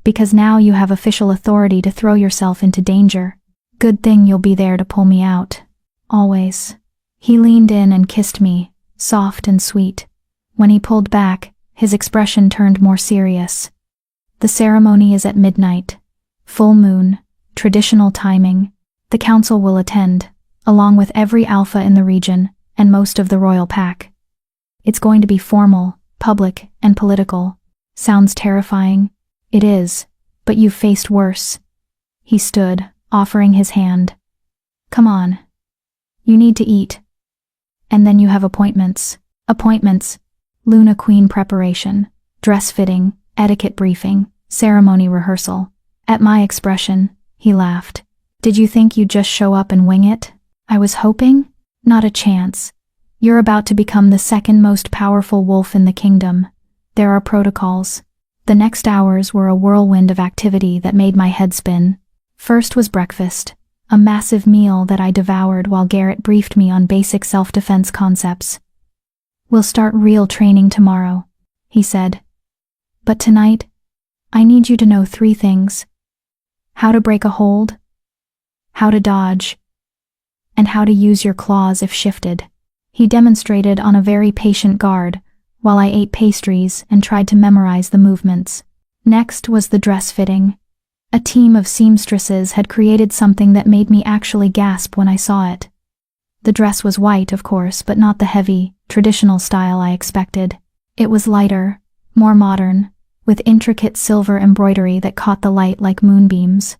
Because now you have official authority to throw yourself into danger. Good thing you'll be there to pull me out. Always. He leaned in and kissed me, soft and sweet. When he pulled back, his expression turned more serious. The ceremony is at midnight. Full moon, traditional timing. The council will attend, along with every alpha in the region, and most of the royal pack. It's going to be formal, public, and political. Sounds terrifying. It is, but you've faced worse. He stood, offering his hand. Come on. You need to eat. And then you have appointments. Appointments. Luna Queen preparation, dress fitting, etiquette briefing, ceremony rehearsal. At my expression, he laughed. Did you think you'd just show up and wing it? I was hoping? Not a chance. You're about to become the second most powerful wolf in the kingdom. There are protocols. The next hours were a whirlwind of activity that made my head spin. First was breakfast, a massive meal that I devoured while Garrett briefed me on basic self-defense concepts. We'll start real training tomorrow, he said. But tonight, I need you to know 3 things. How to break a hold, how to dodge, and how to use your claws if shifted. He demonstrated on a very patient guard, while I ate pastries and tried to memorize the movements. Next was the dress fitting. A team of seamstresses had created something that made me actually gasp when I saw it. The dress was white, of course, but not the heavy, traditional style I expected. It was lighter, more modern, with intricate silver embroidery that caught the light like moonbeams.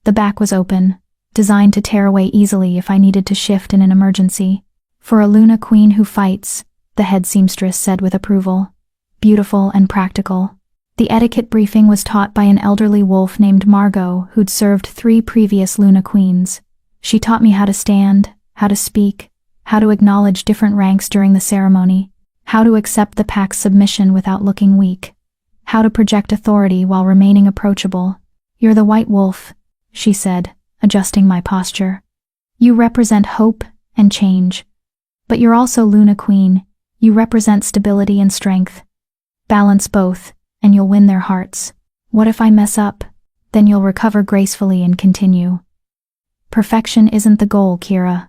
The back was open, designed to tear away easily if I needed to shift in an emergency. For a Luna Queen who fights, the head seamstress said with approval. Beautiful and practical. The etiquette briefing was taught by an elderly wolf named Margot who'd served 3 previous Luna Queens. She taught me how to stand, how to speak, how to acknowledge different ranks during the ceremony, how to accept the pack's submission without looking weak, how to project authority while remaining approachable. "You're the white wolf," she said, adjusting my posture. "You represent hope and change. But you're also Luna Queen. You represent stability and strength. Balance both, and you'll win their hearts. What if I mess up? Then you'll recover gracefully and continue. Perfection isn't the goal, Kira.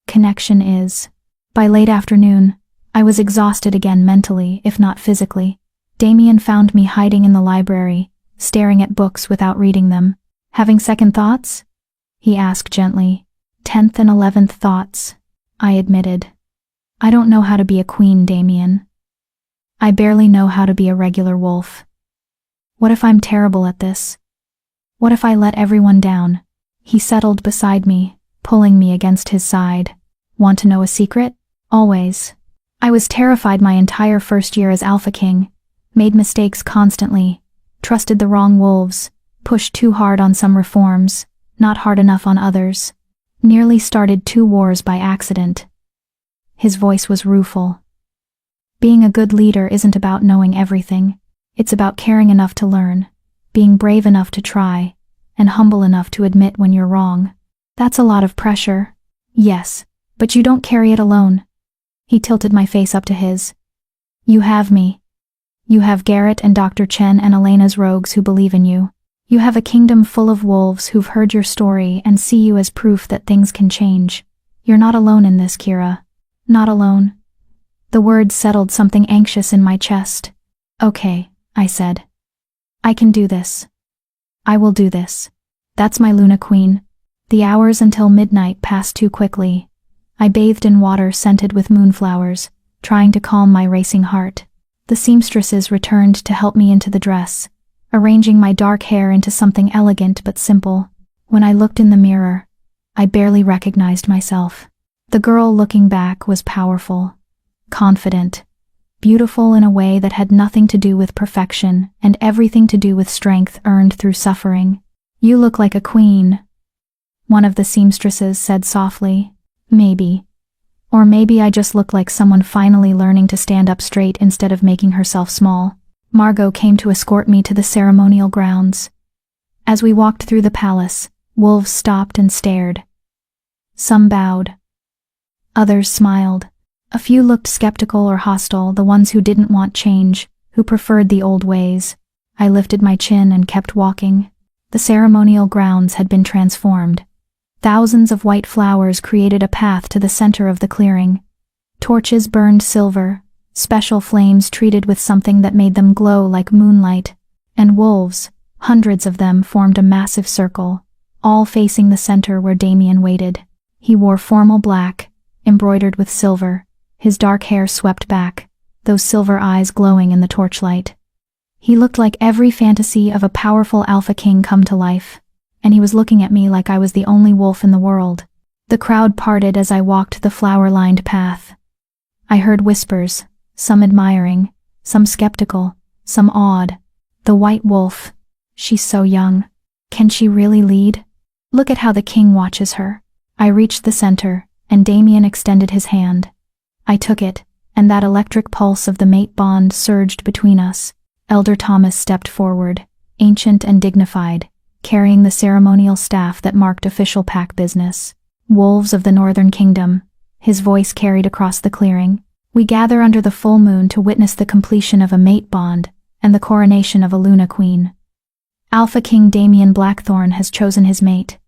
Connection is." By late afternoon, I was exhausted again mentally, if not physically. Damien found me hiding in the library, staring at books without reading them. "Having second thoughts?" he asked gently. "10th and 11th thoughts," I admitted. "I don't know how to be a queen, Damien. I barely know how to be a regular wolf. What if I'm terrible at this? What if I let everyone down?" He settled beside me, pulling me against his side. "Want to know a secret? Always. I was terrified my entire first year as Alpha King, made mistakes constantly, trusted the wrong wolves, pushed too hard on some reforms, not hard enough on others. Nearly started 2 wars by accident." His voice was rueful. "Being a good leader isn't about knowing everything. It's about caring enough to learn, being brave enough to try, and humble enough to admit when you're wrong. That's a lot of pressure." "Yes, but you don't carry it alone." He tilted my face up to his. "You have me. You have Garrett and Dr. Chen and Elena's rogues who believe in you. You have a kingdom full of wolves who've heard your story and see you as proof that things can change. You're not alone in this, Kira. Not alone." The words settled something anxious in my chest. "Okay," I said. "I can do this. I will do this. That's my Luna Queen." The hours until midnight passed too quickly. I bathed in water scented with moonflowers, trying to calm my racing heart. The seamstresses returned to help me into the dress, arranging my dark hair into something elegant but simple. When I looked in the mirror, I barely recognized myself. The girl looking back was powerful, confident, beautiful in a way that had nothing to do with perfection and everything to do with strength earned through suffering. "You look like a queen," one of the seamstresses said softly. "Maybe. Or maybe I just look like someone finally learning to stand up straight instead of making herself small." Margot came to escort me to the ceremonial grounds. As we walked through the palace, wolves stopped and stared. Some bowed. Others smiled. A few looked skeptical or hostile, the ones who didn't want change, who preferred the old ways. I lifted my chin and kept walking. The ceremonial grounds had been transformed. Thousands of white flowers created a path to the center of the clearing. Torches burned silver, special flames treated with something that made them glow like moonlight, and wolves, hundreds of them, formed a massive circle, all facing the center where Damien waited. He wore formal black, embroidered with silver, his dark hair swept back, those silver eyes glowing in the torchlight. He looked like every fantasy of a powerful Alpha King come to life, and he was looking at me like I was the only wolf in the world. The crowd parted as I walked the flower-lined path. I heard whispers, some admiring, some skeptical, some awed. "The white wolf. She's so young. Can she really lead? Look at how the king watches her." I reached the center, and Damien extended his hand. I took it, and that electric pulse of the mate bond surged between us. Elder Thomas stepped forward, ancient and dignified, carrying the ceremonial staff that marked official pack business. "Wolves of the Northern Kingdom," his voice carried across the clearing. "We gather under the full moon to witness the completion of a mate bond and the coronation of a Luna Queen. Alpha King Damien Blackthorn has chosen his mate.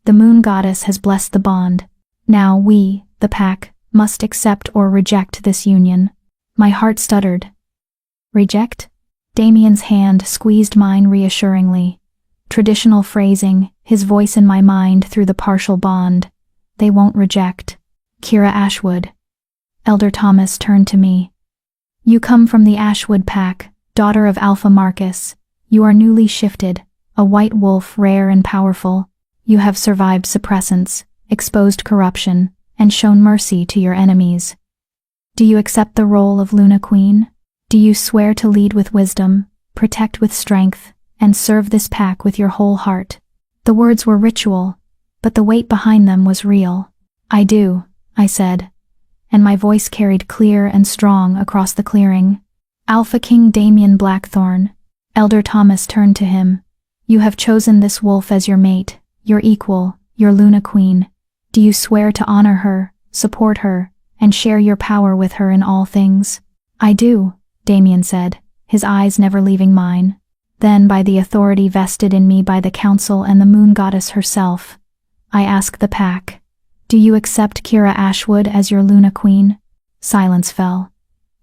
The moon goddess has blessed the bond. Now we, the pack, must accept or reject this union." My heart stuttered. "Reject?" Damien's hand squeezed mine reassuringly. Traditional phrasing, his voice in my mind through the partial bond. "They won't reject. Kira Ashwood." Elder Thomas turned to me. "You come from the Ashwood pack, daughter of Alpha Marcus. You are newly shifted, a white wolf rare and powerful. You have survived suppressants, exposed corruption, and shown mercy to your enemies. Do you accept the role of Luna Queen? Do you swear to lead with wisdom, protect with strength, and serve this pack with your whole heart? The words were ritual, but the weight behind them was real. I do, I said, and my voice carried clear and strong across the clearing. Alpha King Damien Blackthorn. Elder Thomas turned to him. You have chosen this wolf as your mate, your equal, your Luna Queen. Do you swear to honor her, support her, and share your power with her in all things? I do, Damien said, his eyes never leaving mine. Then, by the authority vested in me by the council and the moon goddess herself, I ask the pack, do you accept Kira Ashwood as your Luna Queen? Silence fell.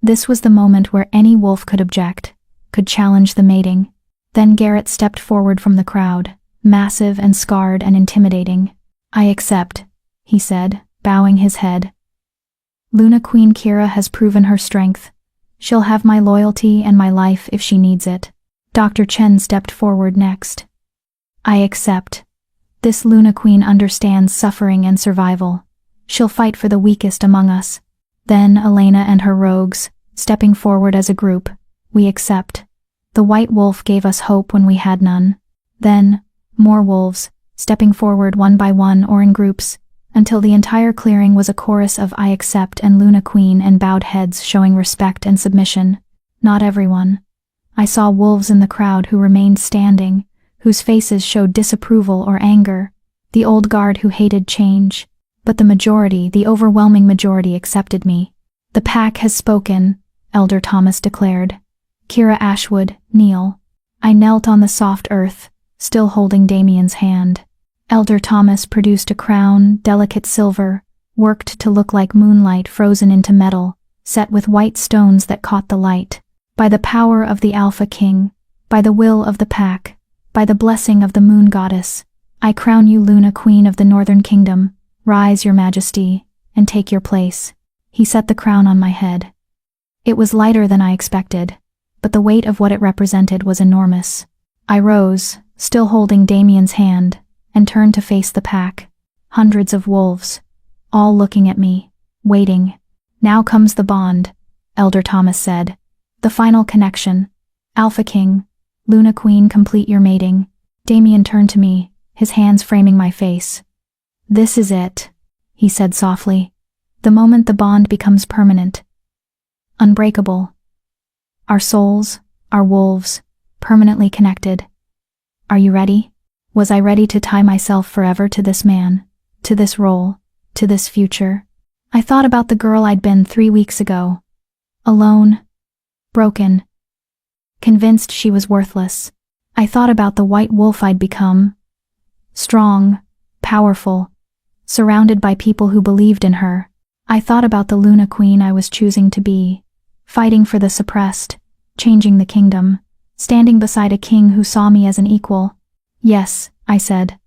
This was the moment where any wolf could object, could challenge the mating. Then Garrett stepped forward from the crowd, massive and scarred and intimidating. I accept, he said, bowing his head. Luna Queen Kira has proven her strength. She'll have my loyalty and my life if she needs it. Dr. Chen stepped forward next. I accept. This Luna Queen understands suffering and survival. She'll fight for the weakest among us. Then Elena and her rogues, stepping forward as a group. We accept. The white wolf gave us hope when we had none. Then, more wolves, stepping forward one by one or in groups, until the entire clearing was a chorus of I accept and Luna Queen and bowed heads showing respect and submission. Not everyone. I saw wolves in the crowd who remained standing, whose faces showed disapproval or anger, the old guard who hated change. But the majority, the overwhelming majority accepted me. The pack has spoken, Elder Thomas declared. Kira Ashwood, kneel. I knelt on the soft earth, still holding Damien's hand. Elder Thomas produced a crown, delicate silver, worked to look like moonlight frozen into metal, set with white stones that caught the light. By the power of the Alpha King, by the will of the pack, by the blessing of the moon goddess, I crown you Luna Queen of the Northern Kingdom. Rise, your majesty, and take your place. He set the crown on my head. It was lighter than I expected, but the weight of what it represented was enormous. I rose, still holding Damien's hand, and turned to face the pack. Hundreds of wolves, all looking at me, waiting. Now comes the bond, Elder Thomas said. The final connection. Alpha King, Luna Queen, complete your mating. Damien turned to me, his hands framing my face. This is it, he said softly. The moment the bond becomes permanent. Unbreakable. Our souls, our wolves, permanently connected. Are you ready? Was I ready to tie myself forever to this man, to this role, to this future? I thought about the girl I'd been 3 weeks ago. Alone. Broken. Convinced she was worthless. I thought about the white wolf I'd become. Strong, powerful, surrounded by people who believed in her. I thought about the Luna Queen I was choosing to be, fighting for the suppressed, changing the kingdom, standing beside a king who saw me as an equal. Yes, I said.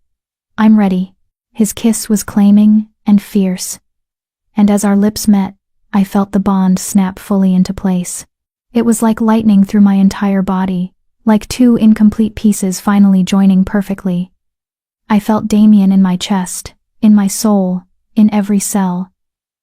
I'm ready. His kiss was claiming and fierce. And as our lips met, I felt the bond snap fully into place. It was like lightning through my entire body, like two incomplete pieces finally joining perfectly. I felt Damien in my chest, in my soul, in every cell.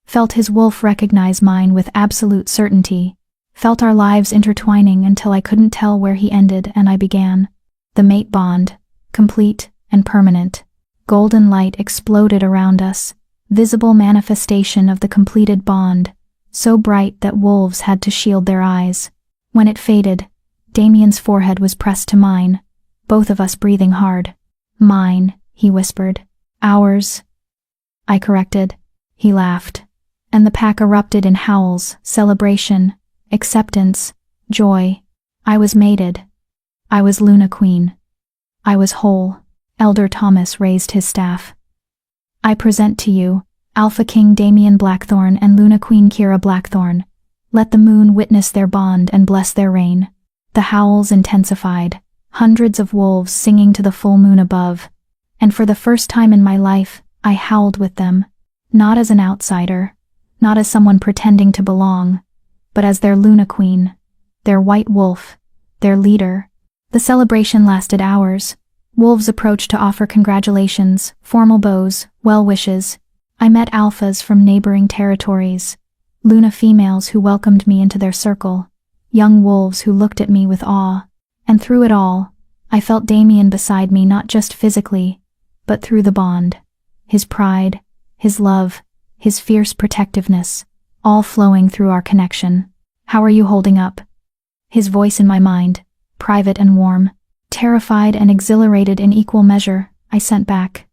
Felt his wolf recognize mine with absolute certainty. Felt our lives intertwining until I couldn't tell where he ended and I began. The mate bond, complete and permanent. Golden light exploded around us, visible manifestation of the completed bond, so bright that wolves had to shield their eyes. When it faded, Damien's forehead was pressed to mine, both of us breathing hard. Mine, he whispered. Ours. I corrected. He laughed. And the pack erupted in howls, celebration, acceptance, joy. I was mated. I was Luna Queen. I was whole. Elder Thomas raised his staff. I present to you, Alpha King Damien Blackthorn and Luna Queen Kira Blackthorn. Let the moon witness their bond and bless their reign. The howls intensified, hundreds of wolves singing to the full moon above. And for the first time in my life, I howled with them, not as an outsider, not as someone pretending to belong, but as their Luna Queen, their white wolf, their leader. The celebration lasted hours. Wolves approached to offer congratulations, formal bows, well wishes. I met alphas from neighboring territories, Luna females who welcomed me into their circle, young wolves who looked at me with awe. And through it all, I felt Damien beside me, not just physically, but through the bond. His pride, his love, his fierce protectiveness, all flowing through our connection. "How are you holding up?" His voice in my mind, private and warm. Terrified and exhilarated in equal measure, I sent back.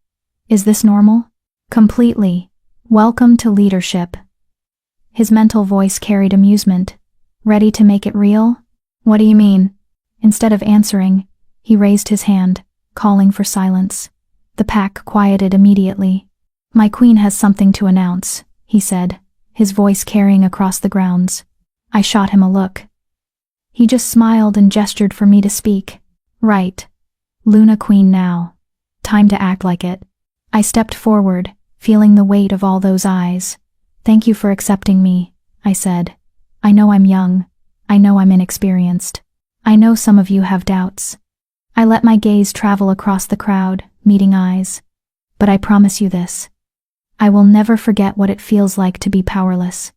"Is this normal?" "Completely. Welcome to leadership." His mental voice carried amusement. "Ready to make it real?" "What do you mean?" Instead of answering, he raised his hand, calling for silence. The pack quieted immediately. "My queen has something to announce," he said, his voice carrying across the grounds. I shot him a look. He just smiled and gestured for me to speak. "Right. Luna Queen now. Time to act like it." I stepped forward, feeling the weight of all those eyes. "Thank you for accepting me," I said. "I know I'm young. I know I'm inexperienced. I know some of you have doubts." I let my gaze travel across the crowd, meeting eyes. "But I promise you this. I will never forget what it feels like to be powerless,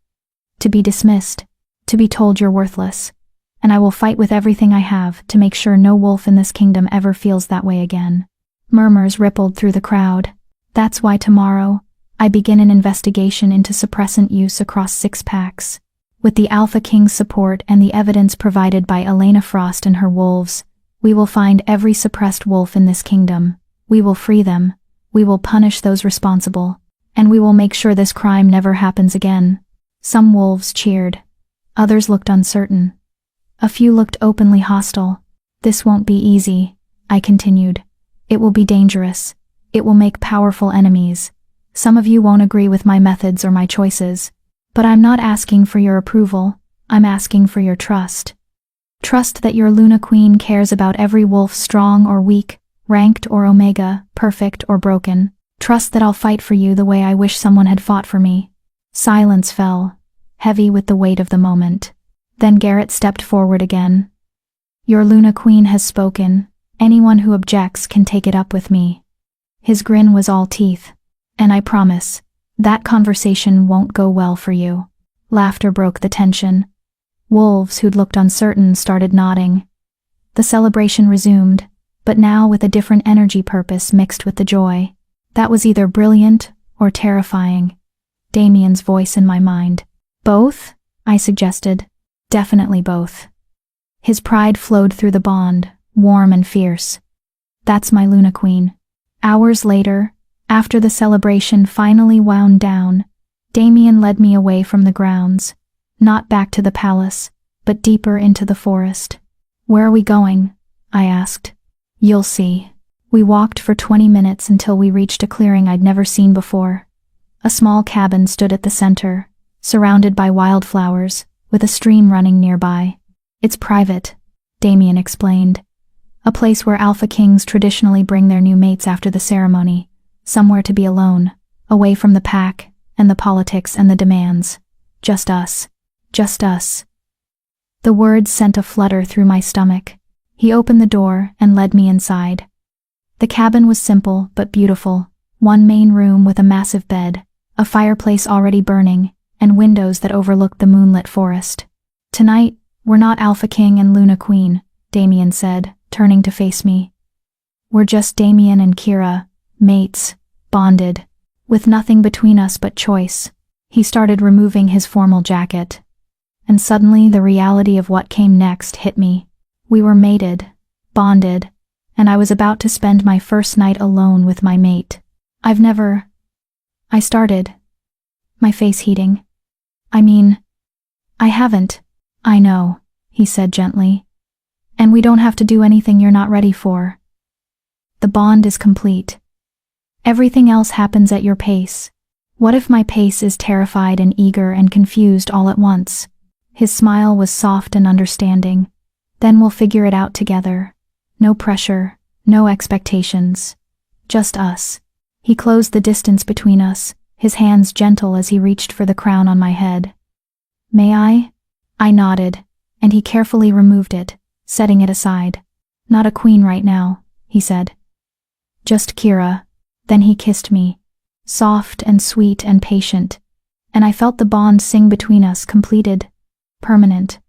to be dismissed, to be told you're worthless. And I will fight with everything I have to make sure no wolf in this kingdom ever feels that way again." Murmurs rippled through the crowd. "That's why tomorrow, I begin an investigation into suppressant use across 6 packs. With the Alpha King's support and the evidence provided by Elena Frost and her wolves, we will find every suppressed wolf in this kingdom. We will free them, we will punish those responsible, and we will make sure this crime never happens again." Some wolves cheered. Others looked uncertain. A few looked openly hostile. "This won't be easy," I continued. "It will be dangerous. It will make powerful enemies. Some of you won't agree with my methods or my choices. But I'm not asking for your approval. I'm asking for your trust. Trust that your Luna Queen cares about every wolf, strong or weak, ranked or omega, perfect or broken. Trust that I'll fight for you the way I wish someone had fought for me." Silence fell, heavy with the weight of the moment. Then Garrett stepped forward again. "Your Luna Queen has spoken. Anyone who objects can take it up with me." His grin was all teeth. "And I promise, that conversation won't go well for you." Laughter broke the tension. Wolves who'd looked uncertain started nodding. The celebration resumed, but now with a different energy purpose mixed with the joy. That was either brilliant or terrifying. Damien's voice in my mind. "Both?" I suggested. "Definitely both." His pride flowed through the bond, warm and fierce. "That's my Luna Queen." Hours later, after the celebration finally wound down, Damien led me away from the grounds, not back to the palace, but deeper into the forest. "Where are we going?" I asked. "You'll see." We walked for 20 minutes until we reached a clearing I'd never seen before. A small cabin stood at the center, surrounded by wildflowers, with a stream running nearby. "It's private," Damien explained. "A place where Alpha Kings traditionally bring their new mates after the ceremony, somewhere to be alone, away from the pack, and the politics and the demands. Just us. Just us." The words sent a flutter through my stomach. He opened the door and led me inside. The cabin was simple but beautiful. One main room with a massive bed, a fireplace already burning, and windows that overlooked the moonlit forest. "Tonight, we're not Alpha King and Luna Queen," Damien said, turning to face me. "We're just Damien and Kira, mates, bonded, with nothing between us but choice." He started removing his formal jacket. And suddenly the reality of what came next hit me. We were mated, bonded, and I was about to spend my first night alone with my mate. I started, my face heating. I haven't." "I know," he said gently. "And we don't have to do anything you're not ready for. The bond is complete. Everything else happens at your pace. What if my pace is terrified and eager and confused all at once?" His smile was soft and understanding. "Then we'll figure it out together. No pressure, no expectations. Just us." He closed the distance between us, his hands gentle as he reached for the crown on my head. "May I?" I nodded, and he carefully removed it, setting it aside. "Not a queen right now," he said. Just Kira. Then he kissed me. Soft and sweet and patient. And I felt the bond sing between us, completed. Permanent.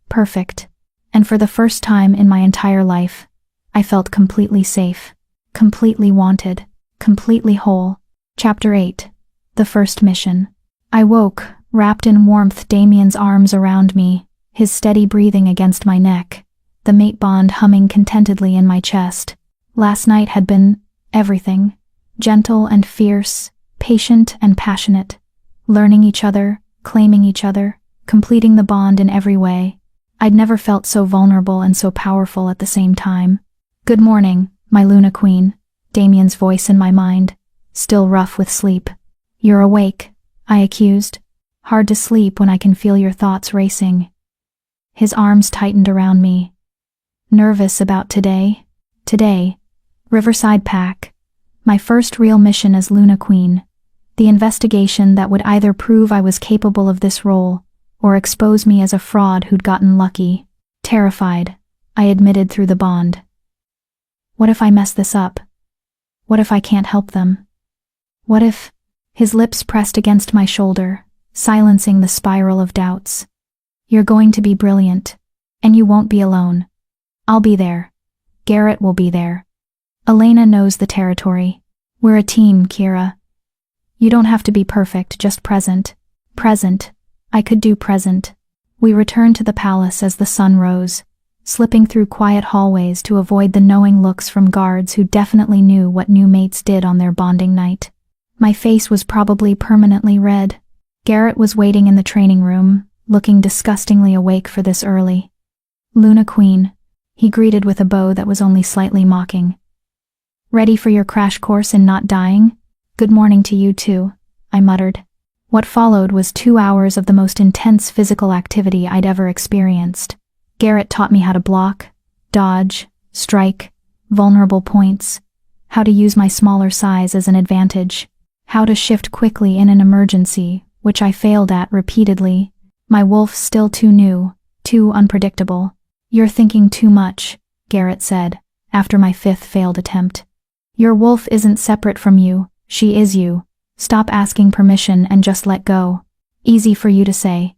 Perfect. And for the first time in my entire life, I felt completely safe. Completely wanted. Completely whole. Chapter 8. The First Mission. I woke, wrapped in warmth, Damien's arms around me, his steady breathing against my neck, the mate bond humming contentedly in my chest. Last night had been everything. Gentle and fierce, patient and passionate. Learning each other, claiming each other, completing the bond in every way. I'd never felt so vulnerable and so powerful at the same time. Good morning, my Luna Queen, Damien's voice in my mind, still rough with sleep. You're awake, I accused. Hard to sleep when I can feel your thoughts racing. His arms tightened around me. Nervous about today? Today. Riverside Pack. My first real mission as Luna Queen. The investigation that would either prove I was capable of this role, or expose me as a fraud who'd gotten lucky. Terrified, I admitted through the bond. What if I mess this up? What if I can't help them? What if... His lips pressed against my shoulder, silencing the spiral of doubts. You're going to be brilliant, and you won't be alone. I'll be there. Garrett will be there. Elena knows the territory. We're a team, Kira. You don't have to be perfect, just present. Present. I could do present. We returned to the palace as the sun rose, slipping through quiet hallways to avoid the knowing looks from guards who definitely knew what new mates did on their bonding night. My face was probably permanently red. Garrett was waiting in the training room, looking disgustingly awake for this early. Luna Queen, he greeted with a bow that was only slightly mocking. Ready for your crash course in not dying? Good morning to you too, I muttered. What followed was 2 hours of the most intense physical activity I'd ever experienced. Garrett taught me how to block, dodge, strike, vulnerable points, how to use my smaller size as an advantage, how to shift quickly in an emergency, which I failed at repeatedly. My wolf still too new, too unpredictable. You're thinking too much, Garrett said, after my 5th failed attempt. Your wolf isn't separate from you, she is you. Stop asking permission and just let go. Easy for you to say.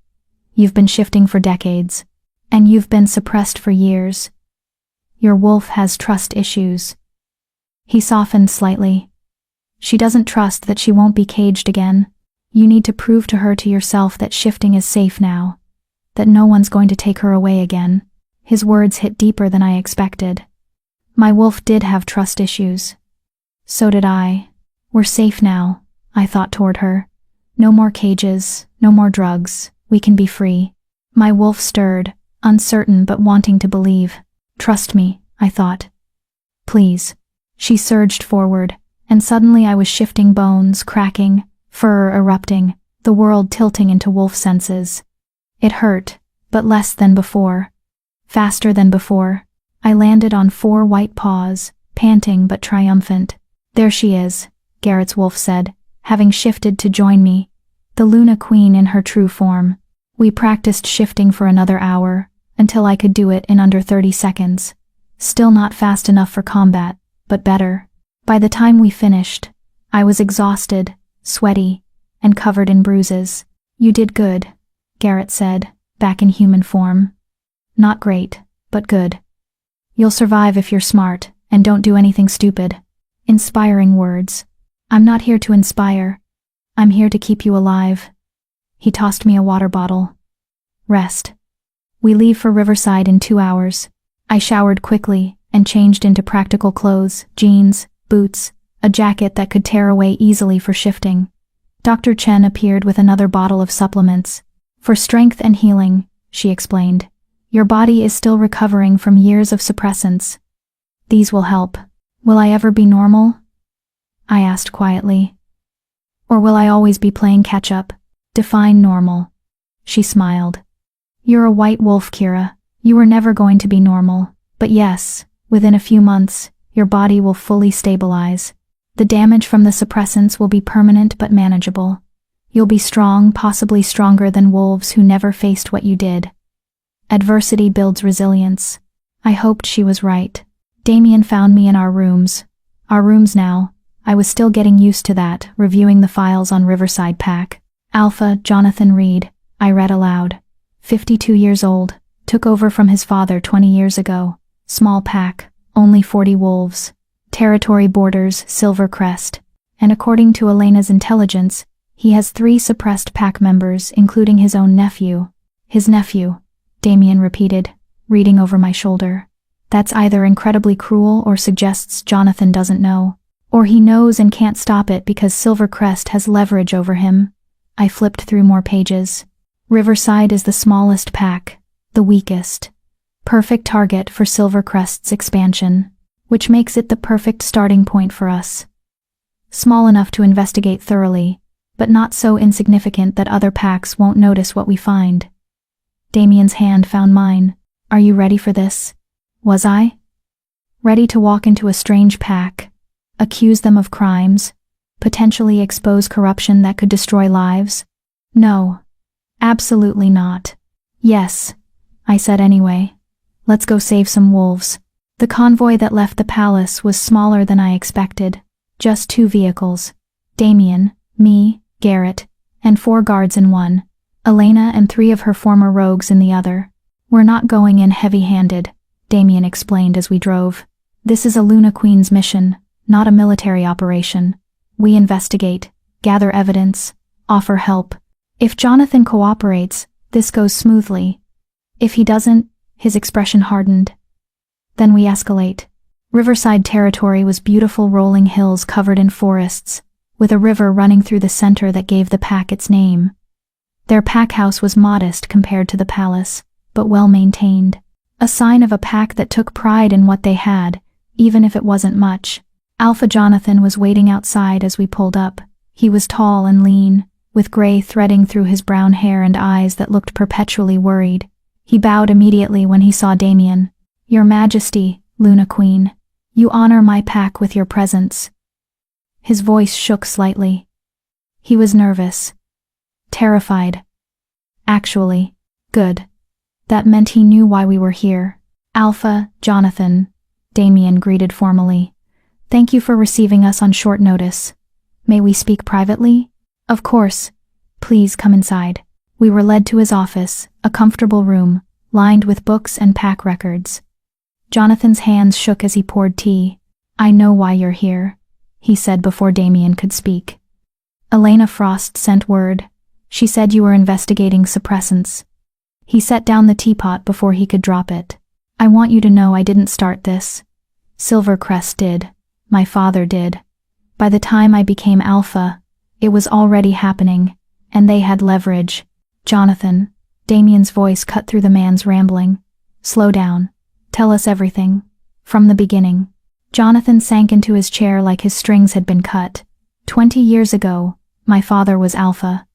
You've been shifting for decades. And you've been suppressed for years. Your wolf has trust issues. He softened slightly. She doesn't trust that she won't be caged again. You need to prove to her to yourself that shifting is safe now. That no one's going to take her away again. His words hit deeper than I expected. My wolf did have trust issues. So did I. We're safe now, I thought toward her. No more cages, no more drugs. We can be free. My wolf stirred, uncertain but wanting to believe. Trust me, I thought. Please. She surged forward, and suddenly I was shifting bones, cracking, fur erupting, the world tilting into wolf senses. It hurt, but less than before. Faster than before. I landed on 4 white paws, panting but triumphant. There she is, Garrett's wolf said, having shifted to join me. The Luna Queen in her true form. We practiced shifting for another hour, until I could do it in under 30 seconds. Still not fast enough for combat, but better. By the time we finished, I was exhausted, sweaty, and covered in bruises. You did good, Garrett said, back in human form. Not great, but good. You'll survive if you're smart, and don't do anything stupid. Inspiring words. I'm not here to inspire. I'm here to keep you alive. He tossed me a water bottle. Rest. We leave for Riverside in 2 hours. I showered quickly and changed into practical clothes, jeans, boots, a jacket that could tear away easily for shifting. Dr. Chen appeared with another bottle of supplements. For strength and healing, she explained. Your body is still recovering from years of suppressants. These will help. Will I ever be normal? I asked quietly. Or will I always be playing catch-up? Define normal. She smiled. You're a white wolf, Kira. You were never going to be normal. But yes, within a few months, your body will fully stabilize. The damage from the suppressants will be permanent but manageable. You'll be strong, possibly stronger than wolves who never faced what you did. Adversity builds resilience. I hoped she was right. Damien found me in our rooms, Our rooms now. I was still getting used to that, reviewing the files on Riverside Pack. Alpha, Jonathan Reed, I read aloud. 52 years old, took over from his father 20 years ago. Small pack, only 40 wolves. Territory borders, Silver Crest. And according to Elena's intelligence, he has 3 suppressed pack members, including his own nephew. His nephew, Damien repeated, reading over my shoulder. That's either incredibly cruel or suggests Jonathan doesn't know. Or he knows and can't stop it because Silver Crest has leverage over him. I flipped through more pages. Riverside is the smallest pack, the weakest. Perfect target for Silver Crest's expansion, which makes it the perfect starting point for us. Small enough to investigate thoroughly, but not so insignificant that other packs won't notice what we find. Damien's hand found mine. Are you ready for this? Was I? Ready to walk into a strange pack, accuse them of crimes, potentially expose corruption that could destroy lives? No. Absolutely not. Yes, I said anyway. Let's go save some wolves. The convoy that left the palace was smaller than I expected. Just 2 vehicles. Damien, me, Garrett, and 4 guards in one. Elena and 3 of her former rogues in the other. We're not going in heavy-handed, Damien explained as we drove. This is a Luna Queen's mission, not a military operation. We investigate, gather evidence, offer help. If Jonathan cooperates, this goes smoothly. If he doesn't, his expression hardened. Then we escalate. Riverside territory was beautiful rolling hills covered in forests, with a river running through the center that gave the pack its name. Their pack house was modest compared to the palace, but well maintained. A sign of a pack that took pride in what they had, even if it wasn't much. Alpha Jonathan was waiting outside as we pulled up. He was tall and lean, with gray threading through his brown hair and eyes that looked perpetually worried. He bowed immediately when he saw Damien. Your Majesty, Luna Queen, you honor my pack with your presence. His voice shook slightly. He was nervous. Terrified. Actually, good. That meant he knew why we were here. Alpha, Jonathan, Damien greeted formally. Thank you for receiving us on short notice. May we speak privately? Of course. Please come inside. We were led to his office, a comfortable room, lined with books and pack records. Jonathan's hands shook as he poured tea. I know why you're here, he said before Damien could speak. Elena Frost sent word. She said you were investigating suppressants. He set down the teapot before he could drop it. I want you to know I didn't start this. Silver Crest did. My father did. By the time I became Alpha, it was already happening, and they had leverage. Jonathan, Damien's voice cut through the man's rambling. Slow down. Tell us everything. From the beginning. Jonathan sank into his chair like his strings had been cut. 20 years ago, my father was Alpha.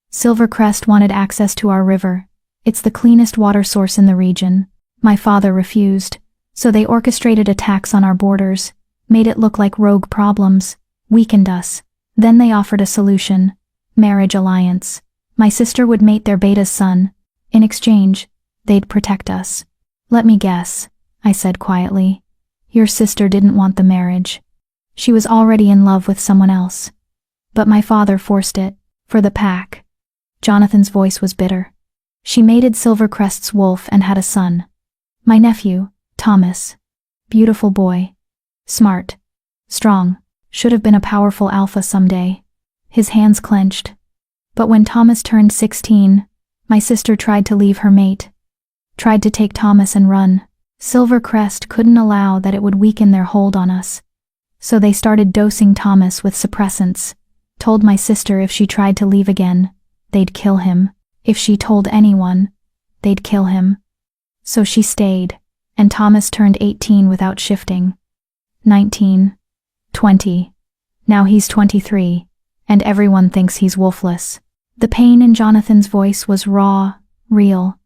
Silver Crest wanted access to our river. It's the cleanest water source in the region. My father refused, so they orchestrated attacks on our borders, made it look like rogue problems, weakened us. Then they offered a solution. Marriage alliance. My sister would mate their beta's son. In exchange, they'd protect us. Let me guess, I said quietly. Your sister didn't want the marriage. She was already in love with someone else. But my father forced it, for the pack. Jonathan's voice was bitter. She mated Silver Crest's wolf and had a son. My nephew, Thomas. Beautiful boy. Smart. Strong. Should have been a powerful alpha someday. His hands clenched. But when Thomas turned 16, my sister tried to leave her mate. Tried to take Thomas and run. Silver Crest couldn't allow that it would weaken their hold on us. So they started dosing Thomas with suppressants. Told my sister if she tried to leave again, they'd kill him. If she told anyone, they'd kill him. So she stayed, and Thomas turned 18 without shifting. 19. 20. Now he's 23, and everyone thinks he's Wolfless. The pain in Jonathan's voice was raw, real.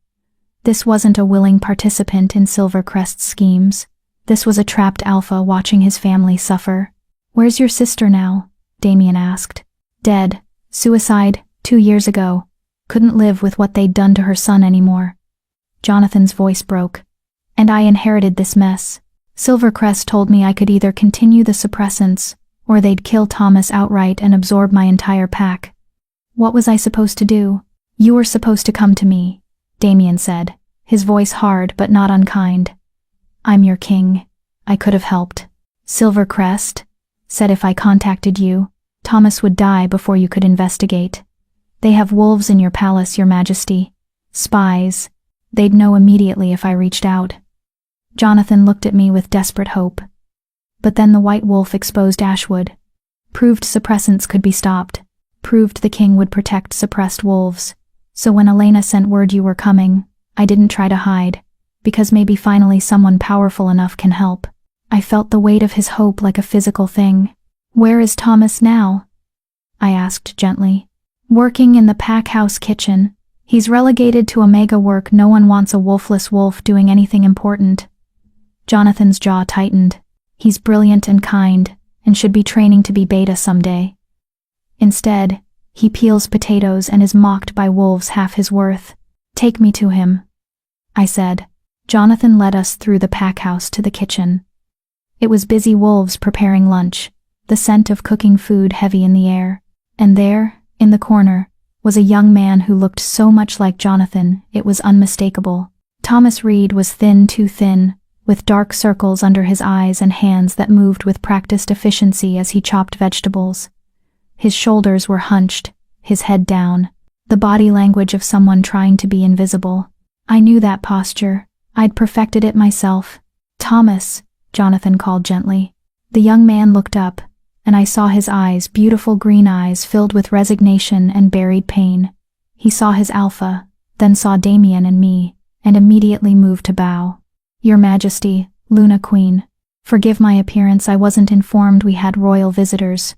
This wasn't a willing participant in Silver Crest's schemes. This was a trapped alpha watching his family suffer. Where's your sister now? Damien asked. Dead. Suicide, 2 years ago. Couldn't live with what they'd done to her son anymore. Jonathan's voice broke. And I inherited this mess. Silvercrest told me I could either continue the suppressants, or they'd kill Thomas outright and absorb my entire pack. What was I supposed to do? You were supposed to come to me, Damien said, his voice hard but not unkind. I'm your king. I could have helped. Silvercrest said if I contacted you, Thomas would die before you could investigate. They have wolves in your palace, your majesty. Spies. They'd know immediately if I reached out. Jonathan looked at me with desperate hope. But then the white wolf exposed Ashwood. Proved suppressants could be stopped. Proved the king would protect suppressed wolves. So when Elena sent word you were coming, I didn't try to hide, because maybe finally someone powerful enough can help. I felt the weight of his hope like a physical thing. Where is Thomas now? I asked gently. Working in the pack house kitchen. He's relegated to Omega work. No one wants a wolfless wolf doing anything important. Jonathan's jaw tightened. He's brilliant and kind, and should be training to be beta someday. Instead, he peels potatoes and is mocked by wolves half his worth. Take me to him, I said. Jonathan led us through the pack house to the kitchen. It was busy wolves preparing lunch, the scent of cooking food heavy in the air. And there, in the corner, was a young man who looked so much like Jonathan, it was unmistakable. Thomas Reed was thin, too thin, with dark circles under his eyes and hands that moved with practiced efficiency as he chopped vegetables. His shoulders were hunched, his head down, the body language of someone trying to be invisible. I knew that posture. I'd perfected it myself. Thomas, Jonathan called gently. The young man looked up, and I saw his eyes, beautiful green eyes filled with resignation and buried pain. He saw his alpha, then saw Damien and me, and immediately moved to bow. Your Majesty, Luna Queen, forgive my appearance. I wasn't informed we had royal visitors.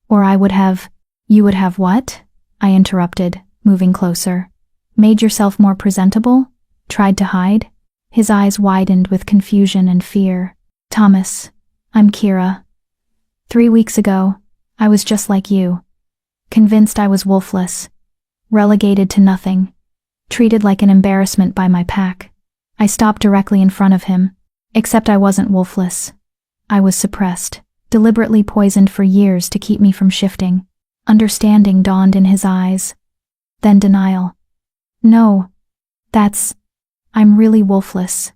Or I would have— You would have what? I interrupted, moving closer. Made yourself more presentable? Tried to hide? His eyes widened with confusion and fear. Thomas, I'm Kira. 3 weeks ago, I was just like you. Convinced I was wolfless. Relegated to nothing. Treated like an embarrassment by my pack. I stopped directly in front of him. Except I wasn't wolfless. I was suppressed. Deliberately poisoned for years to keep me from shifting. Understanding dawned in his eyes. Then denial. No. I'm really wolfless.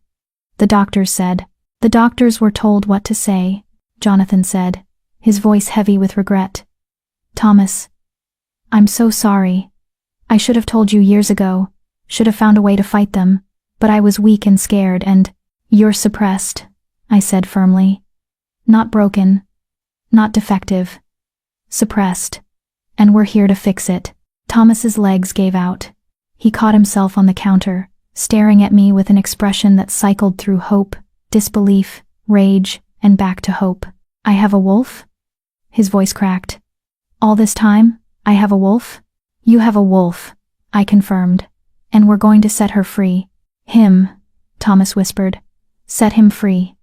The doctors said. The doctors were told what to say, Jonathan said, his voice heavy with regret. Thomas, I'm so sorry. I should have told you years ago, should have found a way to fight them, but I was weak and scared and— You're suppressed, I said firmly. Not broken. Not defective. Suppressed. And we're here to fix it. Thomas's legs gave out. He caught himself on the counter, staring at me with an expression that cycled through hope, disbelief, rage, and back to hope. I have a wolf? His voice cracked. All this time, I have a wolf? You have a wolf, I confirmed. And we're going to set her free. Him, Thomas whispered. Set him free.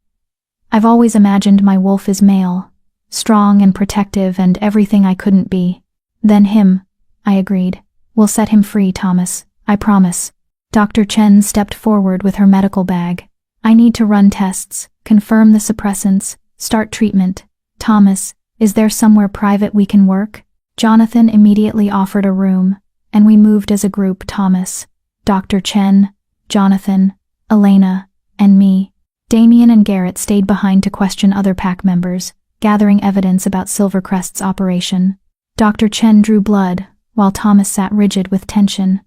I've always imagined my wolf is male, strong and protective and everything I couldn't be. Then him, I agreed. We'll set him free, Thomas, I promise. Dr. Chen stepped forward with her medical bag. I need to run tests, confirm the suppressants, start treatment. Thomas, is there somewhere private we can work? Jonathan immediately offered a room, and we moved as a group. Thomas, Dr. Chen, Jonathan, Elena, and me. Damien and Garrett stayed behind to question other pack members, gathering evidence about Silvercrest's operation. Dr. Chen drew blood, while Thomas sat rigid with tension.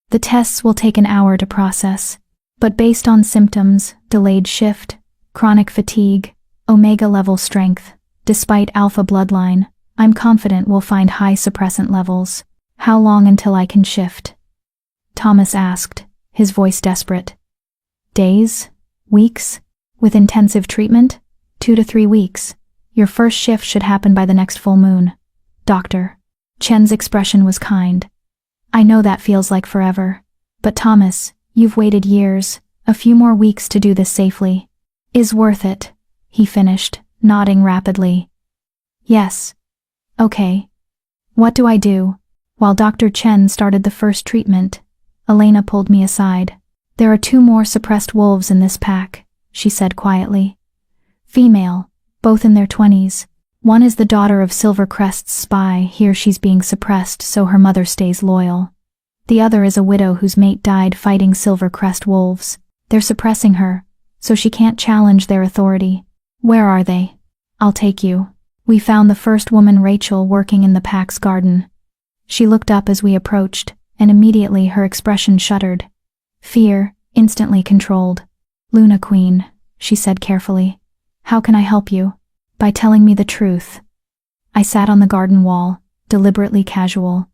The tests will take an hour to process, but based on symptoms, delayed shift, chronic fatigue, omega-level strength, despite alpha bloodline, I'm confident we'll find high suppressant levels. How long until I can shift? Thomas asked, his voice desperate. Days? Weeks? With intensive treatment? 2 to 3 weeks. Your first shift should happen by the next full moon. Doctor. Chen's expression was kind. I know that feels like forever. But Thomas, you've waited years, a few more weeks to do this safely. Is worth it, he finished, nodding rapidly. Yes. Okay. What do I do? While Dr. Chen started the first treatment, Elena pulled me aside. There are 2 more suppressed wolves in this pack, she said quietly. Female, both in their 20s. One is the daughter of Silvercrest's spy, here she's being suppressed so her mother stays loyal. The other is a widow whose mate died fighting Silvercrest wolves. They're suppressing her, so she can't challenge their authority. Where are they? I'll take you. We found the first woman, Rachel, working in the pack's garden. She looked up as we approached, and immediately her expression shuddered. Fear, instantly controlled. Luna Queen, she said carefully. How can I help you? By telling me the truth. I sat on the garden wall, deliberately casual.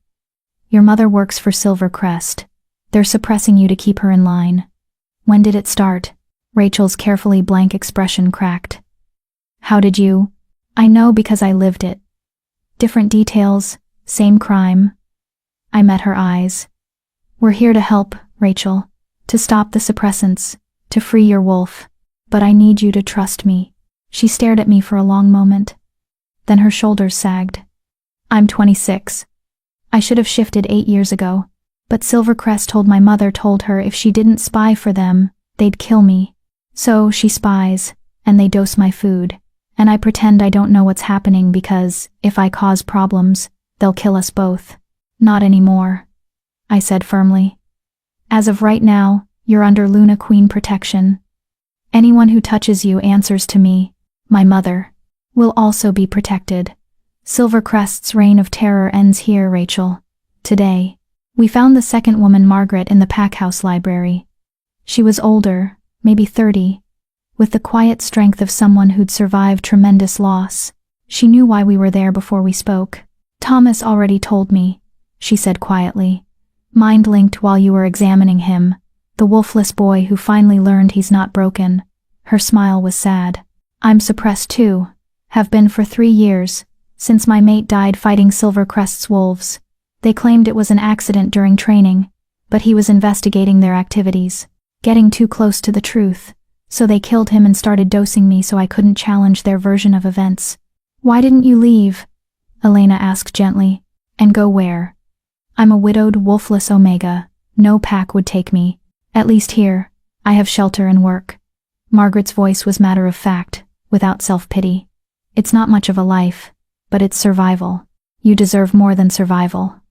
Your mother works for Silvercrest. They're suppressing you to keep her in line. When did it start? Rachel's carefully blank expression cracked. How did you? I know because I lived it. Different details, same crime. I met her eyes. We're here to help, Rachel. To stop the suppressants. To free your wolf. But I need you to trust me. She stared at me for a long moment. Then her shoulders sagged. I'm 26. I should have shifted 8 years ago. But Silvercrest told her if she didn't spy for them, they'd kill me. So she spies, and they dose my food. And I pretend I don't know what's happening because, if I cause problems, they'll kill us both. Not anymore, I said firmly. As of right now, you're under Luna Queen protection. Anyone who touches you answers to me. My mother will also be protected. Silvercrest's reign of terror ends here, Rachel. Today. We found the second woman, Margaret, in the packhouse library. She was older, maybe 30, with the quiet strength of someone who'd survived tremendous loss. She knew why we were there before we spoke. Thomas already told me, she said quietly. Mind-linked while you were examining him, the Wolfless boy who finally learned he's not broken. Her smile was sad. I'm suppressed too. Have been for 3 years, since my mate died fighting Silvercrest's wolves. They claimed it was an accident during training, but he was investigating their activities, getting too close to the truth, so they killed him and started dosing me so I couldn't challenge their version of events. Why didn't you leave? Elena asked gently. And go where? I'm a widowed Wolfless Omega. No pack would take me. At least here, I have shelter and work. Margaret's voice was matter of fact, without self-pity. It's not much of a life, but it's survival. You deserve more than survival,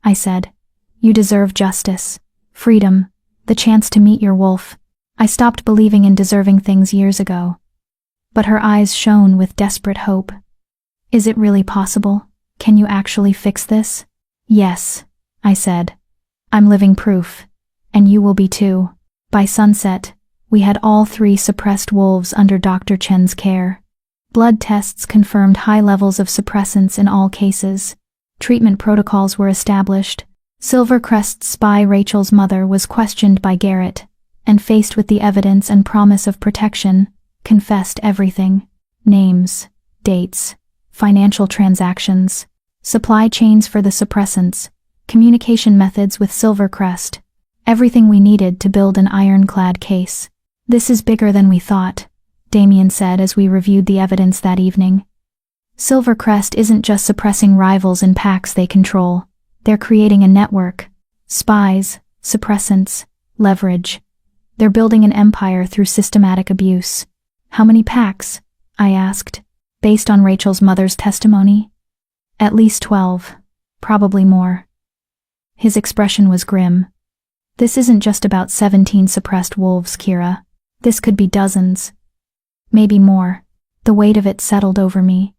I said. You deserve justice, freedom, the chance to meet your wolf. I stopped believing in deserving things years ago. But her eyes shone with desperate hope. Is it really possible? Can you actually fix this? Yes, I said. I'm living proof. And you will be too. By sunset, we had all 3 suppressed wolves under Dr. Chen's care. Blood tests confirmed high levels of suppressants in all cases. Treatment protocols were established. Silvercrest's spy Rachel's mother was questioned by Garrett, and faced with the evidence and promise of protection, confessed everything. Names, dates, financial transactions, supply chains for the suppressants, communication methods with Silvercrest. Everything we needed to build an ironclad case. This is bigger than we thought, Damien said as we reviewed the evidence that evening. Silvercrest isn't just suppressing rivals in packs they control. They're creating a network. Spies, suppressants, leverage. They're building an empire through systematic abuse. How many packs? I asked, based on Rachel's mother's testimony. At least 12. Probably more. His expression was grim. This isn't just about 17 suppressed wolves, Kira. This could be dozens. Maybe more. The weight of it settled over me.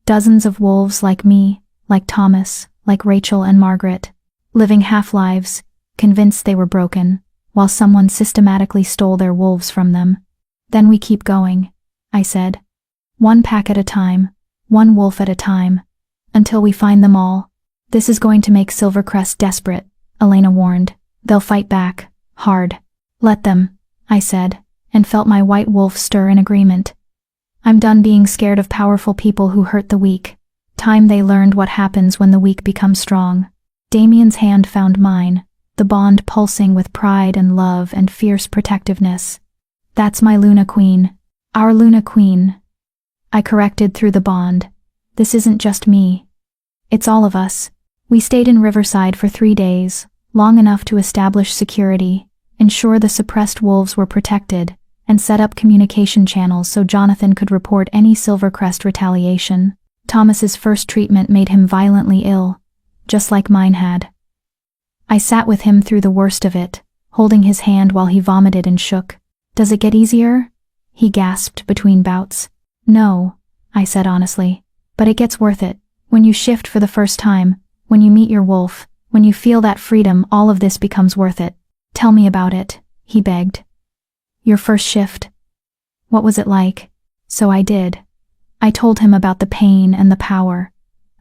Dozens of wolves like me, like Thomas, like Rachel and Margaret, living half-lives, convinced they were broken, while someone systematically stole their wolves from them. Then we keep going, I said. One pack at a time, one wolf at a time, until we find them all. This is going to make Silvercrest desperate, Elena warned. They'll fight back, hard. Let them, I said, and felt my white wolf stir in agreement. I'm done being scared of powerful people who hurt the weak. Time they learned what happens when the weak become strong. Damien's hand found mine, the bond pulsing with pride and love and fierce protectiveness. That's my Luna Queen. Our Luna Queen. I corrected through the bond. This isn't just me. It's all of us. We stayed in Riverside for 3 days, long enough to establish security, ensure the suppressed wolves were protected, and set up communication channels so Jonathan could report any Silvercrest retaliation. Thomas's first treatment made him violently ill, just like mine had. I sat with him through the worst of it, holding his hand while he vomited and shook. "Does it get easier?" he gasped between bouts. "No," I said honestly, "but it gets worth it. When you shift for the first time, when you meet your wolf, when you feel that freedom, all of this becomes worth it." "Tell me about it," he begged. "Your first shift. What was it like?" So I did. I told him about the pain and the power,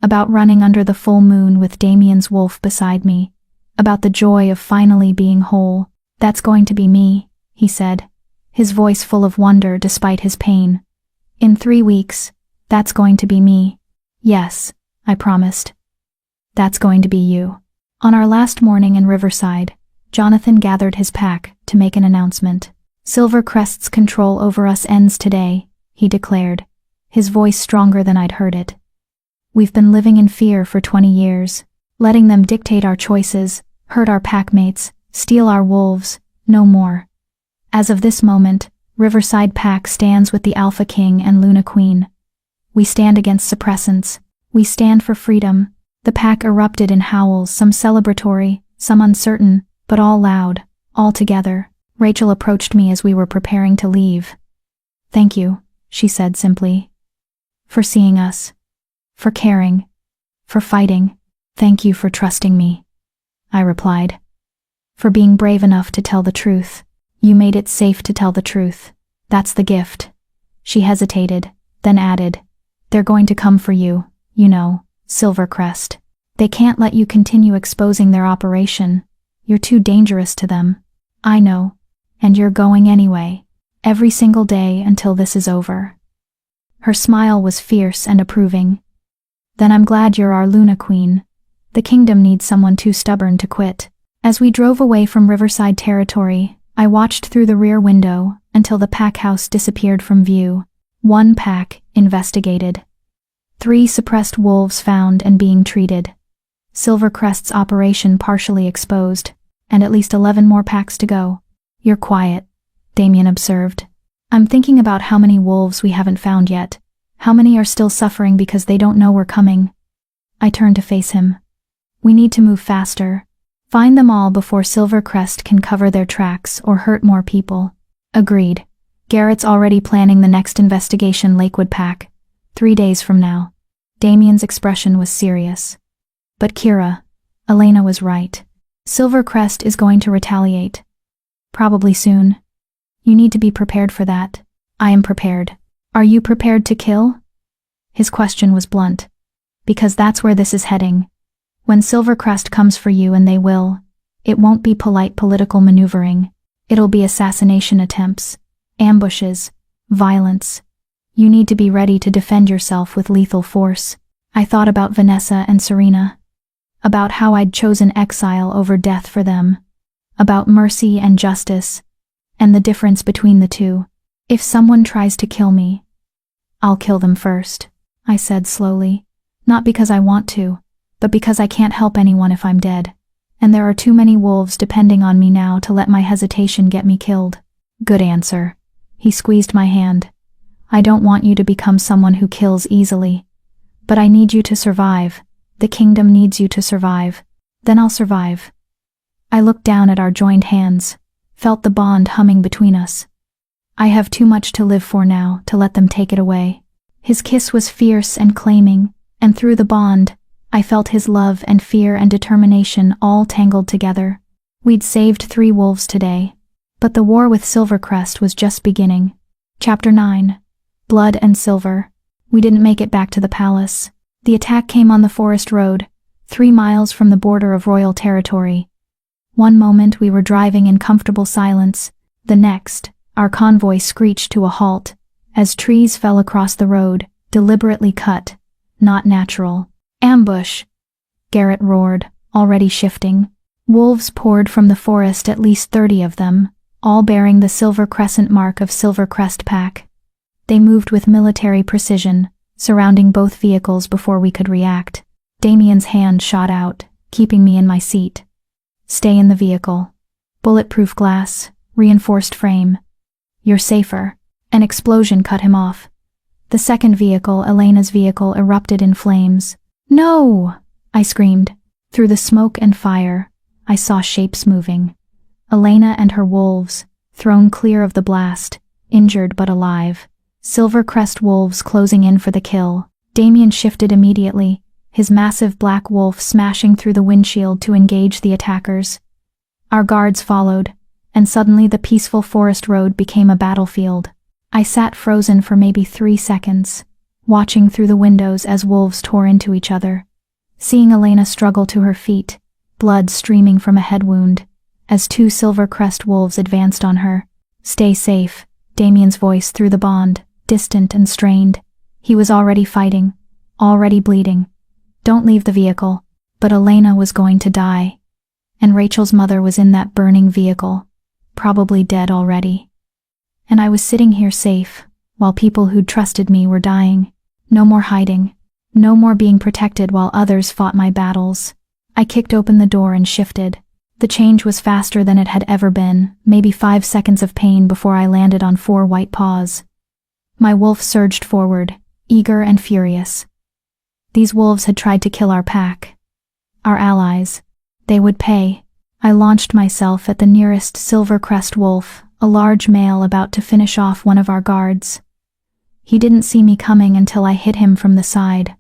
about running under the full moon with Damien's wolf beside me, about the joy of finally being whole. "That's going to be me," he said, his voice full of wonder despite his pain. "In 3 weeks, that's going to be me." "Yes," I promised. "That's going to be you." On our last morning in Riverside, Jonathan gathered his pack to make an announcement. "Silvercrest's control over us ends today," he declared, his voice stronger than I'd heard it. "We've been living in fear for 20 years, letting them dictate our choices, hurt our packmates, steal our wolves, no more. As of this moment, Riverside Pack stands with the Alpha King and Luna Queen. We stand against suppressants. We stand for freedom." The pack erupted in howls, some celebratory, some uncertain, but all loud, all together. Rachel approached me as we were preparing to leave. "Thank you," she said simply. "For seeing us. For caring. For fighting. Thank you for trusting me," I replied. "For being brave enough to tell the truth. You made it safe to tell the truth. That's the gift." She hesitated, then added, "They're going to come for you, you know, Silvercrest. They can't let you continue exposing their operation. You're too dangerous to them. I know. And you're going anyway. Every single day until this is over." Her smile was fierce and approving. "Then I'm glad you're our Luna Queen. The kingdom needs someone too stubborn to quit." As we drove away from Riverside territory, I watched through the rear window until the pack house disappeared from view. 1 pack investigated. 3 suppressed wolves found and being treated. Silvercrest's operation partially exposed, and at least 11 more packs to go. "You're quiet," Damien observed. "I'm thinking about how many wolves we haven't found yet. How many are still suffering because they don't know we're coming." I turned to face him. "We need to move faster. Find them all before Silvercrest can cover their tracks or hurt more people." "Agreed. Garrett's already planning the next investigation, Lakewood Pack. 3 days from now." Damien's expression was serious. "But Kira, Elena was right. Silvercrest is going to retaliate. Probably soon. You need to be prepared for that." "I am prepared. Are you prepared to kill?" His question was blunt. "Because that's where this is heading. When Silvercrest comes for you, and they will, it won't be polite political maneuvering. It'll be assassination attempts, ambushes, violence. You need to be ready to defend yourself with lethal force." I thought about Vanessa and Serena. About how I'd chosen exile over death for them. About mercy and justice, and the difference between the two. "If someone tries to kill me, I'll kill them first," I said slowly. "Not because I want to, but because I can't help anyone if I'm dead. And there are too many wolves depending on me now to let my hesitation get me killed." "Good answer." He squeezed my hand. "I don't want you to become someone who kills easily. But I need you to survive. The kingdom needs you to survive. Then I'll survive." I looked down at our joined hands, felt the bond humming between us. "I have too much to live for now to let them take it away." His kiss was fierce and claiming, and through the bond, I felt his love and fear and determination all tangled together. We'd saved 3 wolves today, but the war with Silvercrest was just beginning. Chapter 9. Blood and Silver. We didn't make it back to the palace. The attack came on the forest road, 3 miles from the border of royal territory. One moment we were driving in comfortable silence, the next, our convoy screeched to a halt, as trees fell across the road, deliberately cut, not natural. "Ambush!" Garrett roared, already shifting. Wolves poured from the forest, at least 30 of them, all bearing the silver crescent mark of Silvercrest Pack. They moved with military precision, surrounding both vehicles before we could react. Damien's hand shot out, keeping me in my seat. "Stay in the vehicle. Bulletproof glass, reinforced frame. You're safer. An explosion cut him off. The second vehicle, Elena's vehicle, erupted in flames. No! I screamed. Through the smoke and fire, I saw shapes moving. Elena and her wolves, thrown clear of the blast, injured but alive. Silvercrest wolves closing in for the kill. Damien shifted immediately, his massive black wolf smashing through the windshield to engage the attackers. Our guards followed, and suddenly the peaceful forest road became a battlefield. I sat frozen for maybe 3 seconds, watching through the windows as wolves tore into each other. Seeing Elena struggle to her feet, blood streaming from a head wound, as 2 Silvercrest wolves advanced on her. Stay safe, Damien's voice through the bond, distant and strained. He was already fighting, already bleeding. Don't leave the vehicle. But Elena was going to die. And Rachel's mother was in that burning vehicle, probably dead already. And I was sitting here safe, while people who'd trusted me were dying. No more hiding. No more being protected while others fought my battles. I kicked open the door and shifted. The change was faster than it had ever been, maybe 5 seconds of pain before I landed on 4 white paws. My wolf surged forward, eager and furious. These wolves had tried to kill our pack. Our allies. They would pay. I launched myself at the nearest Silvercrest wolf, a large male about to finish off one of our guards. He didn't see me coming until I hit him from the side,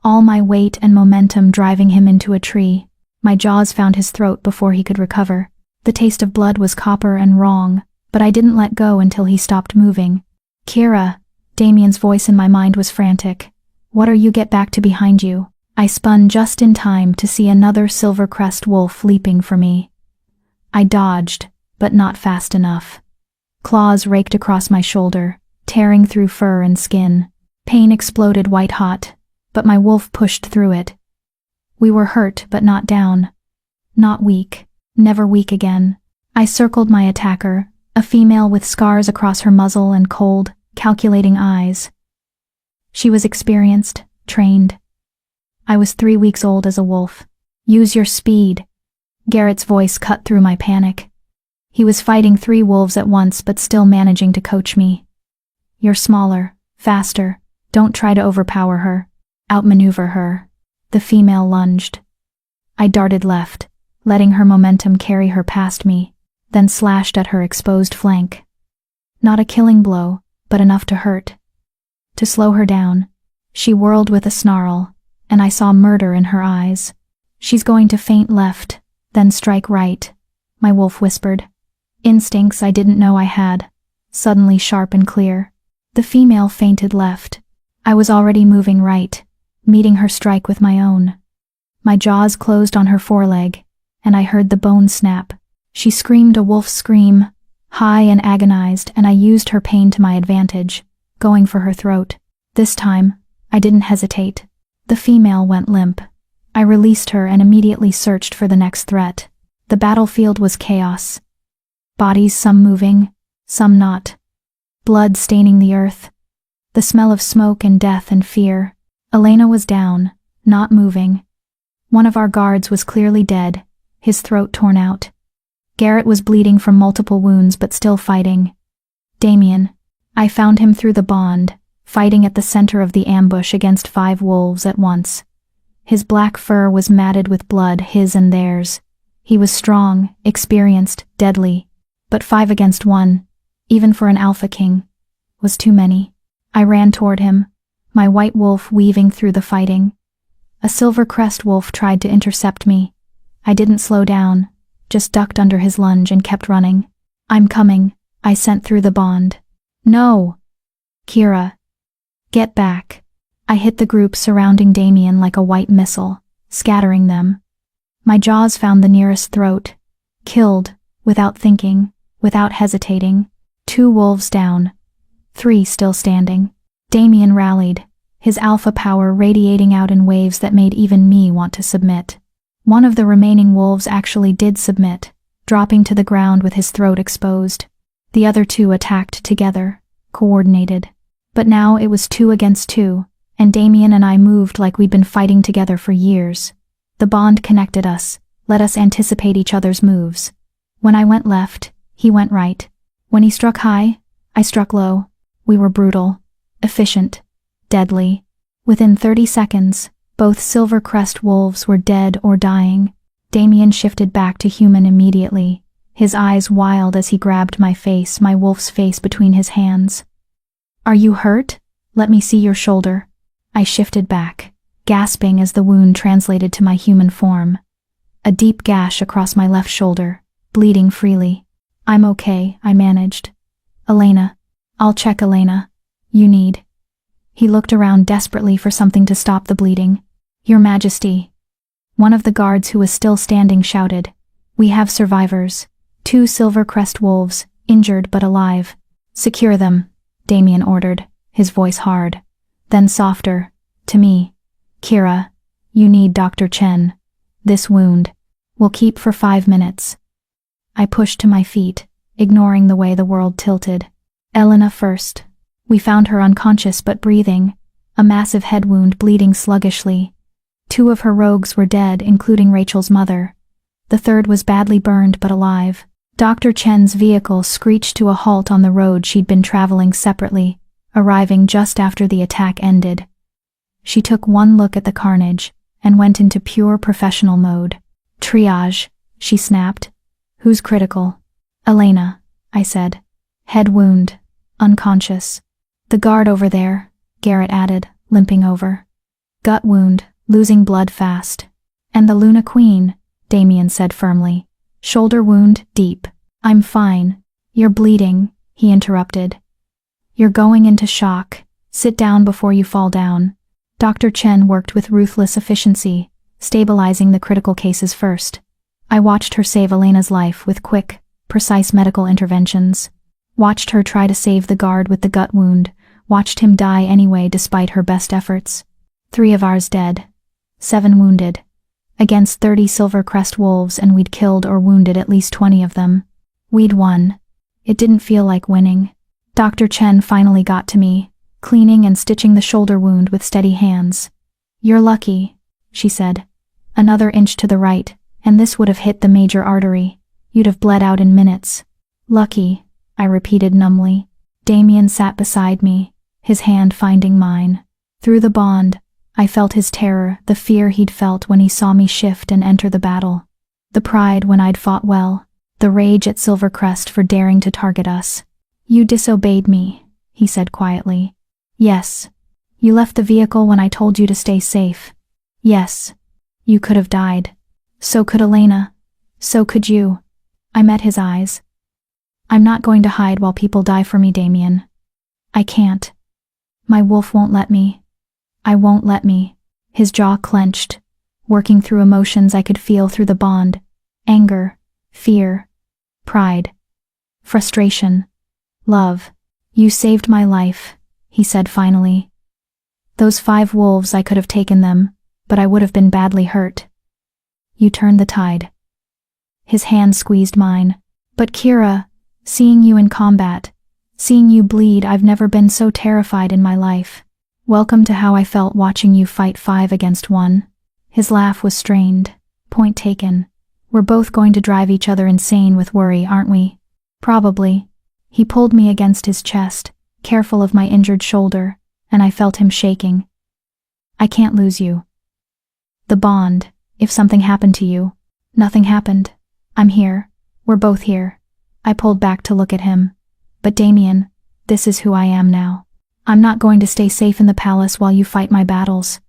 all my weight and momentum driving him into a tree. My jaws found his throat before he could recover. The taste of blood was copper and wrong, but I didn't let go until he stopped moving. Kira, Damien's voice in my mind was frantic. What are you? Get back to behind you. I spun just in time to see another Silvercrest wolf leaping for me. I dodged, but not fast enough. Claws raked across my shoulder, tearing through fur and skin. Pain exploded white hot, but my wolf pushed through it. We were hurt but not down. Not weak, never weak again. I circled my attacker, a female with scars across her muzzle and cold, calculating eyes. She was experienced, trained. I was 3 weeks old as a wolf. Use your speed. Garrett's voice cut through my panic. He was fighting 3 wolves at once but still managing to coach me. You're smaller, faster. Don't try to overpower her. Outmaneuver her. The female lunged. I darted left, letting her momentum carry her past me, then slashed at her exposed flank. Not a killing blow, but enough to hurt. To slow her down. She whirled with a snarl, and I saw murder in her eyes. She's going to feint left, then strike right, my wolf whispered. Instincts I didn't know I had, suddenly sharp and clear. The female feinted left. I was already moving right, meeting her strike with my own. My jaws closed on her foreleg, and I heard the bone snap. She screamed a wolf's scream, high and agonized, and I used her pain to my advantage, going for her throat. This time, I didn't hesitate. The female went limp. I released her and immediately searched for the next threat. The battlefield was chaos. Bodies, some moving, some not. Blood staining the earth. The smell of smoke and death and fear. Elena was down, not moving. One of our guards was clearly dead, his throat torn out. Garrett was bleeding from multiple wounds but still fighting. Damien. I found him through the bond, fighting at the center of the ambush against 5 wolves at once. His black fur was matted with blood, his and theirs. He was strong, experienced, deadly. But 5 against 1, even for an alpha king, was too many. I ran toward him, my white wolf weaving through the fighting. A Silvercrest wolf tried to intercept me. I didn't slow down, just ducked under his lunge and kept running. I'm coming, I sent through the bond. No! Kira. Get back. I hit the group surrounding Damien like a white missile, scattering them. My jaws found the nearest throat. Killed, without thinking, without hesitating. 2 wolves down. 3 still standing. Damien rallied, his alpha power radiating out in waves that made even me want to submit. One of the remaining wolves actually did submit, dropping to the ground with his throat exposed. The other 2 attacked together, coordinated. But now it was 2 against 2, and Damien and I moved like we'd been fighting together for years. The bond connected us, let us anticipate each other's moves. When I went left, he went right. When he struck high, I struck low. We were brutal, efficient, deadly. Within 30 seconds, both Silver Crest wolves were dead or dying. Damien shifted back to human immediately, his eyes wild as he grabbed my face, my wolf's face between his hands. "Are you hurt? Let me see your shoulder." I shifted back, gasping as the wound translated to my human form. A deep gash across my left shoulder, bleeding freely. "I'm okay," I managed. "Elena. I'll check Elena. You need." He looked around desperately for something to stop the bleeding. "Your Majesty." One of the guards who was still standing shouted, "We have survivors. 2 Silver Crest wolves, injured but alive." "Secure them," Damien ordered, his voice hard. Then softer, to me. "Kira, you need Dr. Chen. This wound will keep for 5 minutes." I pushed to my feet, ignoring the way the world tilted. "Elena first." We found her unconscious but breathing, a massive head wound bleeding sluggishly. 2 of her rogues were dead, including Rachel's mother. The third was badly burned but alive. Dr. Chen's vehicle screeched to a halt on the road she'd been traveling separately, arriving just after the attack ended. She took one look at the carnage and went into pure professional mode. "Triage," she snapped. "Who's critical?" "Elena," I said. "Head wound, unconscious." "The guard over there," Garrett added, limping over. "Gut wound, losing blood fast." "And the Luna Queen," Damien said firmly. "Shoulder wound, deep." "I'm fine." "You're bleeding," he interrupted. "You're going into shock. Sit down before you fall down." Dr. Chen worked with ruthless efficiency, stabilizing the critical cases first. I watched her save Elena's life with quick, precise medical interventions. Watched her try to save the guard with the gut wound, watched him die anyway despite her best efforts. 3 of ours dead. 7 wounded. Against 30 Silver Crest wolves, and we'd killed or wounded at least 20 of them. We'd won. It didn't feel like winning. Dr. Chen finally got to me, cleaning and stitching the shoulder wound with steady hands. "You're lucky," she said. "Another inch to the right, and this would have hit the major artery. You'd have bled out in minutes." "Lucky," I repeated numbly. Damien sat beside me, his hand finding mine. Through the bond, I felt his terror, the fear he'd felt when he saw me shift and enter the battle. The pride when I'd fought well, the rage at Silver Crest for daring to target us. "You disobeyed me," he said quietly. "Yes. You left the vehicle when I told you to stay safe. Yes. You could have died. So could Elena. So could you." I met his eyes. "I'm not going to hide while people die for me, Damien. I can't. My wolf won't let me. I won't let me." His jaw clenched, working through emotions I could feel through the bond. Anger, fear, pride, frustration, love. "You saved my life," he said finally. "Those 5 wolves, I could have taken them, but I would have been badly hurt. You turned the tide." His hand squeezed mine. "But Kira, seeing you in combat, seeing you bleed, I've never been so terrified in my life. Welcome to how I felt watching you fight 5 against 1. His laugh was strained. "Point taken. We're both going to drive each other insane with worry, aren't we?" "Probably." He pulled me against his chest, careful of my injured shoulder, and I felt him shaking. "I can't lose you. The bond, if something happened to you." "Nothing happened. I'm here. We're both here." I pulled back to look at him. "But Damien, this is who I am now. I'm not going to stay safe in the palace while you fight my battles.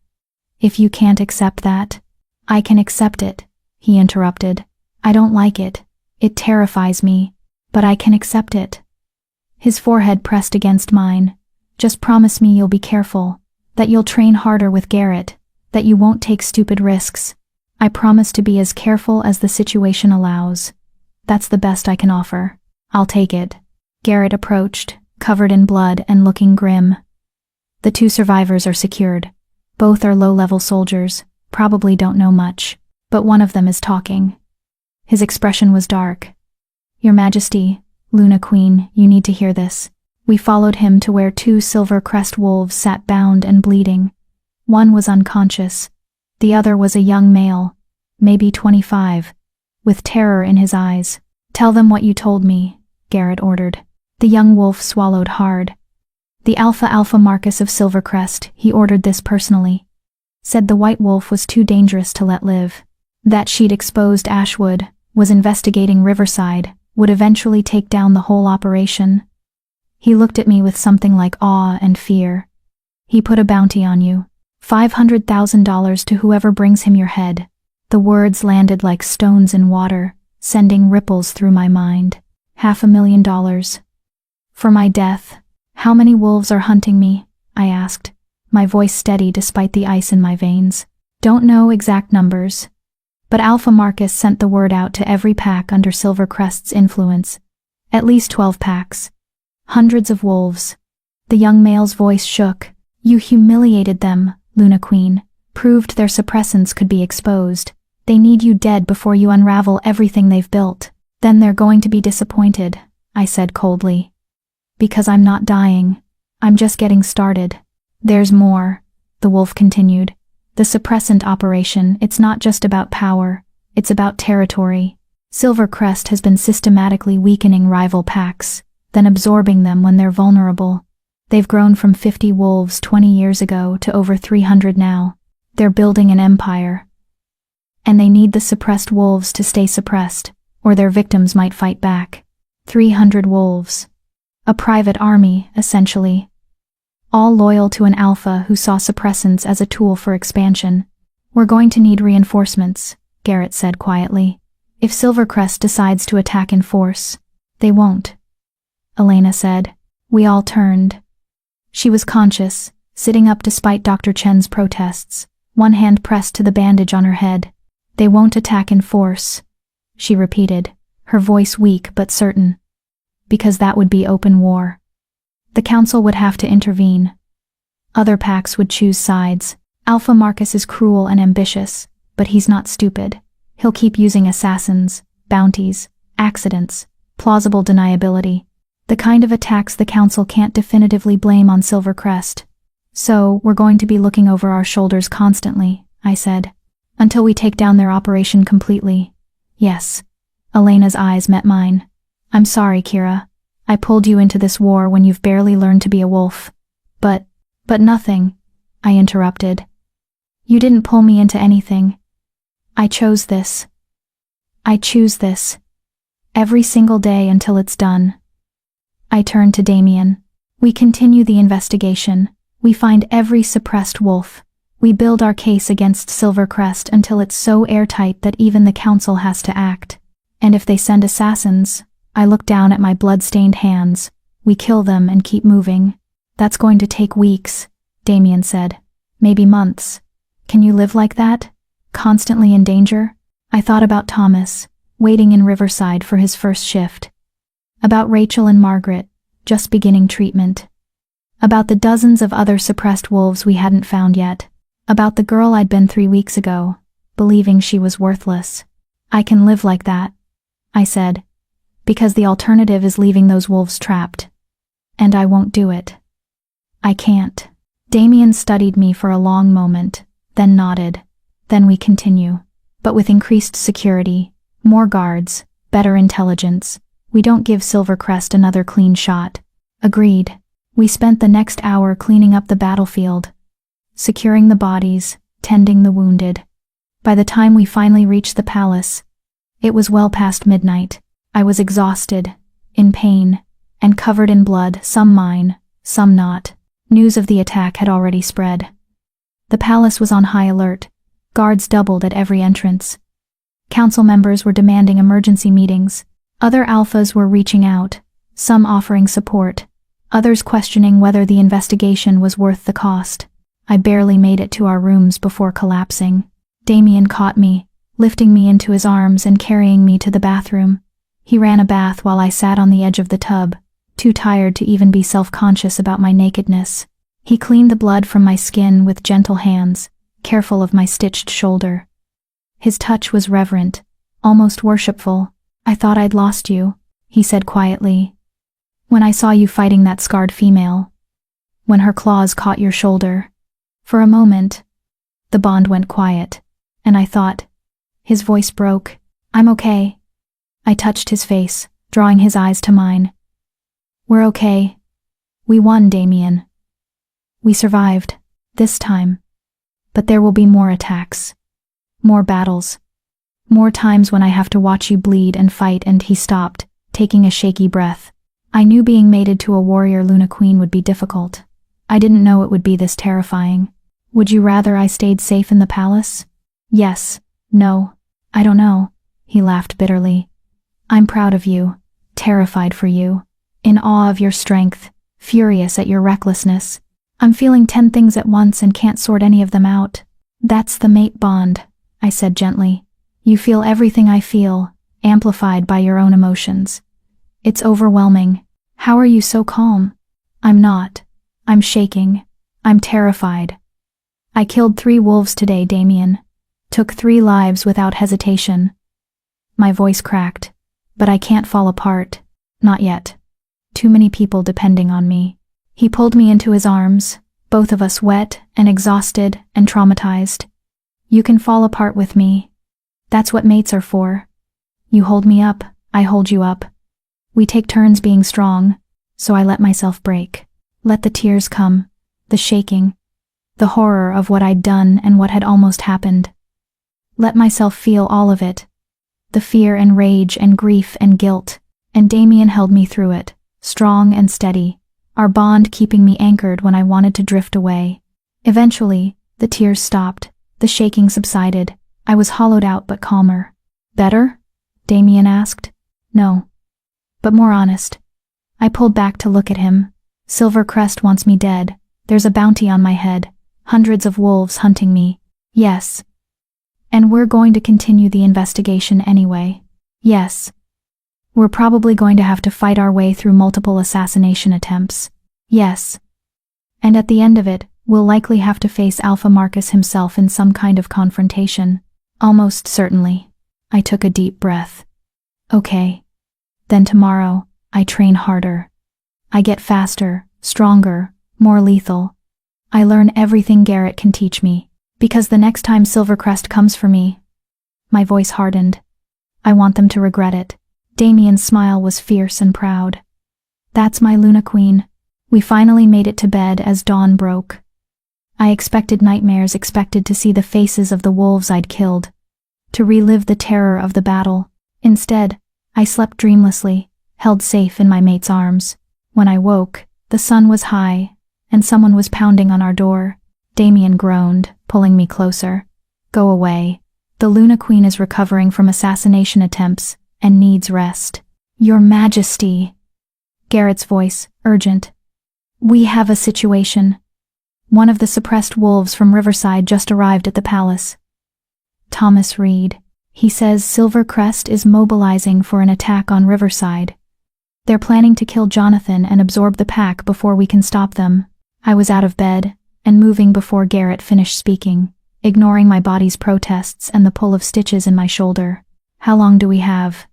If you can't accept that." "I can accept it," he interrupted. "I don't like it. It terrifies me. But I can accept it." His forehead pressed against mine. "Just promise me you'll be careful, that you'll train harder with Garrett, that you won't take stupid risks." "I promise to be as careful as the situation allows. That's the best I can offer." "I'll take it." Garrett approached, covered in blood and looking grim. "The 2 survivors are secured. Both are low-level soldiers, probably don't know much, but one of them is talking." His expression was dark. "Your Majesty, Luna Queen, you need to hear this." We followed him to where 2 Silver Crest wolves sat bound and bleeding. One was unconscious. The other was a young male, maybe 25, with terror in his eyes. "Tell them what you told me," Garrett ordered. The young wolf swallowed hard. The Alpha Marcus of Silvercrest, he ordered this personally. Said the white wolf was too dangerous to let live. That she'd exposed Ashwood, was investigating Riverside, would eventually take down the whole operation. He looked at me with something like awe and fear. He put a bounty on you. $500,000 to whoever brings him your head. The words landed like stones in water, sending ripples through my mind. $500,000. For my death. How many wolves are hunting me? I asked, my voice steady despite the ice in my veins. Don't know exact numbers. But Alpha Marcus sent the word out to every pack under Silvercrest's influence. At least 12 packs. Hundreds of wolves. The young male's voice shook. You humiliated them, Luna Queen. Proved their suppressants could be exposed. They need you dead before you unravel everything they've built. Then they're going to be disappointed, I said coldly. Because I'm not dying. I'm just getting started. There's more, the wolf continued. The suppressant operation, it's not just about power, it's about territory. Silvercrest has been systematically weakening rival packs, then absorbing them when they're vulnerable. They've grown from 50 wolves 20 years ago to over 300 now. They're building an empire. And they need the suppressed wolves to stay suppressed, or their victims might fight back. 300 wolves. A private army, essentially. All loyal to an alpha who saw suppressants as a tool for expansion. We're going to need reinforcements, Garrett said quietly. If Silvercrest decides to attack in force, they won't. Elena said. We all turned. She was conscious, sitting up despite Dr. Chen's protests, one hand pressed to the bandage on her head. They won't attack in force, she repeated, her voice weak but certain. Because that would be open war. The council would have to intervene. Other packs would choose sides. Alpha Marcus is cruel and ambitious, but he's not stupid. He'll keep using assassins, bounties, accidents, plausible deniability. The kind of attacks the council can't definitively blame on Silvercrest. So, we're going to be looking over our shoulders constantly, I said. Until we take down their operation completely. Yes. Elena's eyes met mine. I'm sorry, Kira. I pulled you into this war when you've barely learned to be a wolf. But nothing, I interrupted. You didn't pull me into anything. I chose this. I choose this. Every single day until it's done. I turned to Damien. We continue the investigation. We find every suppressed wolf. We build our case against Silvercrest until it's so airtight that even the council has to act. And if they send assassins, I look down at my blood-stained hands. We kill them and keep moving. That's going to take weeks, Damien said. Maybe months. Can you live like that? Constantly in danger? I thought about Thomas, waiting in Riverside for his first shift. About Rachel and Margaret, just beginning treatment. About the dozens of other suppressed wolves we hadn't found yet. About the girl I'd been 3 weeks ago, believing she was worthless. I can live like that, I said. Because the alternative is leaving those wolves trapped. And I won't do it. I can't. Damien studied me for a long moment, then nodded. Then we continue. But with increased security, more guards, better intelligence, we don't give Silvercrest another clean shot. Agreed. We spent the next hour cleaning up the battlefield, securing the bodies, tending the wounded. By the time we finally reached the palace, it was well past midnight. I was exhausted, in pain, and covered in blood, some mine, some not. News of the attack had already spread. The palace was on high alert. Guards doubled at every entrance. Council members were demanding emergency meetings. Other alphas were reaching out, some offering support, others questioning whether the investigation was worth the cost. I barely made it to our rooms before collapsing. Damien caught me, lifting me into his arms and carrying me to the bathroom. He ran a bath while I sat on the edge of the tub, too tired to even be self-conscious about my nakedness. He cleaned the blood from my skin with gentle hands, careful of my stitched shoulder. His touch was reverent, almost worshipful. I thought I'd lost you, he said quietly. When I saw you fighting that scarred female. When her claws caught your shoulder. For a moment, the bond went quiet, and I thought. His voice broke. I'm okay. I touched his face, drawing his eyes to mine. We're okay. We won, Damien. We survived. This time. But there will be more attacks. More battles. More times when I have to watch you bleed and fight. And he stopped, taking a shaky breath. I knew being mated to a warrior Luna Queen would be difficult. I didn't know it would be this terrifying. Would you rather I stayed safe in the palace? Yes. No. I don't know. He laughed bitterly. I'm proud of you. Terrified for you. In awe of your strength. Furious at your recklessness. I'm feeling 10 things at once and can't sort any of them out. That's the mate bond, I said gently. You feel everything I feel, amplified by your own emotions. It's overwhelming. How are you so calm? I'm not. I'm shaking. I'm terrified. I killed 3 wolves today, Damien. Took 3 lives without hesitation. My voice cracked. But I can't fall apart. Not yet. Too many people depending on me. He pulled me into his arms, both of us wet and exhausted and traumatized. You can fall apart with me. That's what mates are for. You hold me up, I hold you up. We take turns being strong, so I let myself break. Let the tears come, the shaking, the horror of what I'd done and what had almost happened. Let myself feel all of it. The fear and rage and grief and guilt, and Damien held me through it, strong and steady, our bond keeping me anchored when I wanted to drift away. Eventually, the tears stopped, the shaking subsided, I was hollowed out but calmer. Better? Damien asked. No. But more honest. I pulled back to look at him. Silvercrest wants me dead. There's a bounty on my head. Hundreds of wolves hunting me. Yes. And we're going to continue the investigation anyway. Yes. We're probably going to have to fight our way through multiple assassination attempts. Yes. And at the end of it, we'll likely have to face Alpha Marcus himself in some kind of confrontation. Almost certainly. I took a deep breath. Okay. Then tomorrow, I train harder. I get faster, stronger, more lethal. I learn everything Garrett can teach me. Because the next time Silvercrest comes for me, my voice hardened. I want them to regret it. Damien's smile was fierce and proud. That's my Luna Queen. We finally made it to bed as dawn broke. I expected nightmares, expected to see the faces of the wolves I'd killed, to relive the terror of the battle. Instead, I slept dreamlessly, held safe in my mate's arms. When I woke, the sun was high, and someone was pounding on our door. Damien groaned, pulling me closer. Go away. The Luna Queen is recovering from assassination attempts and needs rest. Your Majesty. Garrett's voice, urgent. We have a situation. One of the suppressed wolves from Riverside just arrived at the palace. Thomas Reed. He says Silvercrest is mobilizing for an attack on Riverside. They're planning to kill Jonathan and absorb the pack before we can stop them. I was out of bed and moving before Garrett finished speaking, ignoring my body's protests and the pull of stitches in my shoulder. How long do we have?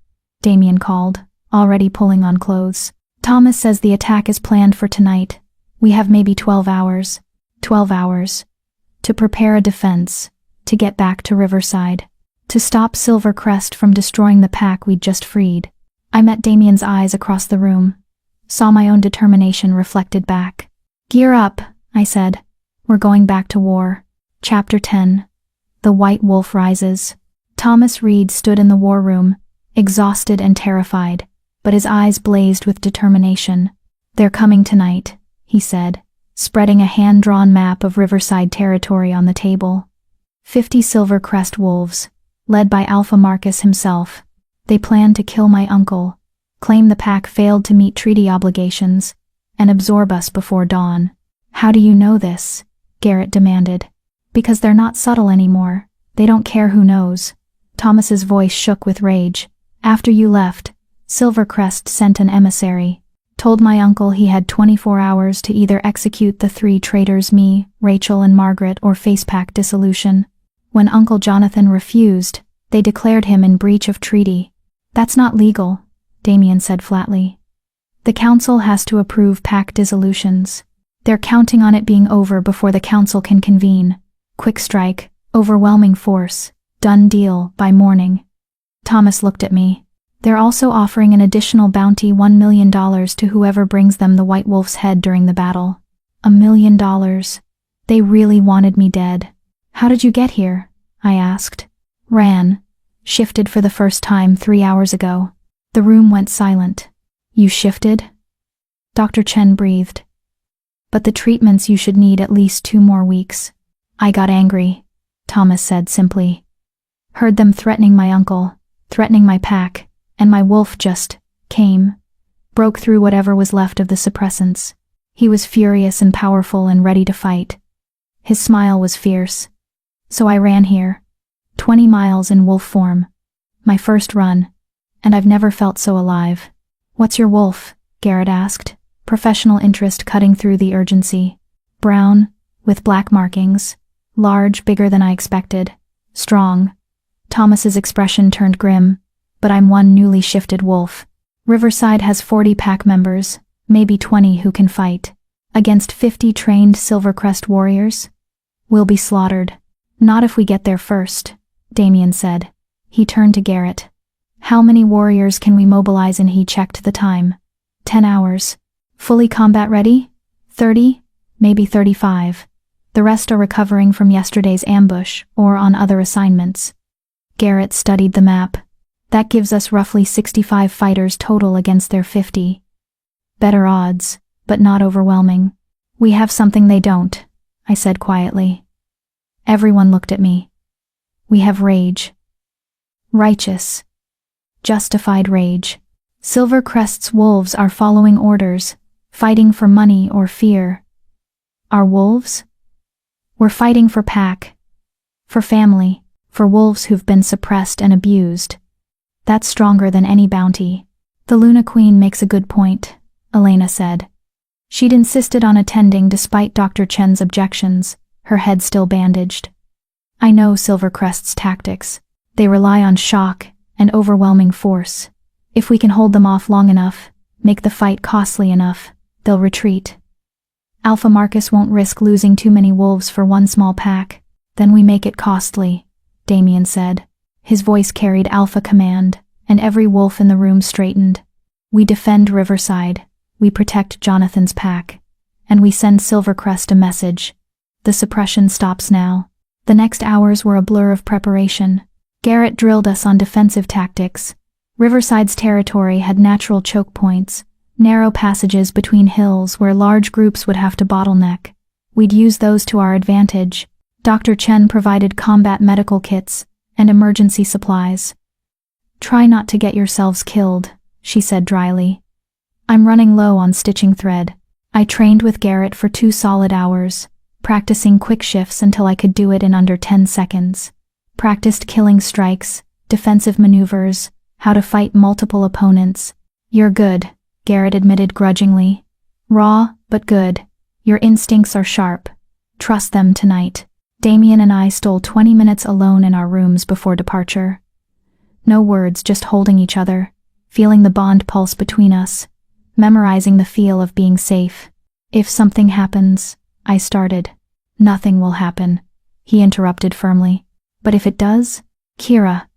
Damien called, already pulling on clothes. Thomas says the attack is planned for tonight. We have maybe 12 hours. 12 hours. To prepare a defense. To get back to Riverside. To stop Silvercrest from destroying the pack we'd just freed. I met Damien's eyes across the room. Saw my own determination reflected back. Gear up, I said. We're going back to war. Chapter 10. The White Wolf Rises. Thomas Reed stood in the war room, exhausted and terrified, but his eyes blazed with determination. They're coming tonight, he said, spreading a hand-drawn map of Riverside territory on the table. 50 Silvercrest wolves, led by Alpha Marcus himself. They plan to kill my uncle, claim the pack failed to meet treaty obligations, and absorb us before dawn. How do you know this? Garrett demanded. Because they're not subtle anymore. They don't care who knows. Thomas's voice shook with rage. After you left, Silvercrest sent an emissary. Told my uncle he had 24 hours to either execute the 3 traitors, me, Rachel and Margaret, or face pack dissolution. When Uncle Jonathan refused, they declared him in breach of treaty. That's not legal, Damien said flatly. The council has to approve pack dissolutions. They're counting on it being over before the council can convene. Quick strike, overwhelming force, done deal by morning. Thomas looked at me. They're also offering an additional bounty $1 million to whoever brings them the White Wolf's head during the battle. $1 million. They really wanted me dead. How did you get here? I asked. Ran. Shifted for the first time 3 hours ago. The room went silent. You shifted? Dr. Chen breathed. But the treatments you should need at least 2 more weeks. I got angry, Thomas said simply. Heard them threatening my uncle, threatening my pack, and my wolf just came. Broke through whatever was left of the suppressants. He was furious and powerful and ready to fight. His smile was fierce. So I ran here. 20 miles in wolf form. My first run. And I've never felt so alive. What's your wolf? Garrett asked, professional interest cutting through the urgency. Brown, with black markings. Large, bigger than I expected. Strong. Thomas's expression turned grim. But I'm one newly shifted wolf. Riverside has 40 pack members, maybe 20 who can fight. Against 50 trained Silvercrest warriors? We'll be slaughtered. Not if we get there first, Damien said. He turned to Garrett. How many warriors can we mobilize? And he checked the time. 10 hours. Fully combat ready? 30, maybe 35. The rest are recovering from yesterday's ambush or on other assignments. Garrett studied the map. That gives us roughly 65 fighters total against their 50. Better odds, but not overwhelming. We have something they don't, I said quietly. Everyone looked at me. We have rage. Righteous. Justified rage. Silvercrest's wolves are following orders, fighting for money or fear. Our wolves? We're fighting for pack. For family. For wolves who've been suppressed and abused. That's stronger than any bounty. The Luna Queen makes a good point, Elena said. She'd insisted on attending despite Dr. Chen's objections, her head still bandaged. I know Silvercrest's tactics. They rely on shock and overwhelming force. If we can hold them off long enough, make the fight costly enough, they'll retreat. Alpha Marcus won't risk losing too many wolves for one small pack. Then we make it costly, Damien said. His voice carried alpha command, and every wolf in the room straightened. We defend Riverside, we protect Jonathan's pack, and we send Silvercrest a message. The suppression stops now. The next hours were a blur of preparation. Garrett drilled us on defensive tactics. Riverside's territory had natural choke points, narrow passages between hills where large groups would have to bottleneck. We'd use those to our advantage. Dr. Chen provided combat medical kits and emergency supplies. Try not to get yourselves killed, she said dryly. I'm running low on stitching thread. I trained with Garrett for 2 solid hours, practicing quick shifts until I could do it in under 10 seconds. Practiced killing strikes, defensive maneuvers, how to fight multiple opponents. You're good, Garrett admitted grudgingly. Raw, but good. Your instincts are sharp. Trust them tonight. Damien and I stole 20 minutes alone in our rooms before departure. No words, just holding each other, feeling the bond pulse between us, memorizing the feel of being safe. If something happens, I started. Nothing will happen, he interrupted firmly. But if it does, Kira.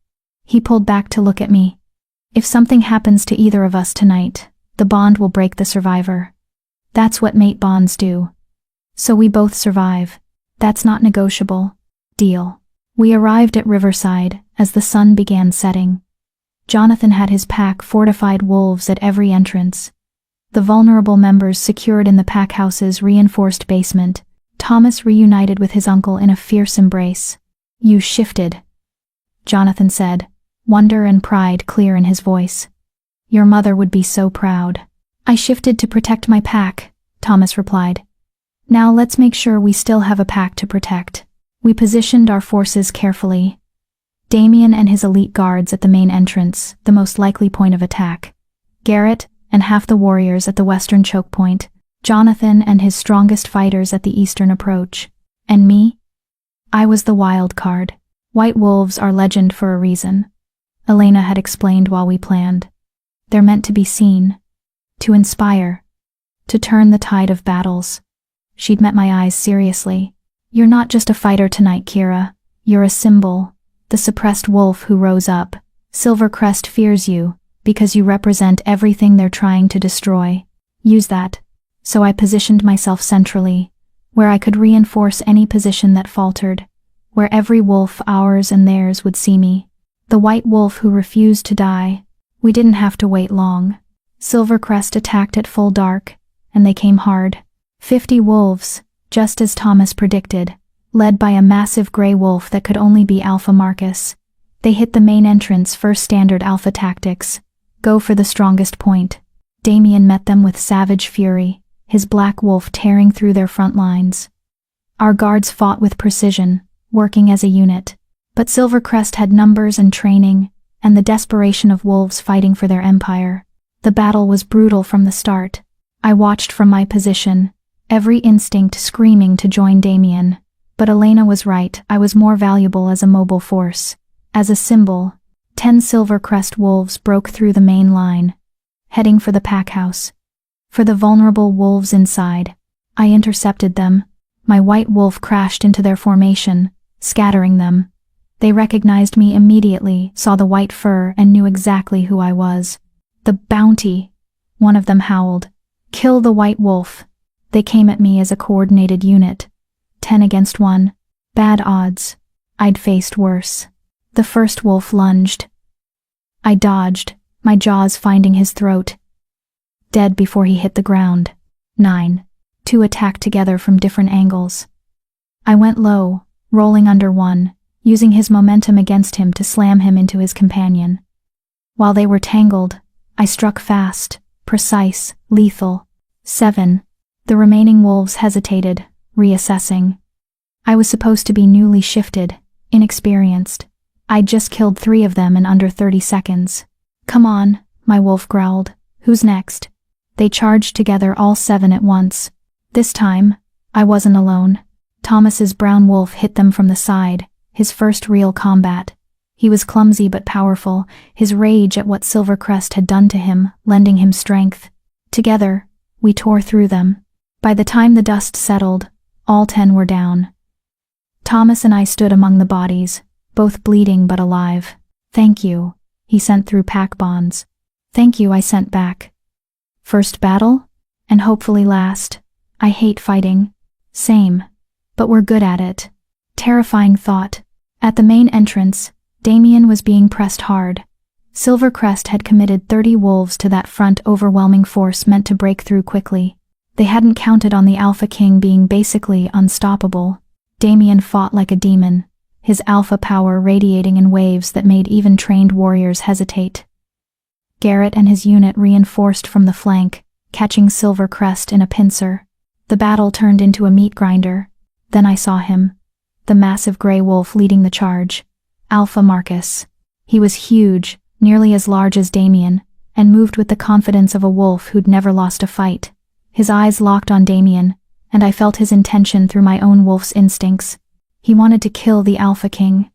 He pulled back to look at me. If something happens to either of us tonight, the bond will break the survivor. That's what mate bonds do. So we both survive. That's not negotiable. Deal. We arrived at Riverside as the sun began setting. Jonathan had his pack fortified wolves at every entrance. The vulnerable members secured in the pack house's reinforced basement. Thomas reunited with his uncle in a fierce embrace. You shifted, Jonathan said, wonder and pride clear in his voice. Your mother would be so proud. I shifted to protect my pack, Thomas replied. Now let's make sure we still have a pack to protect. We positioned our forces carefully. Damien and his elite guards at the main entrance, the most likely point of attack. Garrett and half the warriors at the western choke point. Jonathan and his strongest fighters at the eastern approach. And me? I was the wild card. White wolves are legend for a reason. Elena had explained while we planned. They're meant to be seen. To inspire. To turn the tide of battles. She'd met my eyes seriously. You're not just a fighter tonight, Kira. You're a symbol. The suppressed wolf who rose up. Silvercrest fears you, because you represent everything they're trying to destroy. Use that. So I positioned myself centrally, where I could reinforce any position that faltered, where every wolf, ours and theirs, would see me. The white wolf who refused to die. We didn't have to wait long. Silvercrest attacked at full dark, and they came hard. 50 wolves, just as Thomas predicted, led by a massive gray wolf that could only be Alpha Marcus. They hit the main entrance, first standard Alpha tactics. Go for the strongest point. Damien met them with savage fury, his black wolf tearing through their front lines. Our guards fought with precision, working as a unit. But Silvercrest had numbers and training, and the desperation of wolves fighting for their empire. The battle was brutal from the start. I watched from my position, every instinct screaming to join Damien. But Elena was right, I was more valuable as a mobile force. As a symbol, 10 Silvercrest wolves broke through the main line, heading for the pack house. For the vulnerable wolves inside, I intercepted them. My white wolf crashed into their formation, scattering them. They recognized me immediately, saw the white fur, and knew exactly who I was. The bounty! One of them howled. Kill the white wolf! They came at me as a coordinated unit. 10 against 1. Bad odds. I'd faced worse. The first wolf lunged. I dodged, my jaws finding his throat. Dead before he hit the ground. 9. 2 attacked together from different angles. I went low, rolling under one, using his momentum against him to slam him into his companion. While they were tangled, I struck fast, precise, lethal. 7. The remaining wolves hesitated, reassessing. I was supposed to be newly shifted, inexperienced. I'd just killed 3 of them in under 30 seconds. Come on, my wolf growled. Who's next? They charged together, all 7 at once. This time, I wasn't alone. Thomas's brown wolf hit them from the side, his first real combat. He was clumsy but powerful, his rage at what Silvercrest had done to him, lending him strength. Together, we tore through them. By the time the dust settled, all 10 were down. Thomas and I stood among the bodies, both bleeding but alive. Thank you, he sent through pack bonds. Thank you, I sent back. First battle? And hopefully last. I hate fighting. Same. But we're good at it. Terrifying thought. At the main entrance, Damien was being pressed hard. Silvercrest had committed 30 wolves to that front, overwhelming force meant to break through quickly. They hadn't counted on the Alpha King being basically unstoppable. Damien fought like a demon, his alpha power radiating in waves that made even trained warriors hesitate. Garrett and his unit reinforced from the flank, catching Silvercrest in a pincer. The battle turned into a meat grinder. Then I saw him, the massive gray wolf leading the charge. Alpha Marcus. He was huge, nearly as large as Damien, and moved with the confidence of a wolf who'd never lost a fight. His eyes locked on Damien, and I felt his intention through my own wolf's instincts. He wanted to kill the Alpha King,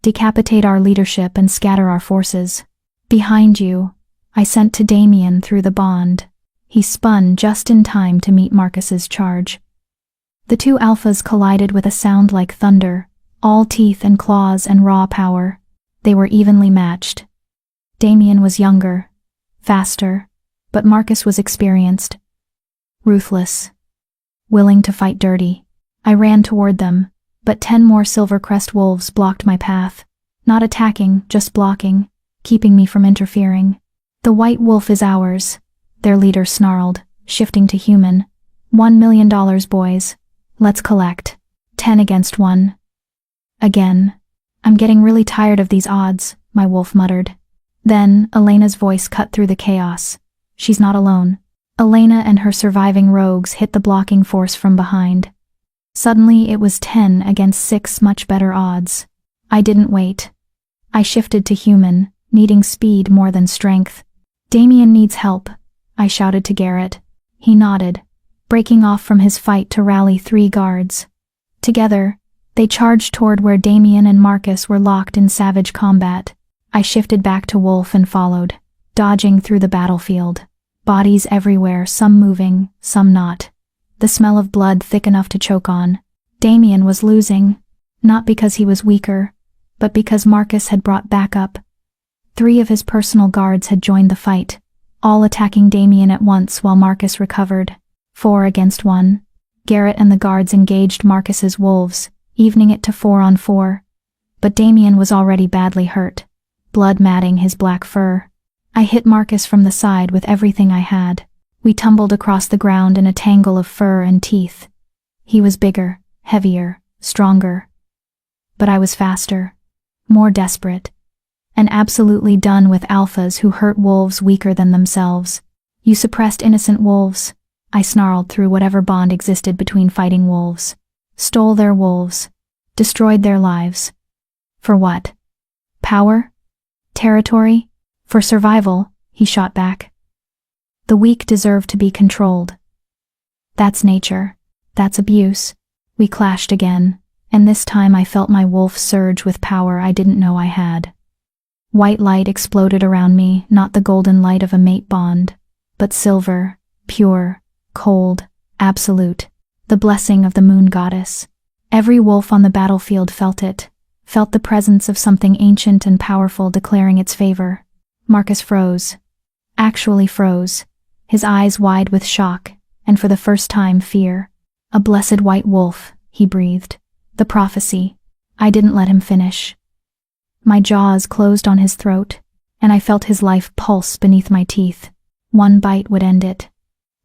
decapitate our leadership and scatter our forces. Behind you, I sent to Damien through the bond. He spun just in time to meet Marcus's charge. The 2 alphas collided with a sound like thunder, all teeth and claws and raw power. They were evenly matched. Damien was younger, faster, but Marcus was experienced. Ruthless. Willing to fight dirty. I ran toward them, but 10 more Silvercrest wolves blocked my path. Not attacking, just blocking, keeping me from interfering. The white wolf is ours, their leader snarled, shifting to human. $1 million, boys. Let's collect. 10 against 1. Again. I'm getting really tired of these odds, my wolf muttered. Then, Elena's voice cut through the chaos. She's not alone. Elena and her surviving rogues hit the blocking force from behind. Suddenly it was 10 against 6, much better odds. I didn't wait. I shifted to human, needing speed more than strength. Damien needs help, I shouted to Garrett. He nodded, breaking off from his fight to rally 3 guards. Together, they charged toward where Damien and Marcus were locked in savage combat. I shifted back to wolf and followed, dodging through the battlefield. Bodies everywhere, some moving, some not. The smell of blood thick enough to choke on. Damien was losing, not because he was weaker, but because Marcus had brought backup. 3 of his personal guards had joined the fight, all attacking Damien at once while Marcus recovered. 4 against 1. Garrett and the guards engaged Marcus's wolves, evening it to 4 on 4. But Damien was already badly hurt, blood matting his black fur. I hit Marcus from the side with everything I had. We tumbled across the ground in a tangle of fur and teeth. He was bigger, heavier, stronger. But I was faster, more desperate, and absolutely done with alphas who hurt wolves weaker than themselves. You suppressed innocent wolves, I snarled through whatever bond existed between fighting wolves. Stole their wolves, destroyed their lives. For what? Power? Territory? For survival, he shot back. The weak deserve to be controlled. That's nature. That's abuse. We clashed again, and this time I felt my wolf surge with power I didn't know I had. White light exploded around me, not the golden light of a mate bond, but silver, pure, cold, absolute, the blessing of the moon goddess. Every wolf on the battlefield felt it, felt the presence of something ancient and powerful declaring its favor. Marcus froze. Actually froze, his eyes wide with shock, and for the first time fear. A blessed white wolf, he breathed. The prophecy. I didn't let him finish. My jaws closed on his throat, and I felt his life pulse beneath my teeth. One bite would end it.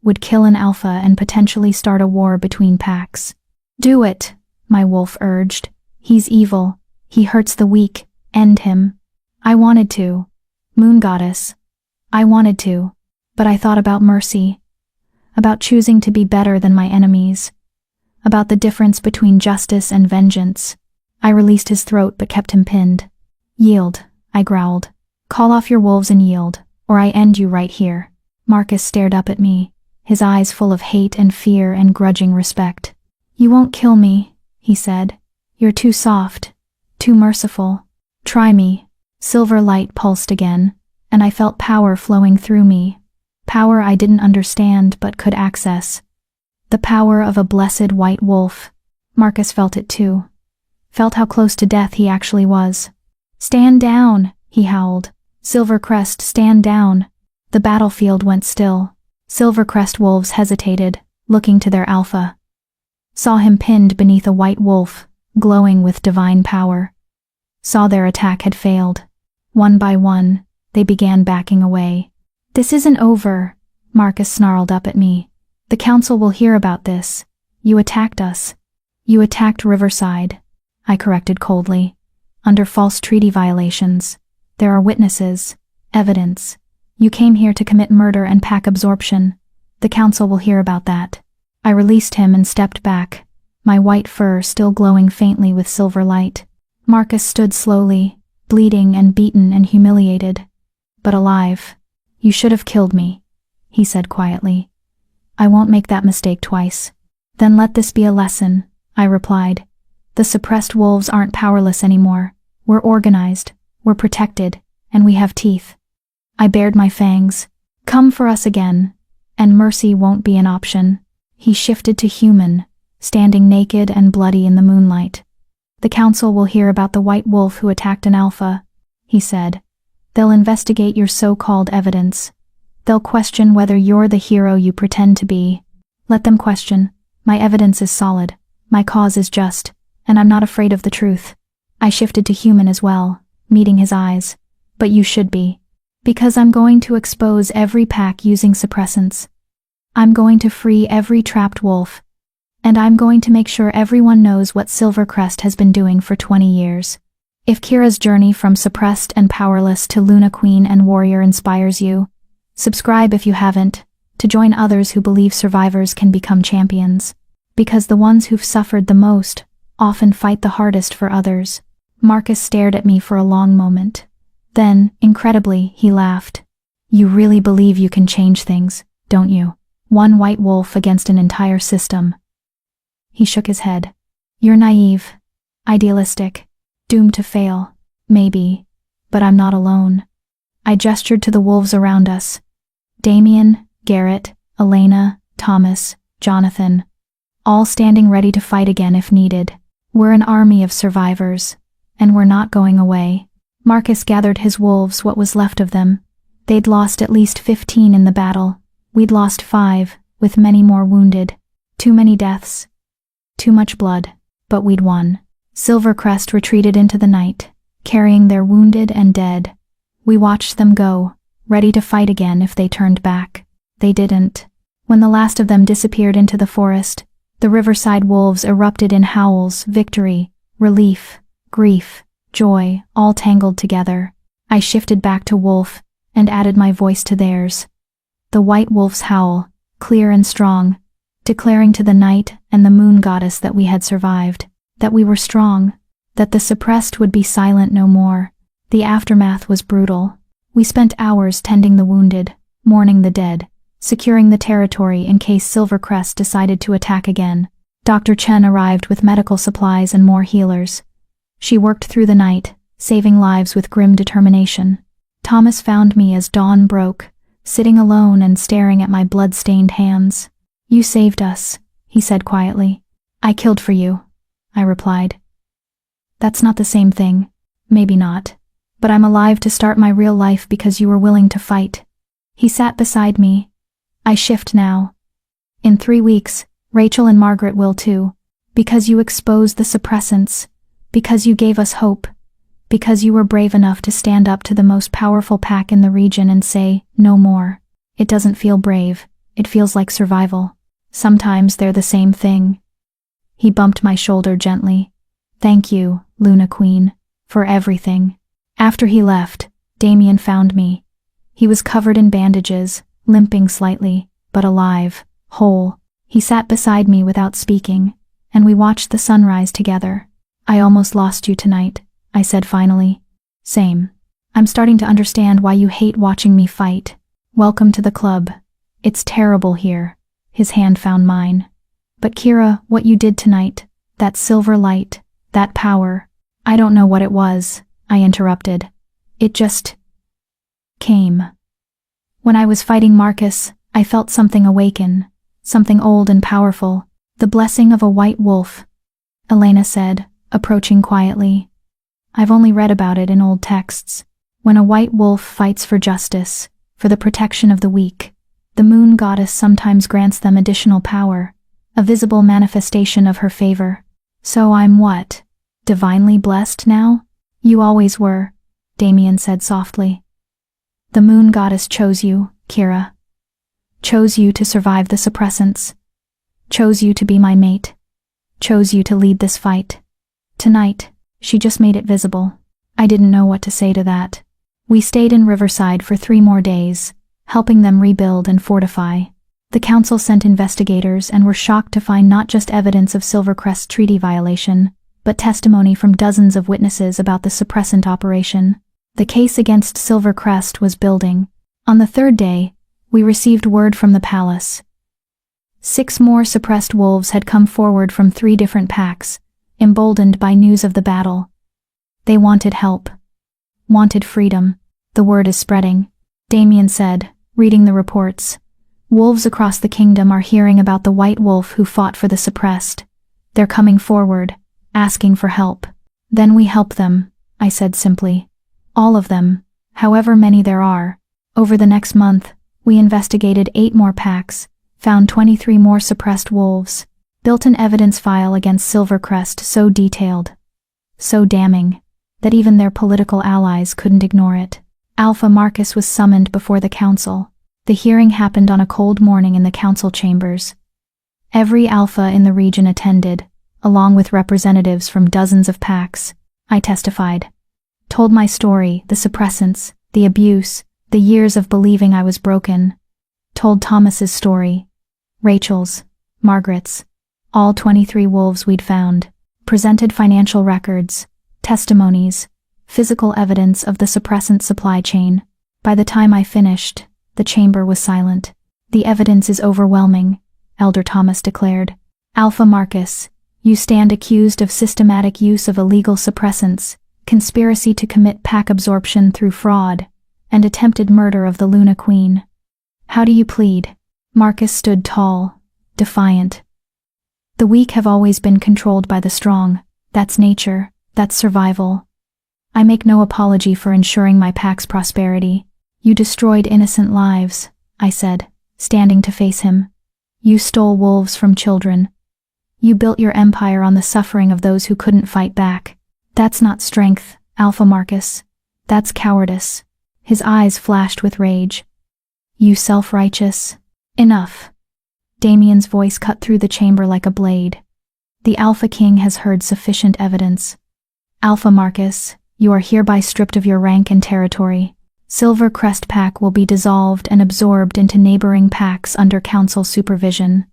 Would kill an alpha and potentially start a war between packs. Do it, my wolf urged. He's evil. He hurts the weak. End him. I wanted to. Moon goddess. I wanted to. But I thought about mercy. About choosing to be better than my enemies. About the difference between justice and vengeance. I released his throat but kept him pinned. Yield, I growled. Call off your wolves and yield, or I end you right here. Marcus stared up at me, his eyes full of hate and fear and grudging respect. You won't kill me, he said. You're too soft, too merciful. Try me. Silver light pulsed again, and I felt power flowing through me. Power I didn't understand but could access. The power of a blessed white wolf. Marcus felt it too. Felt how close to death he actually was. Stand down, he howled. Silvercrest, stand down. The battlefield went still. Silvercrest wolves hesitated, looking to their alpha. Saw him pinned beneath a white wolf, glowing with divine power. Saw their attack had failed. One by one, they began backing away. This isn't over, Marcus snarled up at me. The council will hear about this. You attacked us. You attacked Riverside, I corrected coldly. Under false treaty violations. There are witnesses, evidence. You came here to commit murder and pack absorption. The council will hear about that. I released him and stepped back, my white fur still glowing faintly with silver light. Marcus stood slowly, bleeding and beaten and humiliated, but alive. You should have killed me, he said quietly. I won't make that mistake twice. Then let this be a lesson, I replied. The suppressed wolves aren't powerless anymore. We're organized, we're protected, and we have teeth. I bared my fangs. Come for us again, and mercy won't be an option. He shifted to human, standing naked and bloody in the moonlight. The council will hear about the white wolf who attacked an alpha, he said. They'll investigate your so-called evidence. They'll question whether you're the hero you pretend to be. Let them question. My evidence is solid. My cause is just, and I'm not afraid of the truth. I shifted to human as well, meeting his eyes. But you should be. Because I'm going to expose every pack using suppressants. I'm going to free every trapped wolf. And I'm going to make sure everyone knows what Silvercrest has been doing for 20 years. If Kira's journey from suppressed and powerless to Luna Queen and Warrior inspires you, subscribe if you haven't, to join others who believe survivors can become champions. Because the ones who've suffered the most often fight the hardest for others. Marcus stared at me for a long moment. Then, incredibly, he laughed. You really believe you can change things, don't you? One white wolf against an entire system. He shook his head. You're naive, idealistic, doomed to fail, maybe, but I'm not alone. I gestured to the wolves around us. Damien, Garrett, Elena, Thomas, Jonathan, all standing ready to fight again if needed. We're an army of survivors, and we're not going away. Marcus gathered his wolves, what was left of them. They'd lost at least 15 in the battle. We'd lost 5, with many more wounded. Too many deaths. Too much blood. But we'd won. Silvercrest retreated into the night, carrying their wounded and dead. We watched them go, ready to fight again if they turned back. They didn't. When the last of them disappeared into the forest, the riverside wolves erupted in howls, victory, relief, grief, joy, all tangled together. I shifted back to wolf and added my voice to theirs. The white wolf's howl, clear and strong, declaring to the night and the moon goddess that we had survived, that we were strong, that the suppressed would be silent no more. The aftermath was brutal. We spent hours tending the wounded, mourning the dead, securing the territory in case Silvercrest decided to attack again. Dr. Chen arrived with medical supplies and more healers. She worked through the night, saving lives with grim determination. Thomas found me as dawn broke, sitting alone and staring at my blood-stained hands. "You saved us," he said quietly. "I killed for you," I replied. "That's not the same thing." "Maybe not. But I'm alive to start my real life because you were willing to fight." He sat beside me. "I shift now. In 3 weeks, Rachel and Margaret will too. Because you exposed the suppressants. Because you gave us hope. Because you were brave enough to stand up to the most powerful pack in the region and say, no more. It doesn't feel brave. It feels like survival. Sometimes they're the same thing." He bumped my shoulder gently. "Thank you, Luna Queen, for everything." After he left, Damien found me. He was covered in bandages, limping slightly, but alive, whole. He sat beside me without speaking, and we watched the sunrise together. "I almost lost you tonight," I said finally. "Same. I'm starting to understand why you hate watching me fight. Welcome to the club. It's terrible here." His hand found mine. "But Kira, what you did tonight, that silver light, that power." "I don't know what it was," I interrupted. "It just came. When I was fighting Marcus, I felt something awaken, something old and powerful, the blessing of a white wolf," Elena said, approaching quietly. "I've only read about it in old texts. When a white wolf fights for justice, for the protection of the weak, the moon goddess sometimes grants them additional power, a visible manifestation of her favor. So I'm what? Divinely blessed now?" "You always were," Damien said softly. "The moon goddess chose you, Kira. Chose you to survive the suppressants. Chose you to be my mate. Chose you to lead this fight. Tonight, she just made it visible." I didn't know what to say to that. We stayed in Riverside for 3 more days, helping them rebuild and fortify. The council sent investigators and were shocked to find not just evidence of Silvercrest's treaty violation, but testimony from dozens of witnesses about the suppressant operation. The case against Silvercrest was building. On the 3rd day, we received word from the palace. 6 more suppressed wolves had come forward from 3 different packs, emboldened by news of the battle. They wanted help. Wanted freedom. "The word is spreading," Damien said, reading the reports. "Wolves across the kingdom are hearing about the white wolf who fought for the suppressed. They're coming forward, asking for help. Then we help them," I said simply. "All of them, however many there are." Over the next month, we investigated 8 more packs, found 23 more suppressed wolves, built an evidence file against Silvercrest so detailed, so damning, that even their political allies couldn't ignore it. Alpha Marcus was summoned before the council. The hearing happened on a cold morning in the council chambers. Every alpha in the region attended, along with representatives from dozens of packs. I testified. Told my story, the suppressants, the abuse, the years of believing I was broken. Told Thomas's story, Rachel's, Margaret's, all 23 wolves we'd found. Presented financial records, testimonies, physical evidence of the suppressant supply chain. By the time I finished, the chamber was silent. "The evidence is overwhelming," Elder Thomas declared. "Alpha Marcus, you stand accused of systematic use of illegal suppressants, conspiracy to commit pack absorption through fraud, and attempted murder of the Luna Queen. How do you plead?" Marcus stood tall, defiant. "The weak have always been controlled by the strong. That's nature, that's survival." I make no apology for ensuring my pack's prosperity. You destroyed innocent lives, I said, standing to face him. You stole wolves from children. You built your empire on the suffering of those who couldn't fight back. That's not strength, Alpha Marcus. That's cowardice. His eyes flashed with rage. You self-righteous. Enough. Damien's voice cut through the chamber like a blade. The Alpha King has heard sufficient evidence. Alpha Marcus, you are hereby stripped of your rank and territory. Silver Crest Pack will be dissolved and absorbed into neighboring packs under council supervision.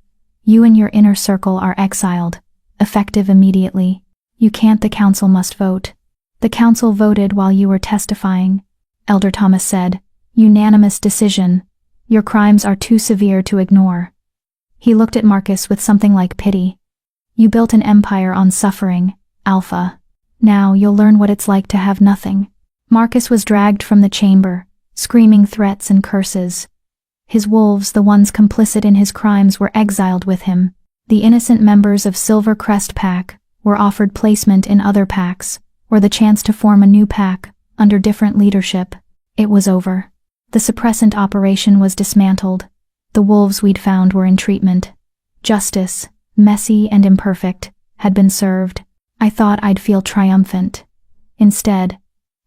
You and your inner circle are exiled, effective immediately. You can't, the council must vote. The council voted while you were testifying, Elder Thomas said. Unanimous decision. Your crimes are too severe to ignore. He looked at Marcus with something like pity. You built an empire on suffering, Alpha. Now you'll learn what it's like to have nothing. Marcus was dragged from the chamber, screaming threats and curses. His wolves, the ones complicit in his crimes, were exiled with him. The innocent members of Silver Crest Pack were offered placement in other packs, or the chance to form a new pack, under different leadership. It was over. The suppressant operation was dismantled. The wolves we'd found were in treatment. Justice, messy and imperfect, had been served. I thought I'd feel triumphant. Instead,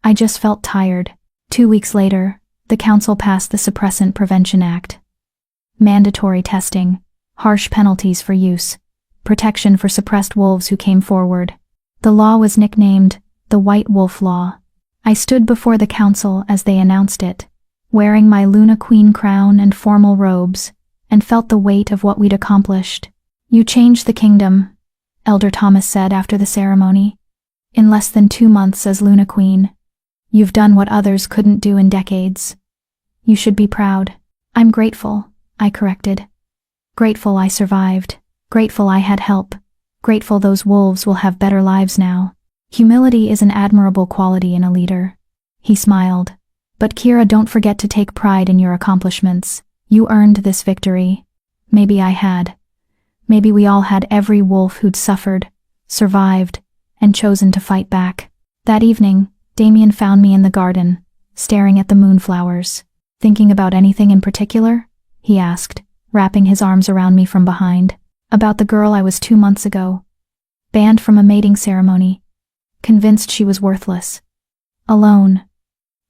I just felt tired. 2 weeks later, the council passed the Suppressant Prevention Act. Mandatory testing, harsh penalties for use, protection for suppressed wolves who came forward. The law was nicknamed the White Wolf Law. I stood before the council as they announced it, wearing my Luna Queen crown and formal robes, and felt the weight of what we'd accomplished. You changed the kingdom, Elder Thomas said after the ceremony. In less than 2 months as Luna Queen, you've done what others couldn't do in decades. You should be proud. I'm grateful, I corrected. Grateful I survived. Grateful I had help. Grateful those wolves will have better lives now. Humility is an admirable quality in a leader. He smiled. But Kira, don't forget to take pride in your accomplishments. You earned this victory. Maybe I had. Maybe we all had, every wolf who'd suffered, survived, and chosen to fight back. That evening, Damien found me in the garden, staring at the moonflowers. Thinking about anything in particular? He asked, wrapping his arms around me from behind. About the girl I was 2 months ago. Banned from a mating ceremony. Convinced she was worthless. Alone.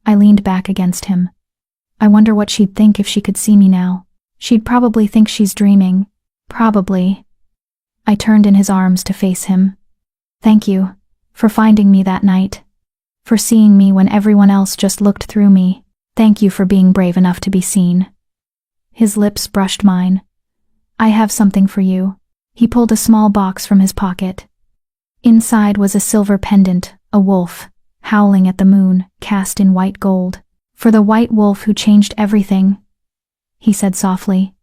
I leaned back against him. I wonder what she'd think if she could see me now. She'd probably think she's dreaming. Probably. I turned in his arms to face him. Thank you, for finding me that night. For seeing me when everyone else just looked through me. Thank you for being brave enough to be seen. His lips brushed mine. I have something for you. He pulled a small box from his pocket. Inside was a silver pendant, a wolf, howling at the moon, cast in white gold. For the white wolf who changed everything, he said softly.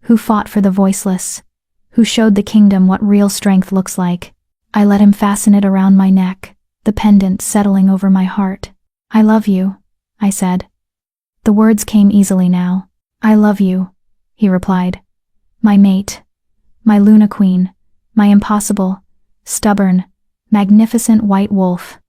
Who fought for the voiceless, who showed the kingdom what real strength looks like. I let him fasten it around my neck, the pendant settling over my heart. I love you, I said. The words came easily now. I love you, he replied. My mate, my Luna Queen, my impossible, stubborn, magnificent white wolf.